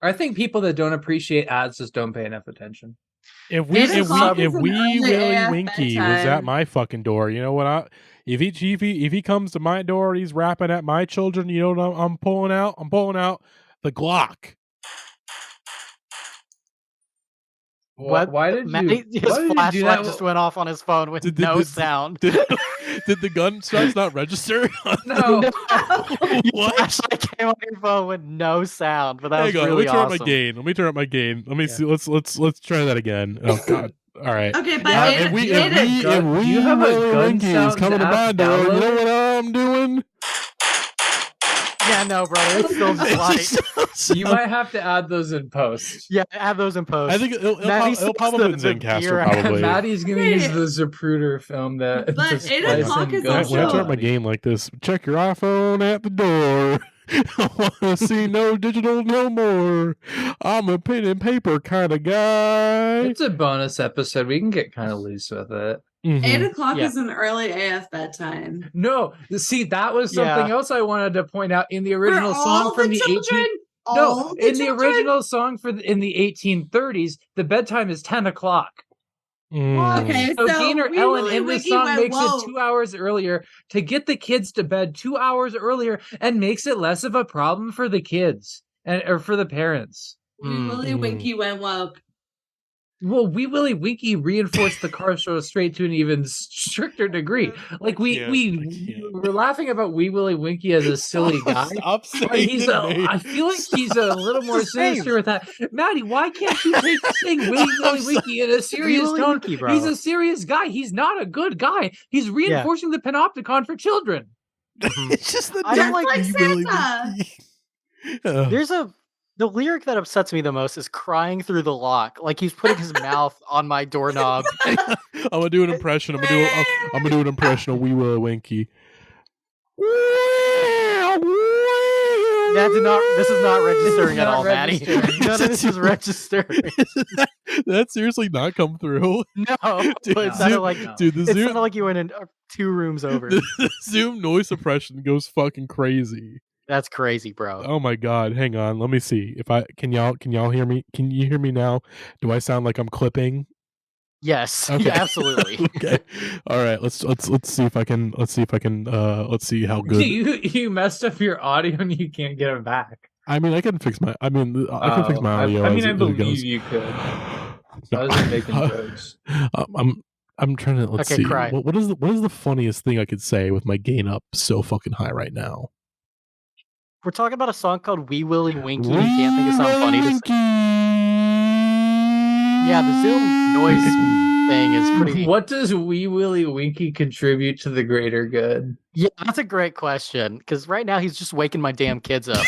D: I think people that don't appreciate ads just don't pay enough attention.
A: If Wee Willie Winkie was at my fucking door, you know what? If he comes to my door and he's rapping at my children, you know what I'm pulling out? I'm pulling out the Glock.
B: What?
D: Why did you?
B: His
D: why did you do
B: flashlight
D: that?
B: just went off on his phone with no sound.
A: Did the gunshots not register?
D: No.
B: Your flashlight came on your phone with no sound, but that was really
A: Let me turn
B: awesome.
A: up my gain. Let me turn up my gain. Let me see. Let's try that again. Oh God. All right.
C: Okay, but
A: if we
D: do you have a gun
A: Winkie is
D: sound
A: coming to my
D: app
A: door, you know
D: downloaded?
A: what I'm doing?
B: Yeah, no, bro, it's still just light.
D: You might have to add those in post.
B: Yeah, add those in post.
A: I think it'll pop up in Zencaster
B: beer-
A: probably.
D: Maddie's gonna use the Zapruder film that.
C: But
D: to
C: 8
D: splice
C: o'clock
D: in
C: is
D: Ghost
A: When I
C: also-
A: turn up my game like this, check your iPhone at the door. I want to see no digital no more. I'm a pen and paper kind of guy.
D: It's a bonus episode. We can get kind of loose with it.
C: 8 o'clock is an early AF bedtime.
D: No, see, that was something else I wanted to point out in the
C: For
D: original
C: all
D: song from
C: the
D: the
C: children?
D: 18.
C: All
D: No,
C: the
D: in the
C: children?
D: original song in the 1830s, the bedtime is 10 o'clock.
C: Okay,
D: So
C: so
D: Gaynor
C: Wee
D: Ellen
C: Willie
D: in this
C: Winkie
D: song
C: went
D: makes
C: woke.
D: it 2 hours earlier to get the kids to bed 2 hours earlier and makes it less of a problem for the kids or for the parents.
C: Wee Willie Winkie went woke.
D: Well, Wee Willie Winkie reinforced the car show straight to an even stricter degree. Like we were laughing about Wee Willie Winkie as a silly guy.
A: Stop saying
D: I feel like he's a little more sinister with that. Maddie, why can't you take saying Wee Willie Winkie in a serious
B: Willie
D: tone?
B: Winkie, bro.
D: He's a serious guy. He's not a good guy. He's reinforcing the panopticon for children.
A: It's just the
B: I don't like
C: Like
A: Wee Willie
C: Santa.
A: Winkie.
B: The lyric that upsets me the most is crying through the lock, like he's putting his mouth on my doorknob.
A: I'm gonna do an impression. I'm gonna do an impression of Wee Willie Winkie.
B: This is not registering at
D: not
B: all, Maddie.
D: registering.
B: None of this is registering.
A: That seriously not come through.
B: No,
A: Dude,
B: but it sounded like
A: dude, the
B: it
A: Zoom,
B: sounded like you went in 2 rooms over.
A: the Zoom noise suppression goes fucking crazy.
B: That's crazy, bro.
A: Oh my god, hang on. Let me see. If I can y'all hear me? Can you hear me now? Do I sound like I'm clipping?
B: Yes,
A: Okay.
B: yeah, absolutely.
A: Okay. All right. Let's see if I can let's see how good.
D: You messed up your audio and you can't get it back.
A: I mean, I can fix my audio.
D: I
A: as it
D: believe
A: goes.
D: you could.
A: No.
D: I wasn't making jokes.
A: I'm trying to let's
B: Okay,
A: see.
B: cry.
A: What is the funniest thing I could say with my gain up so fucking high right now?
B: We're talking about a song called Wee Willie Winkie. You can't think of something funny to say. Yeah, the Zoom noise thing is pretty.
D: What does Wee Willie Winkie contribute to the greater good?
B: Yeah, that's a great question. Because right now he's just waking my damn kids up.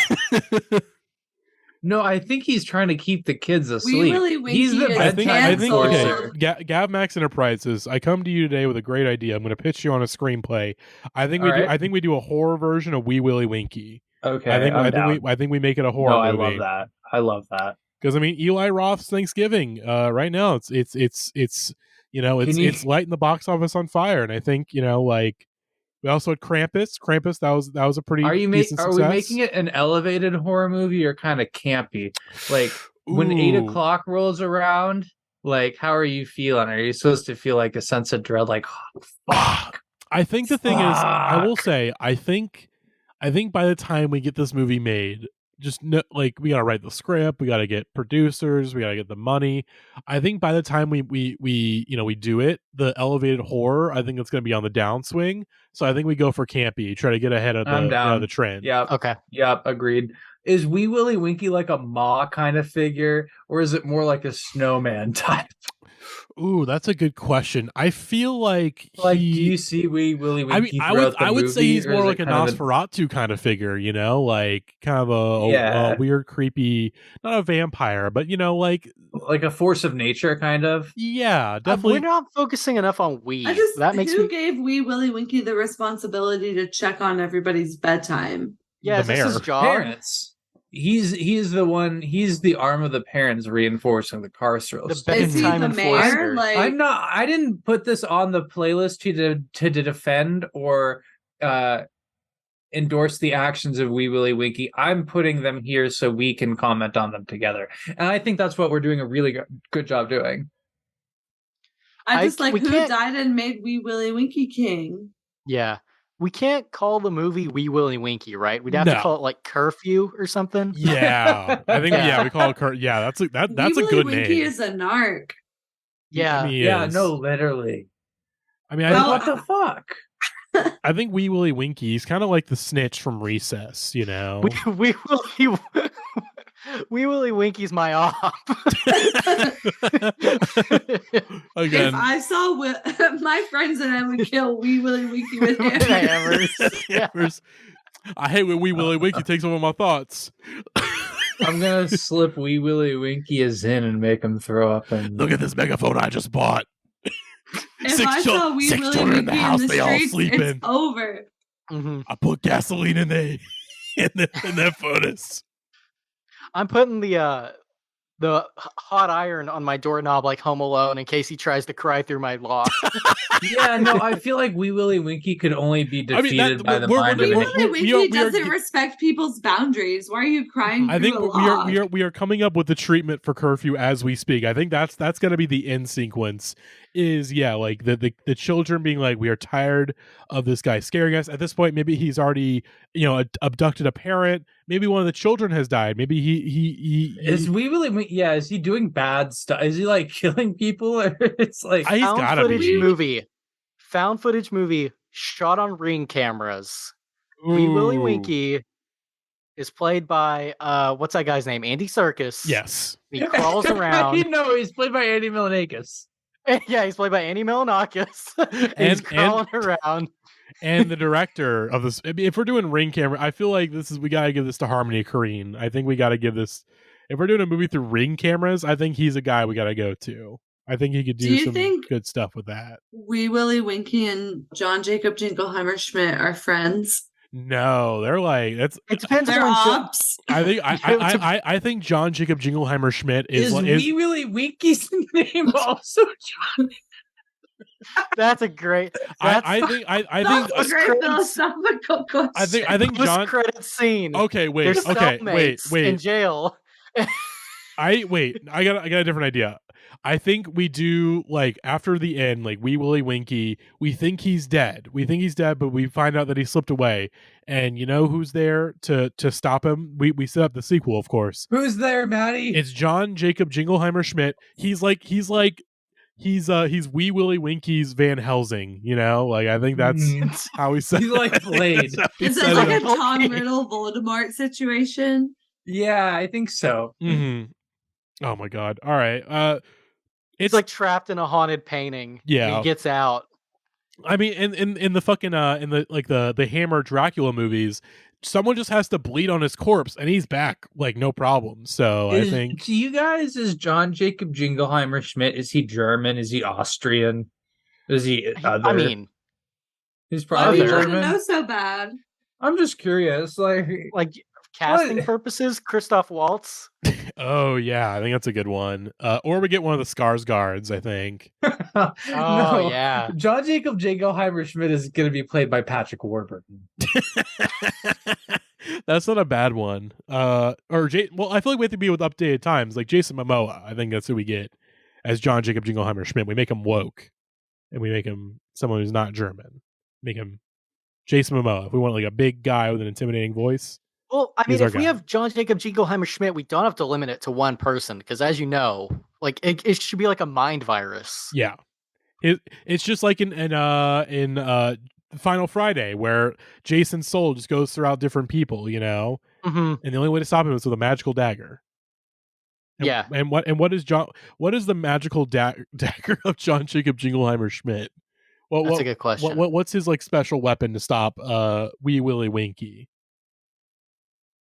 D: No, I think he's trying to keep the kids asleep.
C: Willie Winkie
D: He's the
C: is
A: I think
C: canceled.
A: okay. Gav Max Enterprises. I come to you today with a great idea. I'm going to pitch you on a screenplay. I think we do a horror version of Wee Willie Winkie.
D: Okay,
A: I think we make it a horror
D: No, I
A: movie.
D: love that.
A: Because I mean, Eli Roth's Thanksgiving right now it's it's lighting the box office on fire, and I think like we also had Krampus. Krampus that was a pretty decent
D: Are
A: success.
D: we making it an elevated horror movie or kind of campy? Like when 8
A: Ooh.
D: o'clock rolls around, like how are you feeling? Are you supposed to feel like a sense of dread? Like oh, fuck.
A: I think the thing is, I will say, I think by the time we get this movie made, just we gotta write the script, we gotta get producers, we gotta get the money. I think by the time we do it, the elevated horror, I think it's gonna be on the downswing. So I think we go for campy, try to get ahead of the trend.
D: Yep.
B: Okay.
D: Yep. Agreed. Is Wee Willie Winkie like a Ma kind of figure, or is it more like a snowman type?
A: Ooh, that's a good question. I feel like
D: do you see Wee Willie Winkie throughout the
A: I would say
D: movie,
A: he's
D: or
A: more
D: is
A: like
D: it
A: a
D: kind of
A: Nosferatu kind of figure, you know, like kind of a
D: Yeah.
A: weird, creepy, not a vampire, but you know, like
D: a force of nature, kind of?
A: Yeah, definitely.
B: We're not focusing enough on Wee.
C: I just
B: that makes
C: who
B: me.
C: gave Wee Willie Winkie the responsibility to check on everybody's bedtime?
B: Yeah, is this his job?
D: Parents. He's the one. He's the arm of the parents reinforcing the Carceral.
C: Is he the mayor? Like,
D: I'm not. I didn't put this on the playlist to defend or endorse the actions of Wee Willie Winkie. I'm putting them here so we can comment on them together, and I think that's what we're doing a really good job doing.
C: I just like who died and made Wee Willie Winkie king.
B: Yeah. We can't call the movie Wee Willie Winkie, right? We'd have to
A: No.
B: call it like Curfew or something.
A: Yeah, I think we call it Yeah, that's a
C: Wee
A: good
C: Willie Winkie
A: name.
C: is a narc.
B: Yeah,
A: I mean, he
D: Yeah,
A: is.
D: no, literally.
A: I mean,
D: What the fuck?
A: I think Wee Willie Winkie, he's kind of like the snitch from Recess, you know.
B: Wee Willie Winkie's my op.
A: Again,
C: If I saw my friends and I would kill Wee Willie Winkie with
A: hammers. I hate when Wee Willie Winkie takes over my thoughts.
D: I'm gonna slip Wee Willie Winkie a Zin and make him throw up. And
A: Look at this megaphone I just bought.
C: If I saw Wee
A: six
C: Willie
A: children in
C: Winkie
A: the house,
C: in the
A: they all
C: streets,
A: sleeping.
C: it's over.
A: I put gasoline in that furnace.
B: I'm putting the hot iron on my doorknob like Home Alone in case he tries to cry through my lock.
D: Yeah, no, I feel like Wee Willie Winkie could only be defeated by the mind of
C: Wee
D: an
C: Willie Winkie doesn't respect people's boundaries. Why are you crying?
A: I think
C: through a log?
A: we are coming up with the treatment for curfew as we speak. I think that's going to be the end sequence. Is like the children being like, we are tired of this guy scaring us. At this point, maybe he's already abducted a parent. Maybe one of the children has died. Maybe he
D: is Wee Willie. Yeah, is he doing bad stuff? Is he like killing people? It's like
A: he's gotta be.
B: Found footage movie shot on Ring cameras. Wee Willie Winkie is played by what's that guy's name? Andy Serkis.
A: Yes.
B: He crawls around.
D: No, he's played by Andy Milonakis.
B: Yeah, he's played by Andy Milonakis. He's crawling around.
A: And the director of this, I mean, if we're doing Ring camera, I feel like we gotta give this to Harmony Korine. I think we gotta give this. If we're doing a movie through Ring cameras, I think he's a guy we gotta go to. I think he could do some good stuff with that.
C: Wee Willie Winkie and John Jacob Jingleheimer Schmidt are friends?
A: No, they're like that's.
B: It depends
C: They're
B: on
C: ops.
A: I think I think John Jacob Jingleheimer Schmidt is
D: Wee Willie Winkie's name also John.
B: That's a great.
A: I think
C: a great philosophical question.
A: I think John
B: credit scene.
A: Okay, wait.
B: They're
A: Okay, wait.
B: in jail.
A: I got a different idea. I think we do like after the end, like Wee Willie Winkie. We think he's dead. But we find out that he slipped away. And you know who's there to stop him? We set up the sequel, of course.
D: Who's there, Maddie?
A: It's John Jacob Jingleheimer Schmidt. He's Wee Willie Winkie's Van Helsing. You know, like I think that's how he said.
D: He's like Blade.
C: Is it like a Tom Riddle Voldemort situation?
D: Yeah, I think so.
A: Mm-hmm. Oh my god! All right.
B: It's like trapped in a haunted painting.
A: Yeah,
B: and he gets out.
A: I mean, in the fucking in the Hammer Dracula movies, someone just has to bleed on his corpse and he's back like no problem. So I think.
D: To you guys, is John Jacob Jingleheimer Schmidt? Is he German? Is he Austrian? Is he? Other?
B: I mean,
D: he's probably
C: you
D: German.
C: wouldn't know so bad.
D: I'm just curious, like
B: casting purposes, Christoph Waltz.
A: Oh yeah, I think that's a good one. Or we get one of the Skarsgårds, I think.
B: Oh yeah,
D: John Jacob Jingleheimer Schmidt is going to be played by Patrick Warburton.
A: That's not a bad one. Well, I feel like we have to be with updated times, like Jason Momoa. I think that's who we get as John Jacob Jingleheimer Schmidt. We make him woke, and we make him someone who's not German. Make him Jason Momoa. If we want like a big guy with an intimidating voice.
B: Well, I mean, if we have John Jacob Jingleheimer Schmidt, we don't have to limit it to one person because, as you know, like it should be like a mind virus.
A: Yeah, it's just like in Final Friday where Jason's soul just goes throughout different people, you know,
B: mm-hmm.
A: and the only way to stop him is with a magical dagger. And what is John? What is the magical dagger of John Jacob Jingleheimer Schmidt?
B: That's a good question.
A: What's his like special weapon to stop Wee Willie Winkie?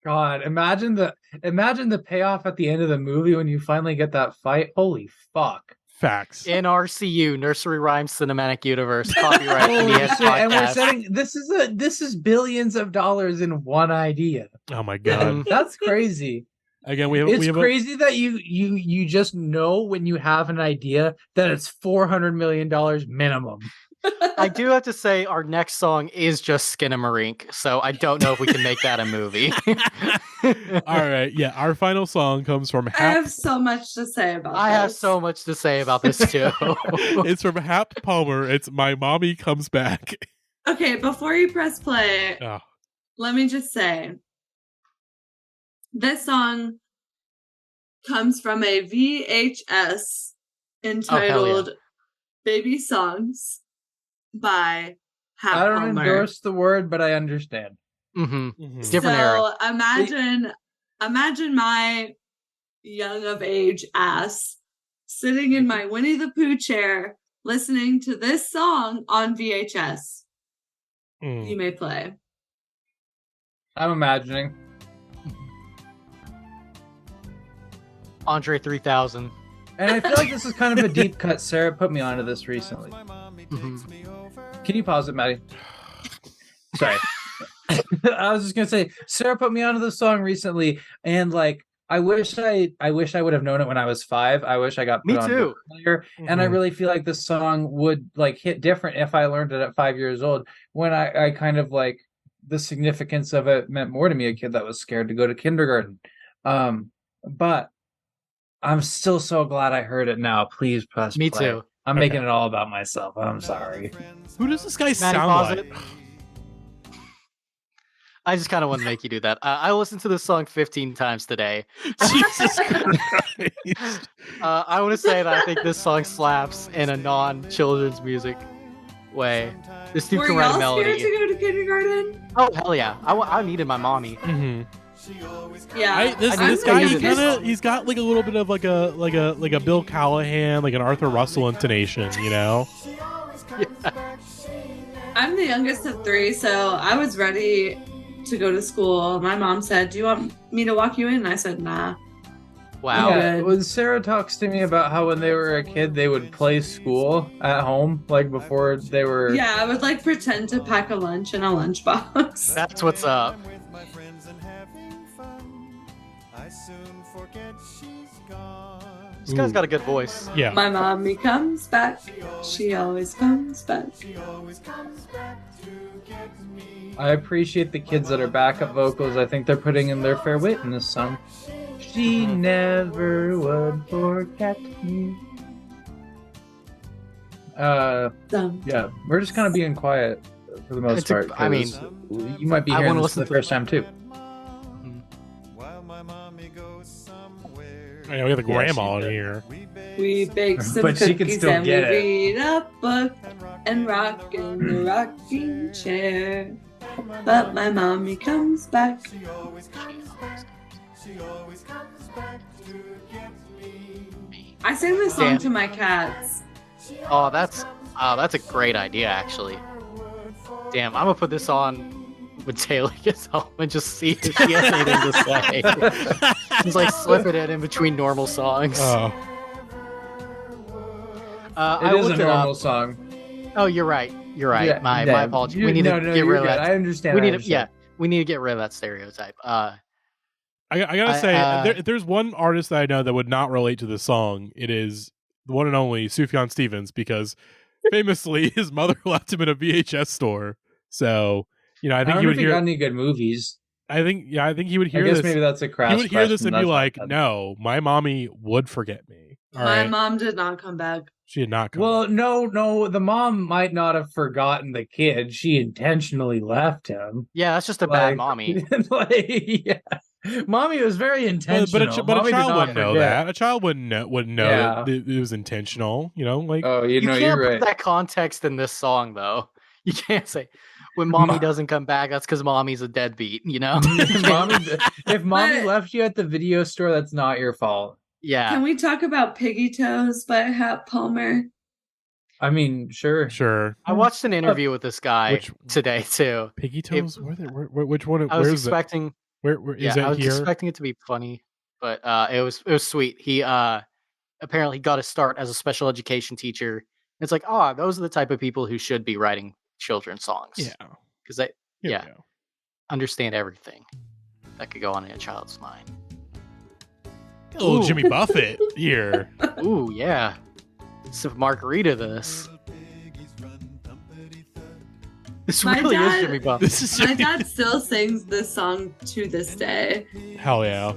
D: God, imagine the payoff at the end of the movie when you finally get that fight. Holy fuck.
A: Facts.
B: NRCU, Nursery Rhymes Cinematic Universe, copyright
D: Holy
B: NES
D: shit, and we're
B: podcast.
D: setting this is billions of dollars in one idea.
A: Oh my god.
D: That's crazy.
A: Again,
D: it's crazy that you just know when you have an idea that it's $400 million minimum.
B: I do have to say our next song is just Skinamarink, so I don't know if we can make that a movie.
A: All right, yeah. Our final song comes from
C: I have so much to say about
B: I have so much to say about this too.
A: It's from Hap Palmer. It's My Mommy Comes Back.
C: Okay, before you press play,
A: Oh.
C: let me just say this song comes from a VHS entitled Baby Songs by Hap
D: I don't
C: Palmer.
D: endorse the word, but I understand.
B: It's different era.
C: Imagine my young of age ass sitting in my Winnie the Pooh chair listening to this song on VHS. You may play.
D: I'm imagining.
B: Andre 3000.
D: And I feel like this is kind of a deep cut. Sarah put me onto this recently. Can you pause it, Maddie? Sorry. I was just gonna say, Sarah put me onto this song recently, and like, I wish I would have known it when I was 5. I wish I got put on it earlier. And I really feel like this song would like hit different if I learned it at 5 years old. When I kind of like the significance of it meant more to me, a kid that was scared to go to kindergarten. But I'm still so glad I heard it now. Please press
B: Me
D: play.
B: too.
D: I'm making it all about myself. I'm sorry.
A: Who does this guy
B: Maddie,
A: sound
B: pause
A: like?
B: it. I just kind of want to make you do that. I listened to this song 15 times today.
A: Jesus Christ.
B: I want to say that I think this song slaps in a non-children's music way. This dude
C: Were
B: can write a
C: y'all
B: melody.
C: scared to go to kindergarten?
B: Oh hell yeah! I needed my mommy.
C: Yeah,
A: This guy he's got like a little bit of like a Bill Callahan, like an Arthur Russell intonation, you know?
C: I'm the youngest of 3, so I was ready to go to school. My mom said, "Do you want me to walk you in?" And I said, "Nah."
B: Wow.
D: Yeah, when Sarah talks to me about how when they were a kid they would play school at home, like before they were.
C: Yeah, I would like pretend to pack a lunch in a lunchbox.
B: That's what's up. This guy's got a good voice.
A: Yeah.
C: My mommy comes back. She always comes back.
D: I appreciate the kids that are backup vocals. I think they're putting in their fair weight in this song. She never would forget me. Yeah, we're just kind of being quiet for the most part.
B: I mean,
D: you might be
B: I
D: hearing
B: wanna
D: this for
B: listen
D: the
B: to
D: first time too.
A: I know we have a grandma in here.
C: We bake some
D: But she can
C: cookies
D: still
C: and we
D: get it.
C: read a book and rock in the rocking chair. But my mommy comes back. I sing this song to my cats.
B: Oh, that's a great idea, actually. Damn, I'm gonna put this on when Taylor gets home and just see if she has anything to say. Just like slip it in between normal songs.
A: Oh.
B: I
D: It is a
B: looked it
D: normal
B: up.
D: song.
B: Oh, you're right. You're right.
D: Yeah,
B: my
D: yeah.
B: apologies.
D: You-
B: We need
D: no,
B: to
D: no,
B: get
D: you're
B: rid of
D: good.
B: that.
D: I understand,
B: We
D: I
B: need to,
D: understand.
B: we need to get rid of that stereotype.
A: I gotta say, if there's one artist that I know that would not relate to this song, it is the one and only Sufjan Stevens, because famously his mother left him in a VHS store. So, you know, I think
D: don't
A: he
D: know
A: would
D: if
A: hear.
D: got any good movies.
A: I think he would
D: I
A: hear
D: guess
A: this.
D: maybe that's a crass
A: He would hear this
D: question,
A: and be
D: that's
A: like,
D: not bad.
A: "No, my mommy would forget me." All
C: My
A: right,
C: mom did not come back.
A: she did not come.
D: Well, no, the mom might not have forgotten the kid. She intentionally left him.
B: Yeah, that's just a bad mommy.
D: Yeah. Mommy was very intentional.
A: But a
D: Mommy did
A: child
D: not
A: wouldn't know
D: forget.
A: that. A child wouldn't know
D: Yeah.
A: that it was intentional. You know, like
D: Oh,
B: You
D: know,
B: can't
D: you're
B: put
D: right.
B: that context in this song, though. You can't say when mommy doesn't come back, that's because mommy's a deadbeat. You know.
D: if mommy left you at the video store, that's not your fault.
B: Yeah.
C: Can we talk about Piggy Toes by Hat Palmer?
D: I mean, sure.
B: I watched an interview with this guy today too.
A: Piggy Toes? Which one?
B: I was
A: Where's
B: expecting.
A: Where is it
B: I was
A: here?
B: expecting it to be funny, but it was sweet. He apparently got a start as a special education teacher. It's like, those are the type of people who should be writing children's songs.
A: Yeah,
B: because they understand everything that could go on in a child's mind.
A: A little Jimmy Buffett here.
B: Ooh, yeah. Some margarita this. This really is Jimmy Buffett.
C: My dad still sings this song to this day.
A: Hell yeah.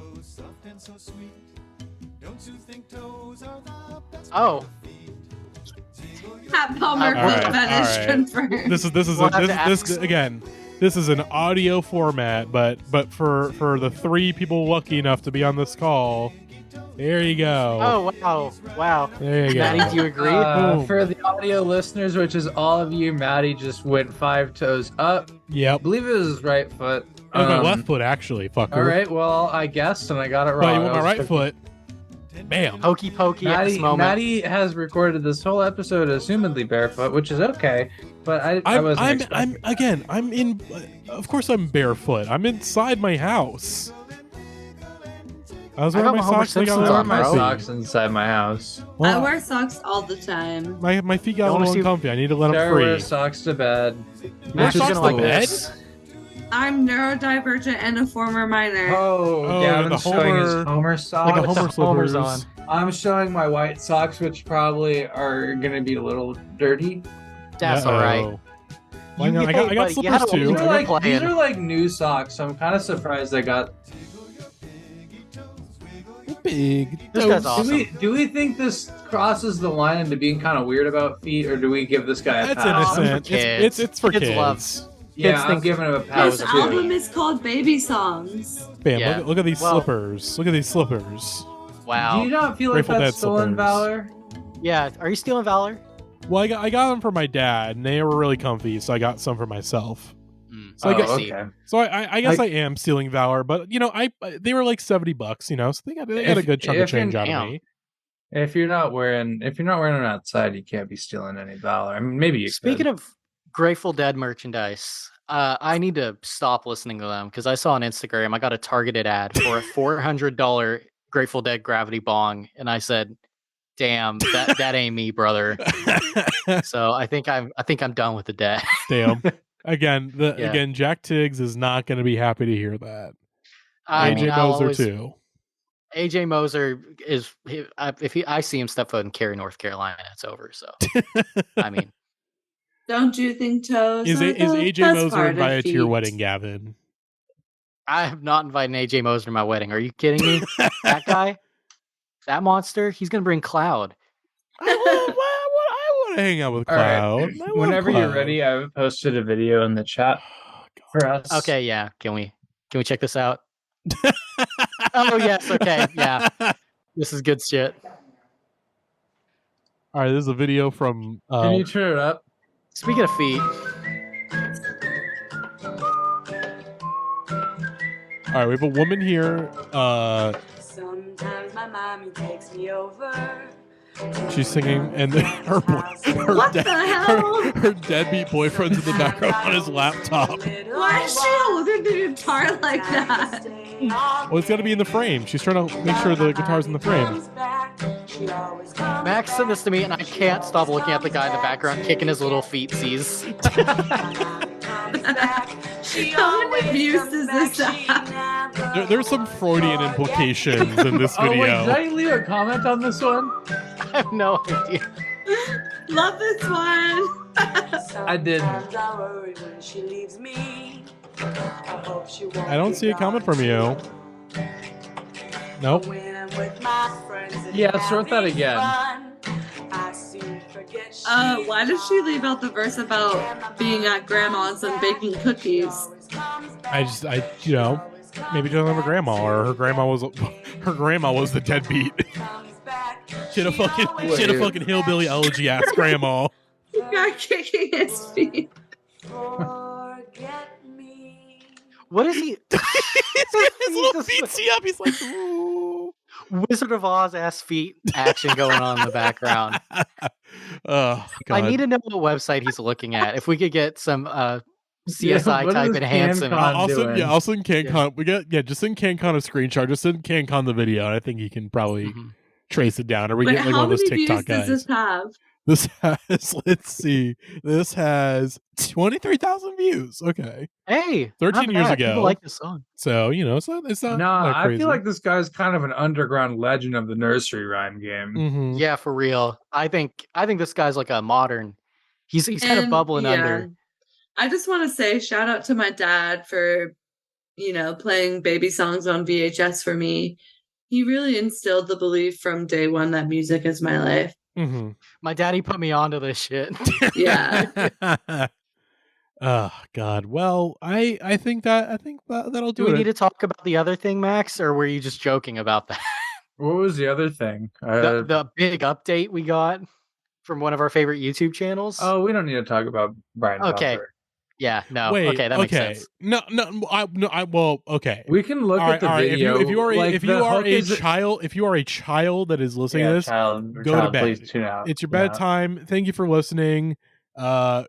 B: Oh.
C: Hat Palmer foot fetish confirmed.
A: This is again. This is an audio format, but for the 3 people lucky enough to be on this call, there you go.
B: Oh wow!
A: There you go.
B: Maddie, do you agree?
D: For the audio listeners, which is all of you, Maddie just went 5 toes up.
A: Yep.
D: I believe it was his right foot.
A: It was my left foot, actually. Fucker.
D: All right. Well, I guessed and I got it wrong.
A: Well, you went my right foot. Bam.
B: Hokey pokey at this moment.
D: Maddie has recorded this whole episode assumedly barefoot, which is okay. But I wasn't expecting.
A: I'm in. Of course, I'm barefoot. I'm inside my house. I was wearing my socks.
D: I wear my socks inside my house.
C: I wear socks all the time.
A: My feet got a little uncomfy. I need to let them
D: Sarah
A: free.
D: wears socks to bed.
A: Wear socks to bed?
C: I'm neurodivergent and a former minor.
D: Oh, Gavin's showing his Homer socks.
A: Like a Homer slippers.
B: on.
D: I'm showing my white socks, which probably are going to be a little dirty.
B: That's all right.
A: Well, I got slippers too.
D: These are like new socks, so I'm kind of surprised I got.
A: Big.
B: This guy's awesome.
D: Do we think this crosses the line into being kind of weird about feet, or do we give this guy a
A: That's
D: pass?
A: innocent. It's for kids.
B: Love.
D: Yeah, I'm giving him a pass.
C: This album is called Baby Songs.
A: Bam!
B: Yeah.
A: Look at these slippers. Look at these slippers.
B: Wow.
D: Do you not feel like
A: Grateful
D: that's
A: Dead
D: stolen
A: slippers.
D: valor?
B: Yeah. Are you stealing valor?
A: Well, I got them for my dad, and they were really comfy, so I got some for myself. So I guess I am stealing valor, but they were like $70, so they got a good chunk of change out of me.
D: If you're not wearing them outside, you can't be stealing any valor. I mean, maybe you
B: Speaking of Grateful Dead merchandise, I need to stop listening to them because I saw on Instagram I got a targeted ad for a $400 Grateful Dead gravity bong, and I said, "Damn, that ain't me, brother." So I think I'm done with the dead.
A: Damn. Again, Jack Tiggs is not going to be happy to hear that. AJ Moser too.
B: AJ Moser is I see him step foot in Cary, North Carolina, it's over. So I mean,
C: don't you think toes?
A: Is AJ Moser invited to your
C: feet?
A: wedding, Gavin?
B: I have not invited AJ Moser to my wedding. Are you kidding me? That guy, that monster, he's gonna bring Cloud.
A: I want to hang out with Cloud.
D: Right. Whenever you're ready, I've posted a video in the chat for us.
B: Okay, yeah. Can we check this out? Oh yes, okay, yeah. This is good shit.
A: All right, this is a video from.
D: Can you turn it up?
B: Speaking of feet.
A: All right, we have a woman here.
Q: Sometimes my mommy takes me over.
A: She's singing, and her deadbeat boyfriend's in the background on his laptop.
C: Why is she holding the guitar like that?
A: Well, it's got to be in the frame. She's trying to make sure the guitar's in the frame.
B: Max sent this to me, and I can't stop looking at the guy in the background kicking his little feetsies.
C: How many views does this have?
A: There's some Freudian implications in this video.
D: Oh, wait, did I leave a comment on this one?
B: I have no idea.
C: Love this one.
D: I didn't.
A: I don't see a comment from you. Nope.
D: Yeah, start that again.
C: Why did she leave out the verse about being at grandma's and baking cookies?
A: Maybe she doesn't have a grandma, or her grandma was the deadbeat. She had a fucking hillbilly elegy ass grandma.
C: The guy kicking his feet.
B: What is he?
A: His little feet up. He's like, ooh.
B: Wizard of Oz ass feet action going on in the background.
A: Oh, God.
B: I need to know what website he's looking at. If we could get some CSI
D: what
B: type
D: is
B: enhancement.
A: I'll send,
D: doing?
A: I'll send CanCon. Just send CanCon a screenshot. Just send CanCon the video, and I think he can probably trace it down. Or we
C: Wait,
A: get like
C: how
A: one of those
C: many
A: TikTok
C: views does
A: guys.
C: this have?
A: This has, let's see, this has 23,000 views. Okay.
B: Hey,
A: 13
B: not
A: years
B: bad.
A: ago.
B: People like this song.
A: So, it's not
D: Nah,
A: that
D: I
A: crazy.
D: feel like this guy's kind of an underground legend of the nursery rhyme game.
A: Mhm.
B: Yeah, for real. I think this guy's like a modern. He's kind of
C: And,
B: bubbling under.
C: I just want to say shout out to my dad for, playing baby songs on VHS for me. He really instilled the belief from day one that music is my life.
A: Mm-hmm.
B: My daddy put me onto this shit.
C: Yeah.
A: Oh God. Well, I think that'll
B: Do
A: do
B: we
A: it.
B: need to talk about the other thing, Max, or were you just joking about that?
D: What was the other thing?
B: The big update we got from one of our favorite YouTube channels.
D: Oh, we don't need to talk about Brian
B: Okay.
D: Pumper.
B: Yeah, no.
A: Wait,
B: okay, that makes sense.
A: No, well, okay.
D: We can look at the video.
A: If you are
D: like,
A: if you are a child that is listening to this, go to bed.
D: Please tune out.
A: It's your
D: Tune out.
A: bedtime. Thank you for listening. Go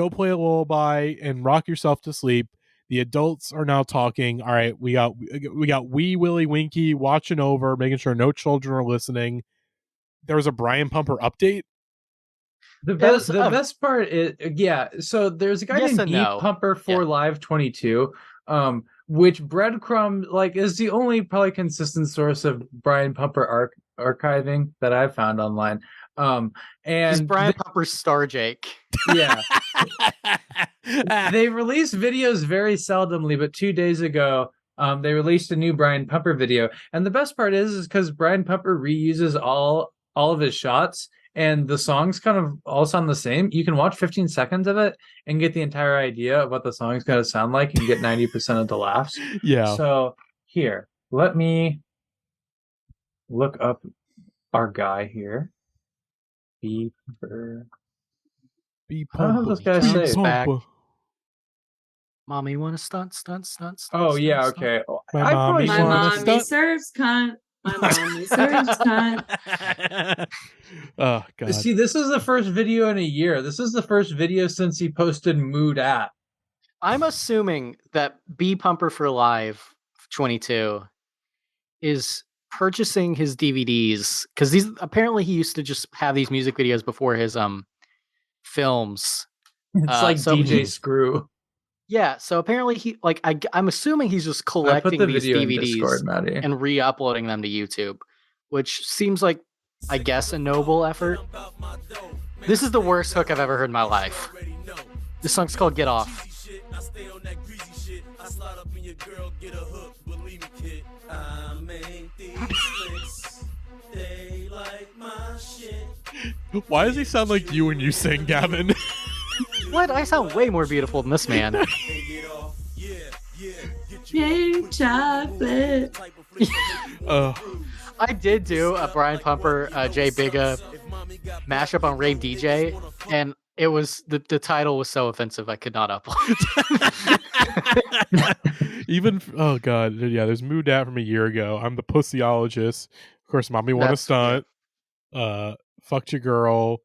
A: play a lullaby and rock yourself to sleep. The adults are now talking. All right, we got Willie, Winkie watching over, making sure no children are listening. There was a Brian Pumper update.
D: The best part is so there's a guy
B: Yes
D: named
B: and
D: Beat
B: no.
D: Pumper for Live 22, which breadcrumb is the only probably consistent source of Brian Pumper archiving that I've found online. And
B: He's Brian Pumper's Star Jake.
D: Yeah. They release videos very seldomly, but 2 days ago, they released a new Brian Pumper video. And the best part is because Brian Pumper reuses all of his shots, and the songs kind of all sound the same. You can watch 15 seconds of it and get the entire idea of what the song's going to sound like and get 90% of the laughs.
A: Yeah.
D: So here, let me look up our guy here. Beat Pumper. How does this guy say?
B: Back. Mommy wanna stunt.
D: Oh yeah, okay.
A: My mommy
C: serves cunt. My mommy serves cunt.
A: Oh God.
D: See, this is the first video in a year. This is the first video since he posted Mood app.
B: I'm assuming that B Pumper for Live 22 is purchasing his DVDs because apparently he used to just have these music videos before his films.
D: It's like
B: so
D: DJ Screw.
B: Yeah, so apparently I'm assuming he's just collecting
D: the
B: these
D: video in
B: DVDs
D: Discord, Maddie.
B: and re-uploading them to YouTube, which seems like, I guess, a noble effort. This is the worst hook I've ever heard in my life. This song's called Get Off.
A: Why does he sound like you when you sing, Gavin?
B: What? I sound way more beautiful than this man.
C: Yay, chocolate.
B: I did do a Brian Pumper, Jay Bigga mashup on Rave DJ, and it was the title was so offensive I could not upload.
A: Even oh God, yeah. There's Mood Out from a year ago. I'm the pussyologist. Of course, mommy want to stunt. Fucked your girl.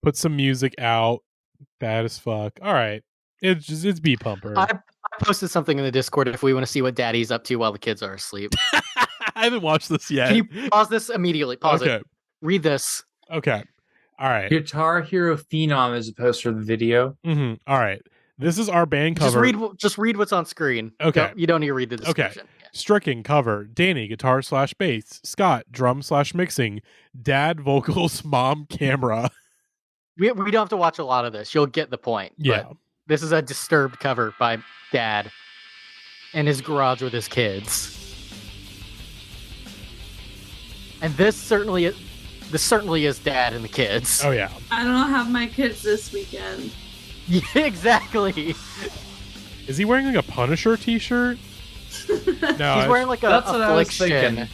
A: Put some music out. Bad as fuck. All right, it's B Pumper.
B: I posted something in the Discord if we want to see what Daddy's up to while the kids are asleep.
A: I haven't watched this yet.
B: Can you pause this immediately? Pause it. Read this.
A: Okay. All right.
D: Guitar Hero Phenom is a poster of the video.
A: Mm-hmm. All right. This is our band cover.
B: Just read what's on screen.
A: Okay.
B: You don't need to read the description.
A: Okay. Stricken cover. Danny guitar/bass. Scott drum/mixing. Dad vocals. Mom camera.
B: We don't have to watch a lot of this. You'll get the point.
A: Yeah.
B: But this is a Disturbed cover by Dad in his garage with his kids. And this certainly is Dad and the kids.
A: Oh yeah.
C: I don't have my kids this weekend.
B: Yeah, exactly.
A: Is he wearing like a Punisher t-shirt? No,
B: he's wearing like a Affliction.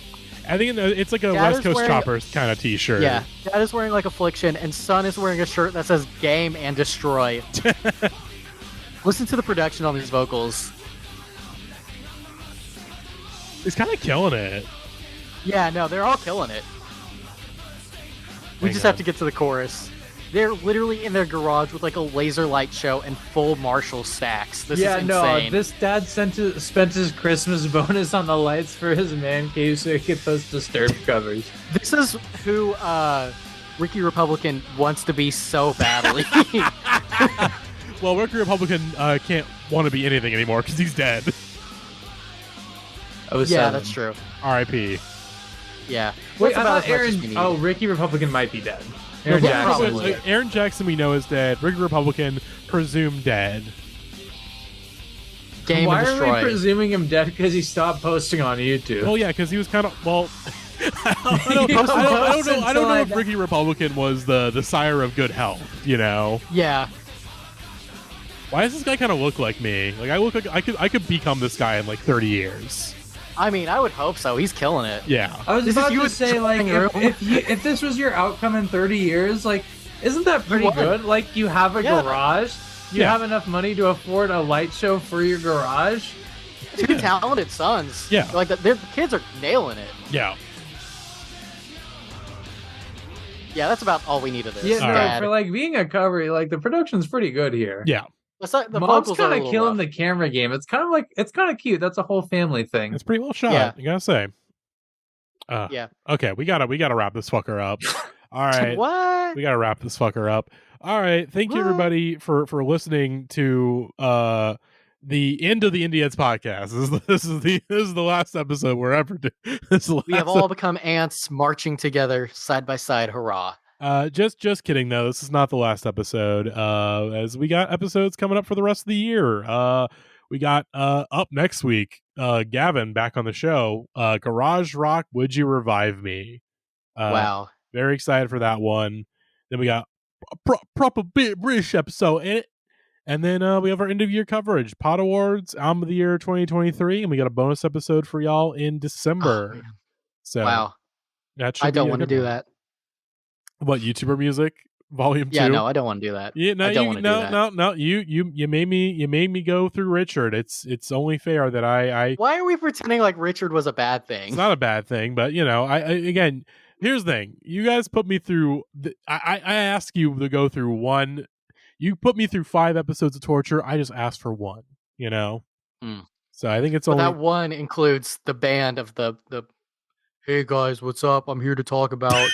A: I think it's like a
B: Dad
A: West Coast Choppers kind of t-shirt.
B: Yeah, Dad is wearing like Affliction, and Son is wearing a shirt that says "Game and Destroy." Listen to the production on these vocals.
A: He's kind of killing it.
B: Yeah, no, they're all killing it. We
A: Hang
B: just
A: on.
B: have to get to the chorus. They're literally in their garage with like a laser light show and full Marshall stacks. This is insane.
D: This dad spent his Christmas bonus on the lights for his man cave so he could post Disturbed covers.
B: This is who Ricky Republican wants to be so badly.
A: Well, Ricky Republican can't want to be anything anymore because he's dead.
B: Yeah, that's true.
A: R.I.P.
B: Yeah.
D: Wait,
B: That's
D: I
B: about
D: thought
B: as much as we
D: Aaron.
B: need.
D: Oh, Ricky Republican might be dead.
B: Yeah,
D: Aaron Jackson.
B: probably.
A: Aaron Jackson we know is dead. Ricky Republican presumed dead.
B: Game
D: Why
B: and
D: are we
B: destroyed.
D: presuming him dead because he stopped posting on YouTube?
A: Well, yeah, because he was kind of I don't know if Ricky Republican was the sire of good health. You know?
B: Yeah.
A: Why does this guy kind of look like me? Like I look like I could become this guy in like 30 years.
B: I mean, I would hope so. He's killing it.
A: Yeah.
D: I was
B: This is
D: about
B: you
D: to
B: in
D: say,
B: the
D: like,
B: drawing room.
D: if this was your outcome in 30 years, like, isn't that pretty
B: won.
D: good? Like, you have a
B: Yeah.
D: garage, you
A: Yeah.
D: have enough money to afford a light show for your garage.
B: Two talented sons.
A: Yeah.
B: Like, the kids are nailing it.
A: Yeah.
B: Yeah, that's about all we need of this.
D: Yeah, no,
A: Alright.
D: for like being a cover, like the production's pretty good here.
A: Yeah.
B: The
D: Mom's
B: vocals are a
D: kind of
B: little
D: killing
B: rough.
D: the camera game. It's kind of cute. That's a whole family thing.
A: It's pretty well shot.
B: Yeah.
A: You gotta say.
B: Yeah.
A: Okay, we gotta wrap this fucker up. All right.
B: What?
A: We gotta wrap this fucker up. All right. Thank you everybody for listening to the end of the Indie Heads podcast. This is the last episode we're ever doing.
B: We have all become ants marching together side by side. Hurrah.
A: Just kidding though. This is not the last episode. As we got episodes coming up for the rest of the year. We got up next week, Gavin back on the show. Garage Rock, Would You Revive Me?
B: Wow.
A: Very excited for that one. Then we got proper British episode in it. And then we have our end of year coverage, Pod Awards, Album of the Year 2023, and we got a bonus episode for y'all in December. So
B: Wow.
A: that should
B: I don't
A: be a
B: want to
A: good
B: do
A: one.
B: that.
A: What, YouTuber music volume 2?
B: Yeah, no, I don't want to do that.
A: Yeah, no,
B: I don't want to do that.
A: no. You made me go through Richard. It's only fair that I.
B: Why are we pretending like Richard was a bad thing?
A: It's not a bad thing, but you know, I again, here's the thing. You guys put me through. I ask you to go through one. You put me through 5 episodes of torture. I just asked for one. You know.
B: Mm.
A: So I think it's
B: But
A: only
B: that one includes the band of the. Hey guys, what's up? I'm here to talk about.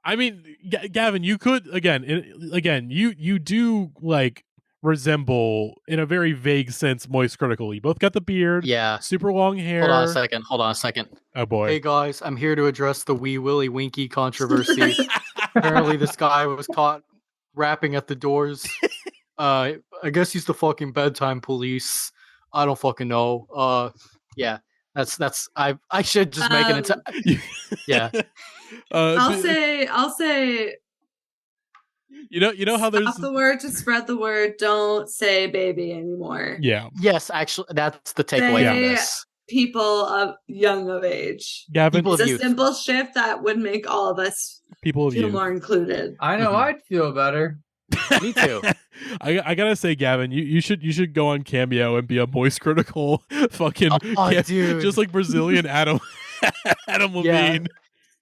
A: I mean, Gavin, you could again. You do like resemble in a very vague sense Moist Critical. You both got the beard.
B: Yeah.
A: Super long hair.
B: Hold on a second.
A: Oh boy.
B: Hey guys, I'm here to address the Wee Willie Winkie controversy. Apparently, this guy was caught rapping at the doors. I guess he's the fucking bedtime police. I don't fucking know. Yeah, that's. I should just make it. Yeah.
C: I'll say.
A: You know how there's
C: Stop the word to spread the word. Don't say baby anymore.
A: Yeah.
B: Yes, actually, that's the takeaway from
C: Say
B: this.
C: people of young of age.
A: Gavin,
C: It's a simple shift that would make all of us
A: people of
C: feel
A: youth.
C: more included.
D: I know. I'd feel better.
B: Me too.
A: I gotta say, Gavin, you should go on Cameo and be a Moist Critical fucking
B: dude.
A: just like Brazilian Adam Levine.
B: Yeah.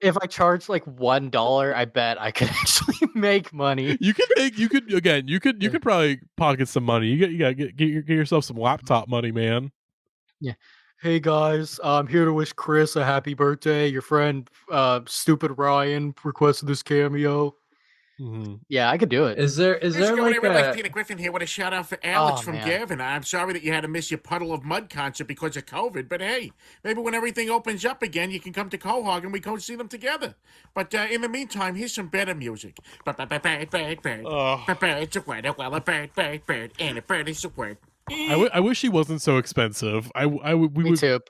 B: If I charge like $1, I bet I could actually make money.
A: You could probably pocket some money. You got get yourself some laptop money, man.
B: Yeah. Hey guys, I'm here to wish Chris a happy birthday. Your friend, Stupid Ryan, requested this cameo.
A: Mm-hmm.
B: Yeah, I could do it.
D: Is there like a...
K: Peter Griffin here with a shout out for Alex from
B: man.
K: Gavin. I'm sorry that you had to miss your Puddle of Mud concert because of COVID, but hey, maybe when everything opens up again, you can come to Quahog and we go see them together. But in the meantime, here's some better music. Bird, it's a word, well, a bird, and a bird is a word.
A: I wish he wasn't so expensive.
B: Me too.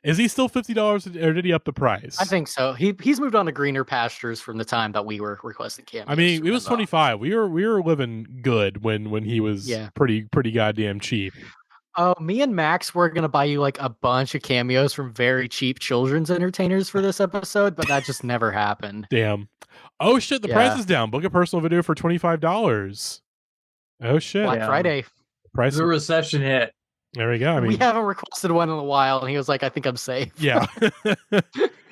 A: Is he still $50 or did he up the price?
B: I think so. He's moved on to greener pastures from the time that we were requesting cameos.
A: I mean, it was 25. We were living good when he was pretty goddamn cheap.
B: Oh, me and Max were gonna buy you like a bunch of cameos from very cheap children's entertainers for this episode, but that just never happened.
A: Damn. Oh shit, the price is down. Book a personal video for $25. Oh shit.
B: Black Friday.
A: Price
D: The recession hit.
A: There we go. I mean,
B: we haven't requested one in a while, and he was like, "I think I'm safe."
A: Yeah.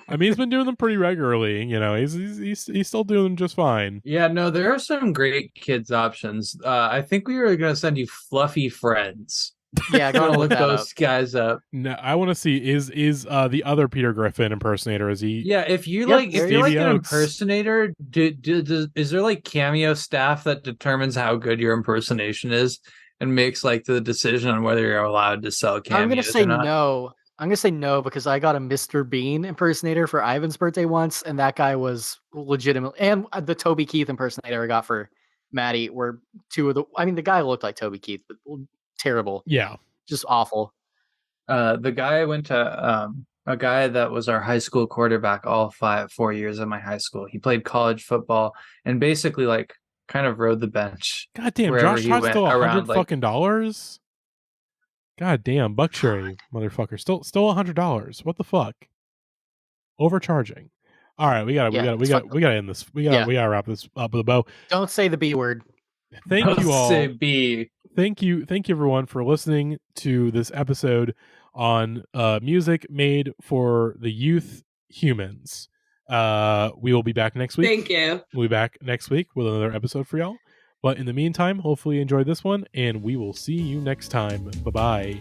A: I mean, he's been doing them pretty regularly. You know, he's still doing them just fine.
D: Yeah, no, there are some great kids options. I think we were gonna send you Fluffy Friends.
B: Yeah, go
D: look those guys up.
A: No, I want to see is the other Peter Griffin impersonator? Is he?
D: Yeah, if you're like an impersonator, is there like cameo staff that determines how good your impersonation is and makes like the decision on whether you're allowed to sell cameos?
B: I'm gonna say
D: or not?
B: no. I'm gonna say no because I got a Mr. Bean impersonator for Ivan's birthday once, and that guy was legitimate. And the Toby Keith impersonator I got for Maddie were two of the. I mean, the guy looked like Toby Keith, but terrible.
A: Yeah,
B: just awful.
D: The guy I went to, a guy that was our high school quarterback all 4 years of my high school. He played college football and basically like kind of rode the bench.
A: God damn, Josh Todd's still $100 fucking dollars. God damn, Buckcherry motherfucker, still $100. What the fuck? Overcharging. All right, we gotta end this. We gotta wrap this up with a bow.
B: Don't say the B word.
A: Thank you all.
D: Say B.
A: Thank you everyone for listening to this episode on music made for the youth humans. We will be back next week.
C: Thank you.
A: We'll be back next week with another episode for y'all. But in the meantime, hopefully you enjoyed this one, and we will see you next time. Bye-bye.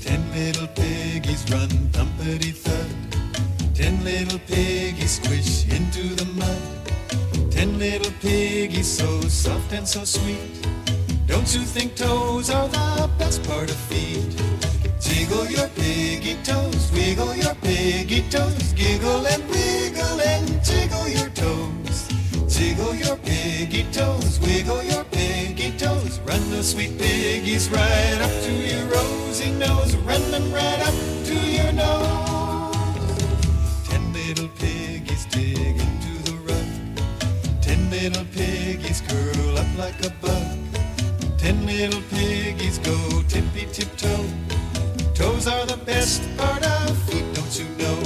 R: 10 little piggies run thumpity-thud. 10 little piggies squish into the mud. 10 little piggies so soft and so sweet. Don't you think toes are the best part of feet? Jiggle your piggy toes, wiggle your piggy toes, giggle and wiggle and jiggle your toes. Jiggle your piggy toes, wiggle your piggy toes. Run the sweet piggies right up to your rosy nose. Run them right up to your nose. 10 little piggies dig into the rug. 10 little piggies curl up like a bug. 10 little piggies go tippy-tip-toe. Toes are the best part of feet, don't you know?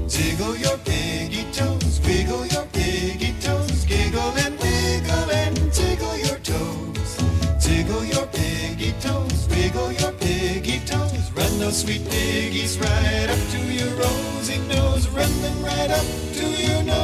R: Jiggle your piggy toes, wiggle your piggy toes, giggle and wiggle and jiggle your toes. Jiggle your piggy toes, wiggle your piggy toes. Run those sweet piggies right up to your rosy nose. Run them right up to your nose.